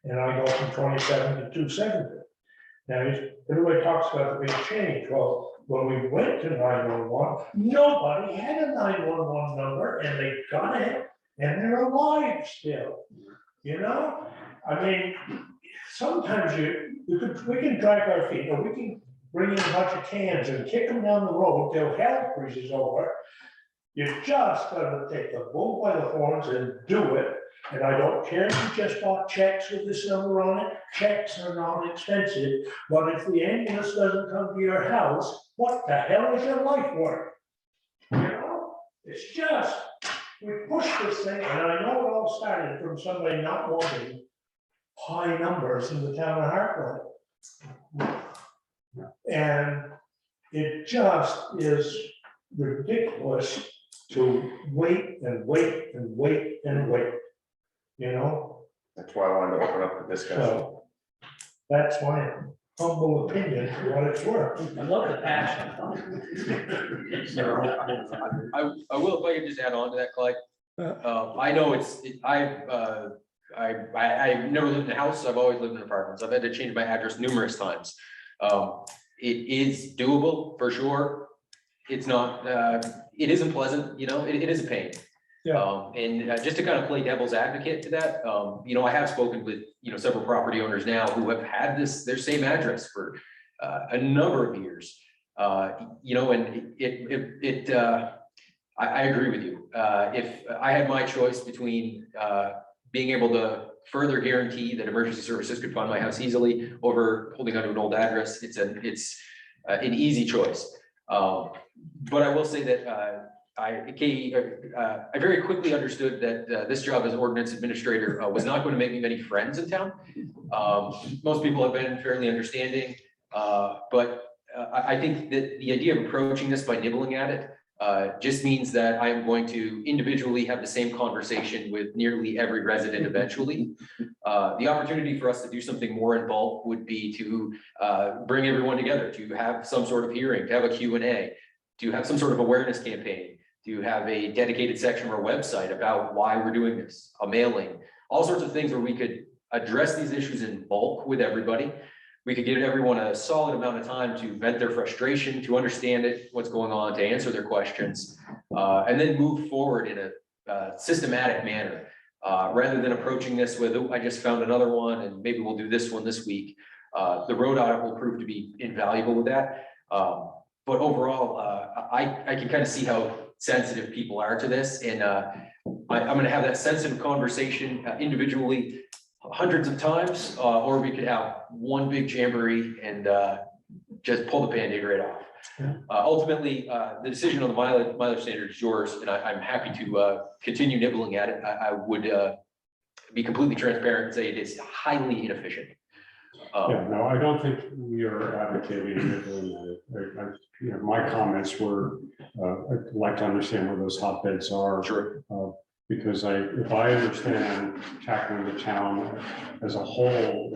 and I go from 27 to 270. Now, everybody talks about the big change. Well, when we went to 911, nobody had a 911 number, and they got it, and they're alive still. You know, I mean, sometimes we can drag our feet, or we can bring in a bunch of cans and kick them down the road till hell freezes over. You just gotta take the bull by the horns and do it. And I don't care if you just bought checks with this number on it. Checks are not expensive, but if the ambulance doesn't come to your house, what the hell is your life worth? You know, it's just, we push this thing, and I know it all started from somebody not wanting high numbers in the town of Hartland. And it just is ridiculous to wait and wait and wait and wait, you know? That's why I wanted to open up the discussion. So that's my humble opinion for what it's worth. I love the passion. I will, if I could just add on to that, Clyde. I know I've never lived in a house. I've always lived in apartments. I've had to change my address numerous times. It is doable for sure. It's not, it isn't pleasant, you know, it is a pain. Yeah. And just to kind of play devil's advocate to that, you know, I have spoken with, you know, several property owners now who have had their same address for a number of years. You know, and I agree with you. If I had my choice between being able to further guarantee that emergency services could find my house easily over holding onto an old address, it's an easy choice. But I will say that I very quickly understood that this job as ordinance administrator was not going to make me many friends in town. Most people have been fairly understanding, but I think that the idea of approaching this by nibbling at it just means that I am going to individually have the same conversation with nearly every resident eventually. The opportunity for us to do something more in bulk would be to bring everyone together, to have some sort of hearing, to have a Q&A, to have some sort of awareness campaign, to have a dedicated section of our website about why we're doing this, a mailing, all sorts of things where we could address these issues in bulk with everybody. We could give everyone a solid amount of time to vent their frustration, to understand it, what's going on, to answer their questions, and then move forward in a systematic manner, rather than approaching this with, oh, I just found another one and maybe we'll do this one this week. The road audit will prove to be invaluable with that. But overall, I can kind of see how sensitive people are to this, and I'm going to have that sensitive conversation individually hundreds of times, or we could have one big jamboree and just pull the Band-Aid right off. Yeah. Ultimately, the decision on the mileage standard is yours, and I'm happy to continue nibbling at it. I would be completely transparent and say it is highly inefficient. Yeah, no, I don't think we are advocating it. You know, my comments were, I'd like to understand where those hotbeds are. Sure. Because if I understand tackling the town as a whole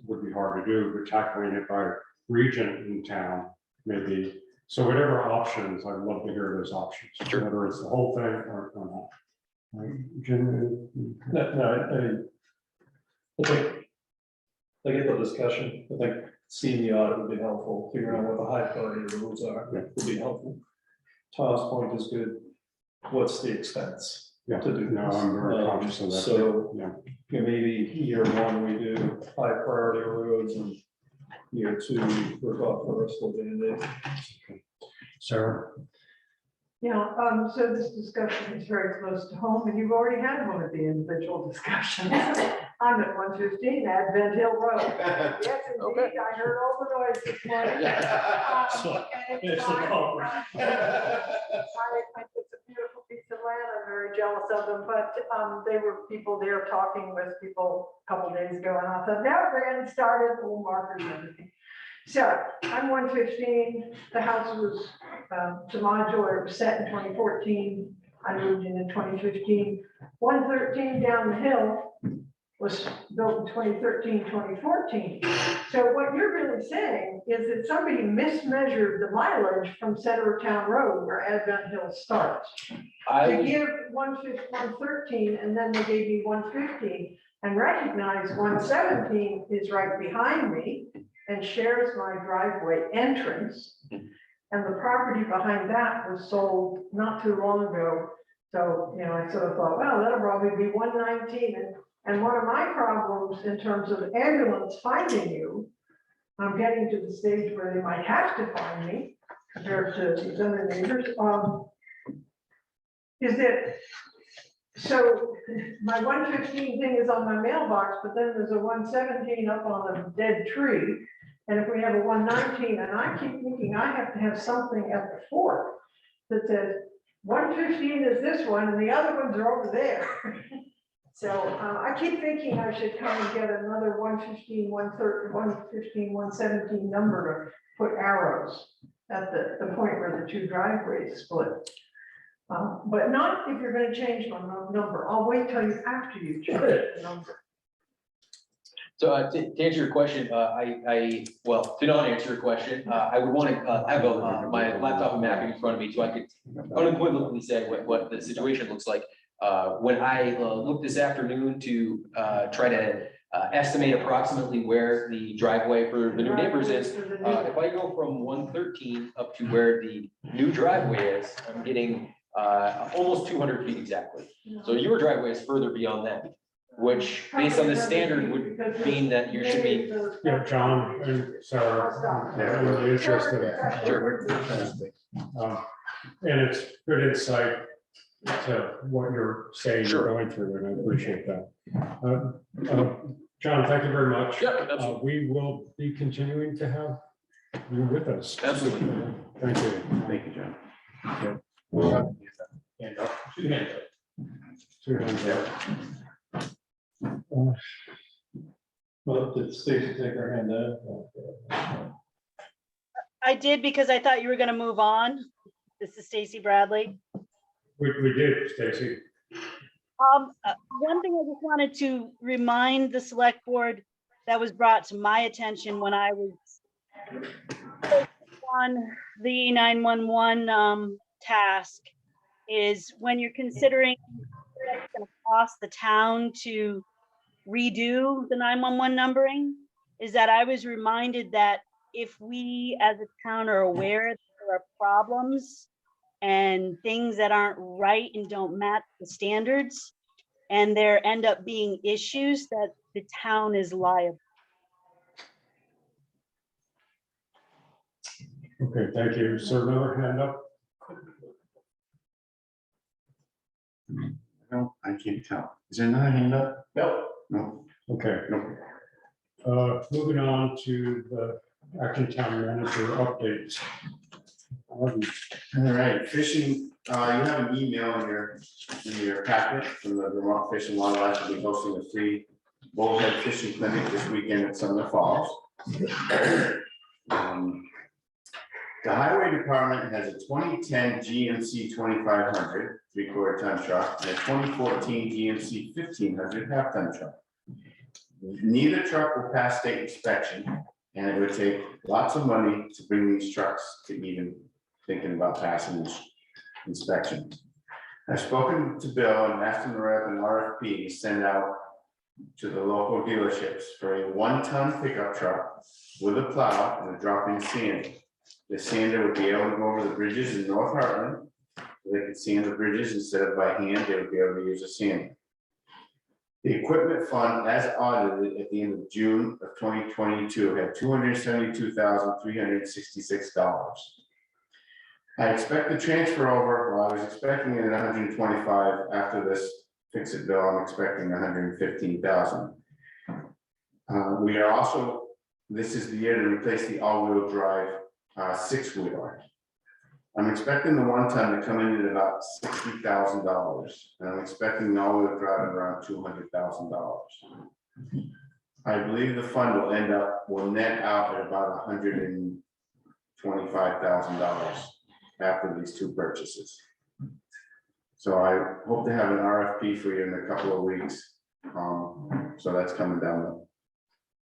would be hard to do, but tackling it by region in town, maybe. So whatever options, I'd love to hear those options, sure, whether it's the whole thing or not. Right, Jim? I get the discussion. I think seeing the audit would be helpful, figuring out what the high priority rules are would be helpful. Tom's point is good. What's the expense? Yeah, to do no, this? I'm very conscious of that. So yeah. Maybe year one, we do high priority roads, and year two, we're about the rest of the day. Sarah? Yeah, so this discussion is very close to home, and you've already had one of the individual discussions. I'm at 115 Advent Hill Road. Yes, indeed, I heard all the noise this morning. And it's it's a beautiful piece of land. I'm very jealous of them, but they were people there talking with people a couple days ago, and I thought, no, they're getting started, little markers and everything. So I'm 115. The house was, it's a modular, it was set in 2014. I moved in 2015. 113 down the hill was built in 2013, 2014. So what you're really saying is that somebody mismeasured the mileage from Center of Town Road where Advent Hill starts. To give 113 and then they gave me 115 and recognize 117 is right behind me and shares my driveway entrance. And the property behind that was sold not too long ago. So, you know, I sort of thought, well, that'll probably be 119. And one of my problems in terms of ambulance finding you, I'm getting to the stage where they might have to find me compared to these other neighbors, is that, so my 115 thing is on my mailbox, but then there's a 117 up on a dead tree. And if we have a 119, and I keep thinking I have to have something at the fort that says 115 is this one and the other ones are over there. So I keep thinking I should come and get another 115, 113, 115, 117 number to put arrows at the point where the two driveways split. But not if you're going to change my number. I'll wait till you after you change the number. So to answer your question, well, to not answer your question, I would want to have my laptop and Mac in front of me so I could unequivocally say what the situation looks like. When I looked this afternoon to try to estimate approximately where the driveway for the new neighbors is, if I go from 113 up to where the new driveway is, I'm getting almost 200 feet exactly. So your driveway is further beyond that, which based on the standard would mean that you should be. Yeah, John and Sarah, I'm really interested. And it's good insight to what you're saying you're going through, and I appreciate that. John, thank you very much. Yeah, we will be continuing to have you with us. Absolutely. Thank you. Thank you, John. Hand up. Two hands up. Well, did Stacy take her hand out? I did because I thought you were going to move on. This is Stacy Bradley. We did, Stacy. One thing I just wanted to remind the select board that was brought to my attention when I was on the 911 task is when you're considering what it's going to cost the town to redo the 911 numbering, is that I was reminded that if we as a town are aware that there are problems and things that aren't right and don't match the standards, and there end up being issues, that the town is liable. Okay, thank you. So another hand up. No, I can't tell. Is there another hand up? No. No. Okay. No. Moving on to the acting town manager updates. All right, fishing, you have an email in your packet from the Vermont Fish and Wildlife. Will be hosting a free bullhead fishing clinic this weekend at Sumner Falls. The highway department has a 2010 GMC 2500 3/4 ton truck and a 2014 GMC 1500 half-ton truck. Neither truck will pass state inspection, and it would take lots of money to bring these trucks to even thinking about passing this inspection. I've spoken to Bill and asked him to write an RFP send out to the local dealerships for a 1-ton pickup truck with a plow and a drop-in sander. The sander would be able to go over the bridges in North Hartland. They could sand the bridges instead of by hand. They would be able to use a sander. The equipment fund, as audited at the end of June of 2022, had $272,366. I expect the transfer over. Well, I was expecting it at 125. After this fix-it bill, I'm expecting 115,000. We are also, this is the year to replace the all-wheel drive 6-wheeler. I'm expecting the 1-ton to come in at about $60,000, and I'm expecting the all-wheel drive at around $200,000. I believe the fund will net out at about $125,000 after these two purchases. So I hope to have an RFP for you in a couple of weeks. So that's coming down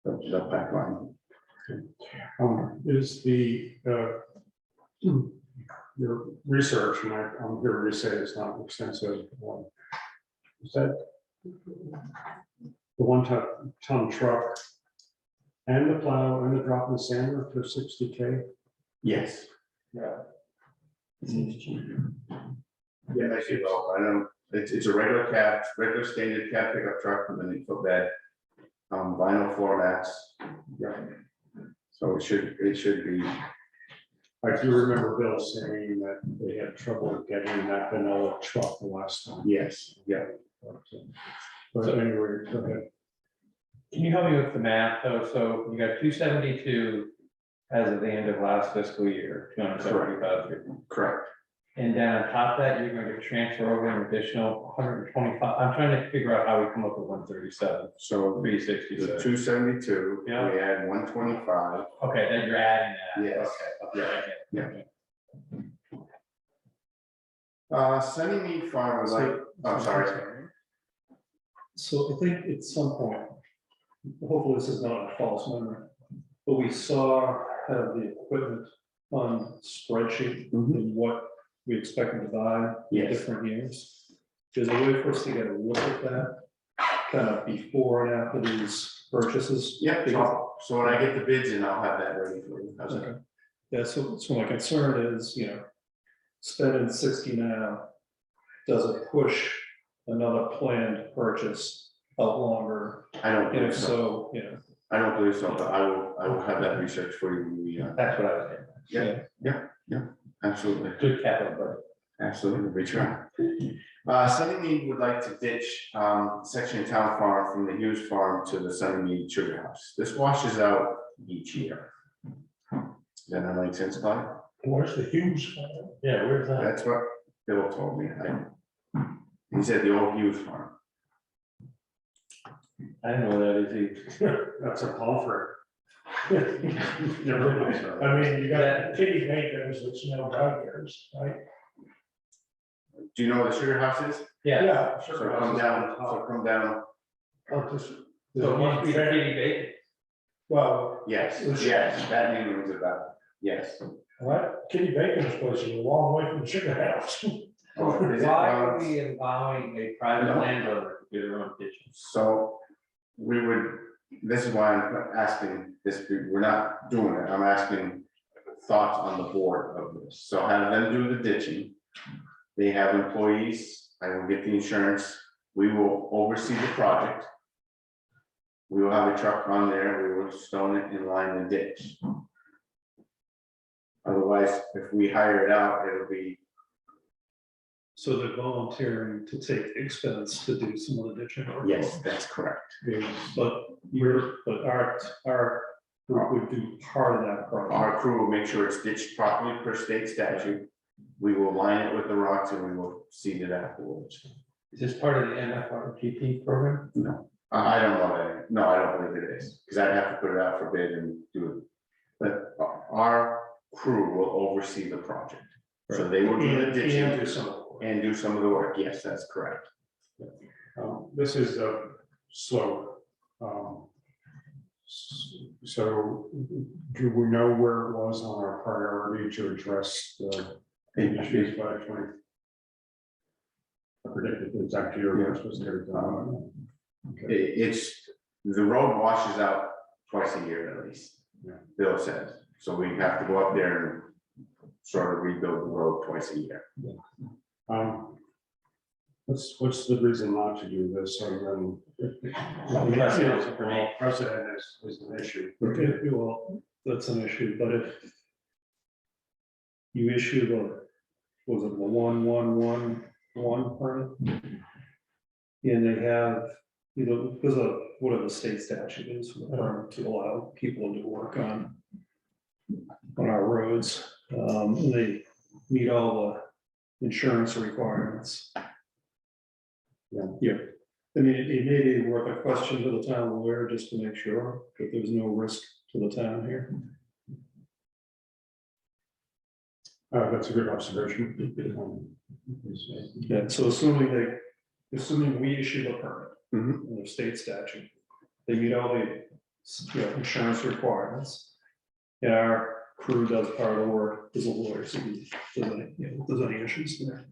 the pipeline. Is the, your research, and I'm here to say it's not extensive. Is that the one-ton truck and the plow and the drop and sander for 60K? Yes. Yeah. Yeah, I see. Well, I know it's a regular standard cab pickup truck with an 8-foot bed, vinyl floor mats. Yeah. So it should be. I do remember Bill saying that they had trouble getting that vanilla truck the last time. Yes, yeah. But anyway, go ahead. Can you help me with the math though? So you got 272 as of the end of last fiscal year, 275. Correct. And then on top of that, you're going to transfer over an additional 125. I'm trying to figure out how we come up with 137. So 366. the 272, Yeah. we had 125. Okay, then you're adding that. Yes. Okay. Okay. Yeah. Sunnymead Farm was like, oh, sorry. So I think at some point, hopefully this is not a false memory, but we saw the equipment on spreadsheet and what we expected to buy in different years. There's a way for us to get a look at that, kind of before and after these purchases. Yeah, so when I get the bids in, I'll have that ready for you. How's that? Okay. Yeah, so my concern is, spending 60 now, does it push another planned purchase out longer? I don't And believe if so. so, I don't believe so, but I will have that research for you when we. That's what I was saying. Yeah, absolutely. Good capital budget. Absolutely, we try. Sunnymead would like to ditch section of Town Farm from the Hughes Farm to the Sunnymead Sugar House. This washes out each year. Does that make sense, Clyde? Where's the Hughes? Yeah, where's that? That's what Bill told me. He said the old Hughes Farm. I don't know what that is either. That's a Palfrey. I mean, you got kitty makers, which no dog cares, right? Do you know where the Sugar House is? Yeah. So come down, Oh, this- So it must be kitty bacon. Well, Yes, that name rings a bell. Yes. what, Kitty Bacon's place is a long way from the Sugar House. Oh, is it, Why are we allowing a private No. landowner to do their own kitchen? So we would, this is why I'm asking this, we're not doing it, I'm asking thoughts on the board of this. So have them do the ditching. They have employees, I will get the insurance, we will oversee the project. We will have a truck on there, we will stone it in line and ditch. Otherwise, if we hire it out, it'll be. so they're volunteering to take the expense to do some of the ditching. Yes, that's correct. But our group would do part of that project. Our crew will make sure it's ditched properly per state statute. We will line it with the rocks and we will seed it afterwards. Is this part of the MFRPP program? No, I don't know that. No, I don't believe it is, because I'd have to put it out for bid and do it. But our crew will oversee the project. So they will do the ditching And do some of the work. and do some of the work. Yes, that's correct. This is a slope. So do we know where it was on our priority to address the issues by 20? I predicted the exact year we're supposed to get it done. Okay. It's, the road washes out twice a year at least. Yeah. Bill says, so we have to go up there and sort of rebuild the road twice a year. What's the reason not to do this? And then Precedent for me. Precedent is an issue. Okay, well, that's an issue, but if you issue the, was it the 1111 permit? And they have, because of whatever the state statute is, for the permit to allow people to work on our roads, and they meet all the insurance requirements. Yeah, I mean, it may be worth a question to the town lawyer just to make sure that there's no risk to the town here. That's a good observation. Yeah, so assuming we issue the permit in the state statute, they meet all the, insurance requirements. And our crew does part of the work, there's a lawyer, so if there's any issues there.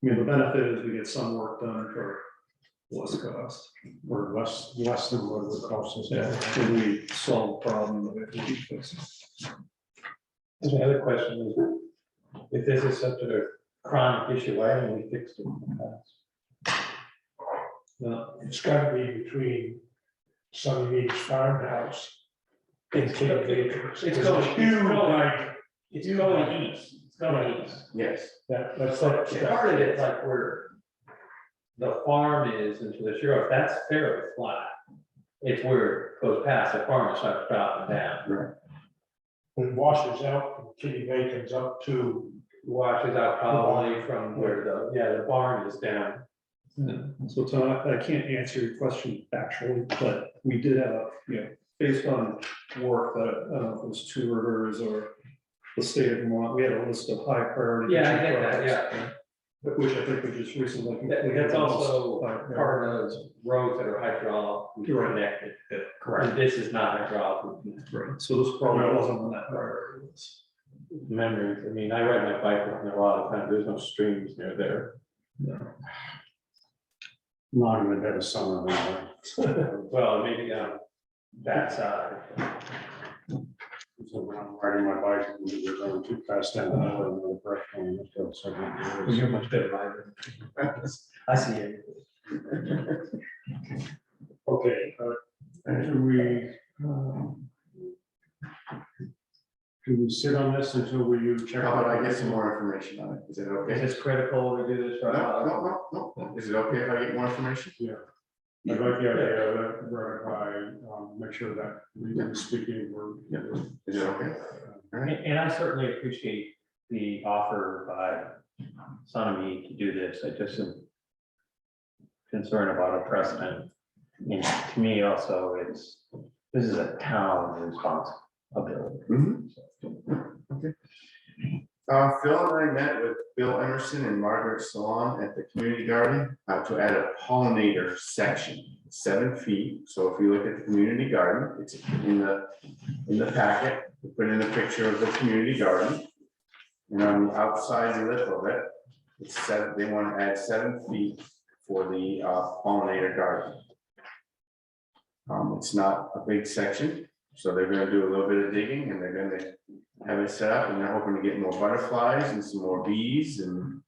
I mean, the benefit is we get some work done for less cost. Or less than what it would cost us. Yeah, and we solve the problem that we have to keep fixing. And the other question is, if this is such a chronic issue, why haven't we fixed it in the past? It's gotta be between Sunny Beach Farmhouse and King Acres. It's There's a going, huge right. it's going east, it's going east. Yes. That's But like. part of it's like where the farm is into the shore, that's fairly flat. It's where it goes past the farm, it's like dropping down. Right. It washes out from Kitty Bacon's up to. Washes out probably from where the barn is down. So Tom, I can't answer your question factually, but we did have, based on work that, I don't know if it was Two Rivers or the state of Vermont, we had a list of high priority. Yeah, I get that, projects, yeah. Which I think we just recently. completed. That's also High part priority. of those roads that are hydraulic connected. Correct. And this is not hydraulic. Right, so this probably wasn't on that priority list. Memories, I mean, I ride my bike around there a lot of times, there's no streams near there. Not even had a summer now. Well, maybe on that side. So when I'm riding my bike, we're going too fast down the hill and the breath going, let's go second. You're much better rider. I see it. Okay, do we sit on this until we check? How about I get some more information on it? Is it okay? Is this critical to do this No, right? no. Is it okay if I get more information? Yeah. I'd like the idea that I make sure that we are speaking, Is it okay? All right. And I certainly appreciate the offer by Sonamy to do this, I just am concerned about a precedent. And to me also, this is a town responsibility. Okay. Phil and I met with Bill Emerson and Margaret Salon at the community garden to add a pollinator section, 7 feet. So if you look at the community garden, it's in the packet. We put in a picture of the community garden. And on the outside lip of it, it's they want to add 7 feet for the pollinator garden. It's not a big section, so they're gonna do a little bit of digging and they're gonna have it set up, and they're hoping to get more butterflies and some more bees, and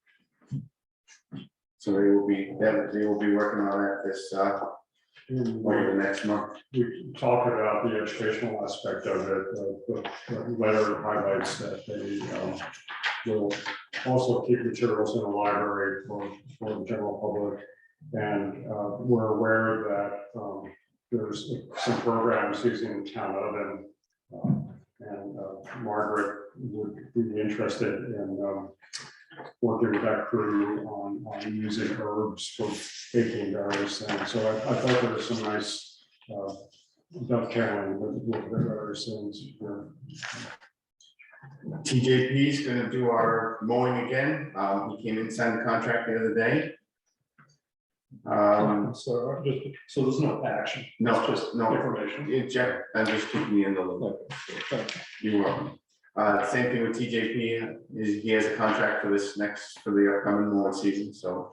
so they will be working on that this over the next month. We talked about the educational aspect of it. The letter highlights that they will also keep materials in the library for the general public. And we're aware that there's some programs using the town oven. And Margaret would be interested in working with that crew on using herbs for baking various things. So I thought there was some nice dovetailing with the various things. TJP is gonna do our mowing again. He came in, signed the contract the other day. So there's no action. No, It's just no information. I'm just keeping you in the loop. You're welcome. Same thing with TJP, he has a contract for the upcoming mowing season, so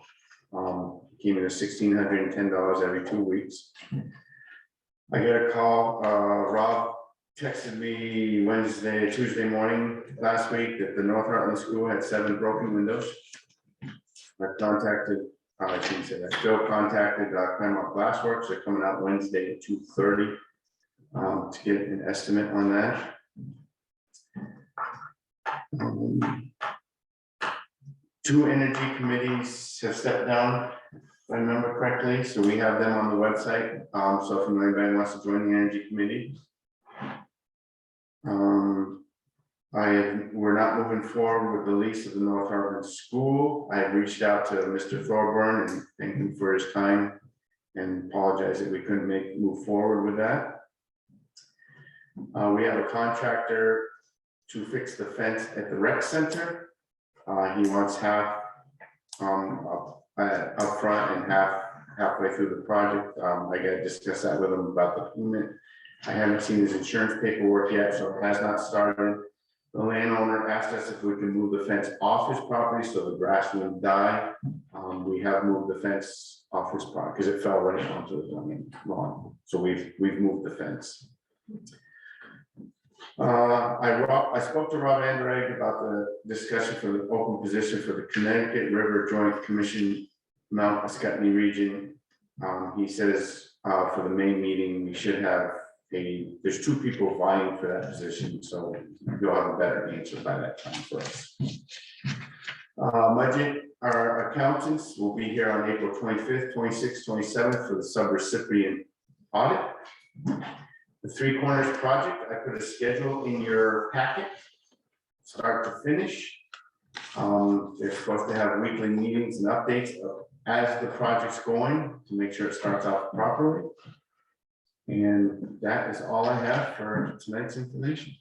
came in at $1,610 every 2 weeks. I got a call, Rob texted me Tuesday morning last week that the North Hartland School had 7 broken windows. I contacted, I shouldn't say that, Joe contacted Claremont Glassworks, they're coming out Wednesday at 2:30 to get an estimate on that. 2 energy committees have stepped down, if I remember correctly, so we have them on the website. So if anybody wants to join the energy committee. We're not moving forward with the lease of the North Hartland School. I have reached out to Mr. Thorburn and thank him for his time and apologize that we couldn't move forward with that. We have a contractor to fix the fence at the rec center. He wants half up front and halfway through the project. I gotta discuss that with him about the payment. I haven't seen his insurance paperwork yet, so it has not started. The landowner asked us if we can move the fence off his property so the grass wouldn't die. We have moved the fence off his property because it fell right onto the lawn. So we've moved the fence. I spoke to Rob Andrade about the discussion for the open position for the Connecticut River Joint Commission, Mount Escutney region. He says for the main meeting, we should have there's 2 people vying for that position, so you'll have a better answer by that time for us. Our accountants will be here on April 25th, 26th, 27th for the subrecipient audit. The 3 Corners project, I put a schedule in your packet, start to finish. They're supposed to have weekly meetings and updates as the project's going to make sure it starts out properly. And that is all I have for tonight's information.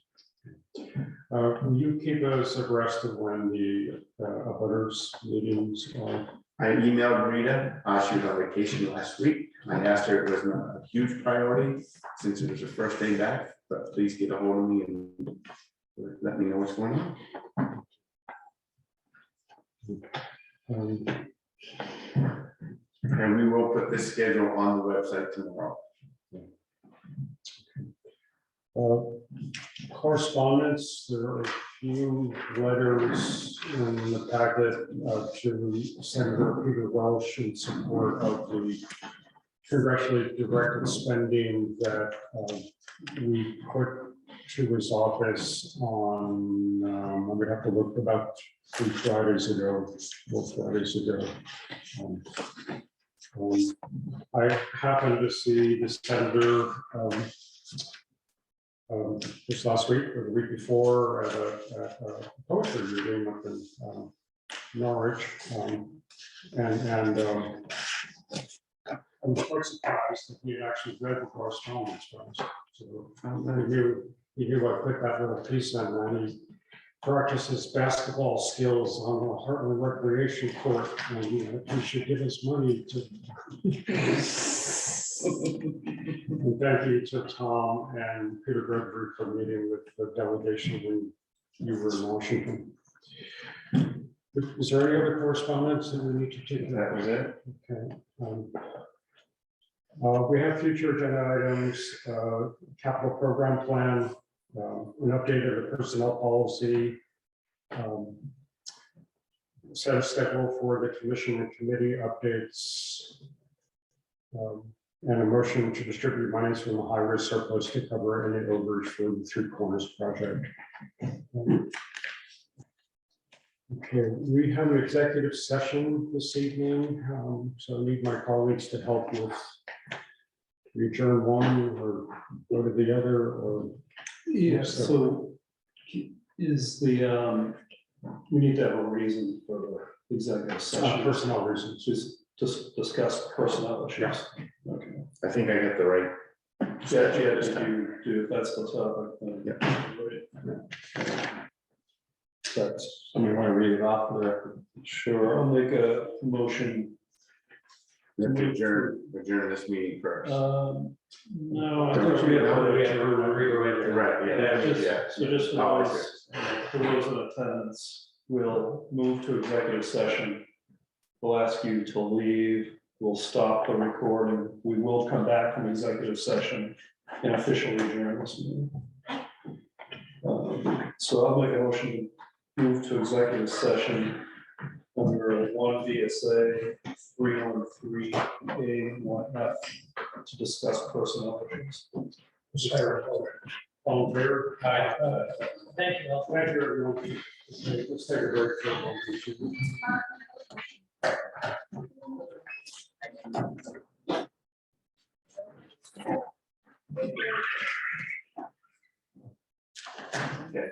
Will you keep us abreast of when the abutters meetings are? I emailed Rita, she was on vacation last week. I asked her it was not a huge priority since it was her first day back, but please get a hold of me and let me know what's going on. And we will put this schedule on the website tomorrow. Correspondence, there are a few letters in the packet to Senator Peter Welsh in support of the congressionally directed spending that we put to his office on, I would have to look about 3 Fridays ago, 4 Fridays ago. I happened to see the senator just last week or the week before at a poetry reading up in Norwich. I'm quite surprised that he had actually read the correspondence from us. So he knew I put that little piece in, and he practices basketball skills on the Hartland Recreation Court, and he should give us money to. And thank you to Tom and Peter Gregory for meeting with the delegation when you were in Washington. Is there any other correspondence that we need to take? That was it. Okay. We have future agenda items, capital program plan, an update of the personnel policy, set a schedule for the commission and committee updates, and a motion to distribute monies from the high-risk surplus to cover any overage for the 3 Corners project. Okay, we have an executive session this evening, so I need my colleagues to help with adjourn one or go to the other, or Yeah, so is the, we need to have a reason for the executive session. personnel reasons. Just discuss personnel issues. Okay. I think I got the right. Yeah, if that's the topic, then. That's, Somebody want to read it off for the record? sure, I'll make a motion. We have to adjourn this meeting first. No, I Don't think we have to we have adjourn. to Right, yeah. So just for those in attendance, we'll move to executive session. We'll ask you to leave. We'll stop the recording. We will come back from executive session and officially adjourn this meeting. So I'll make a motion to move to executive session under 1 VSA 313A1F to discuss personnel issues. All in favor? Thank you. Thank you, everyone. Let's take a break for a moment. Okay.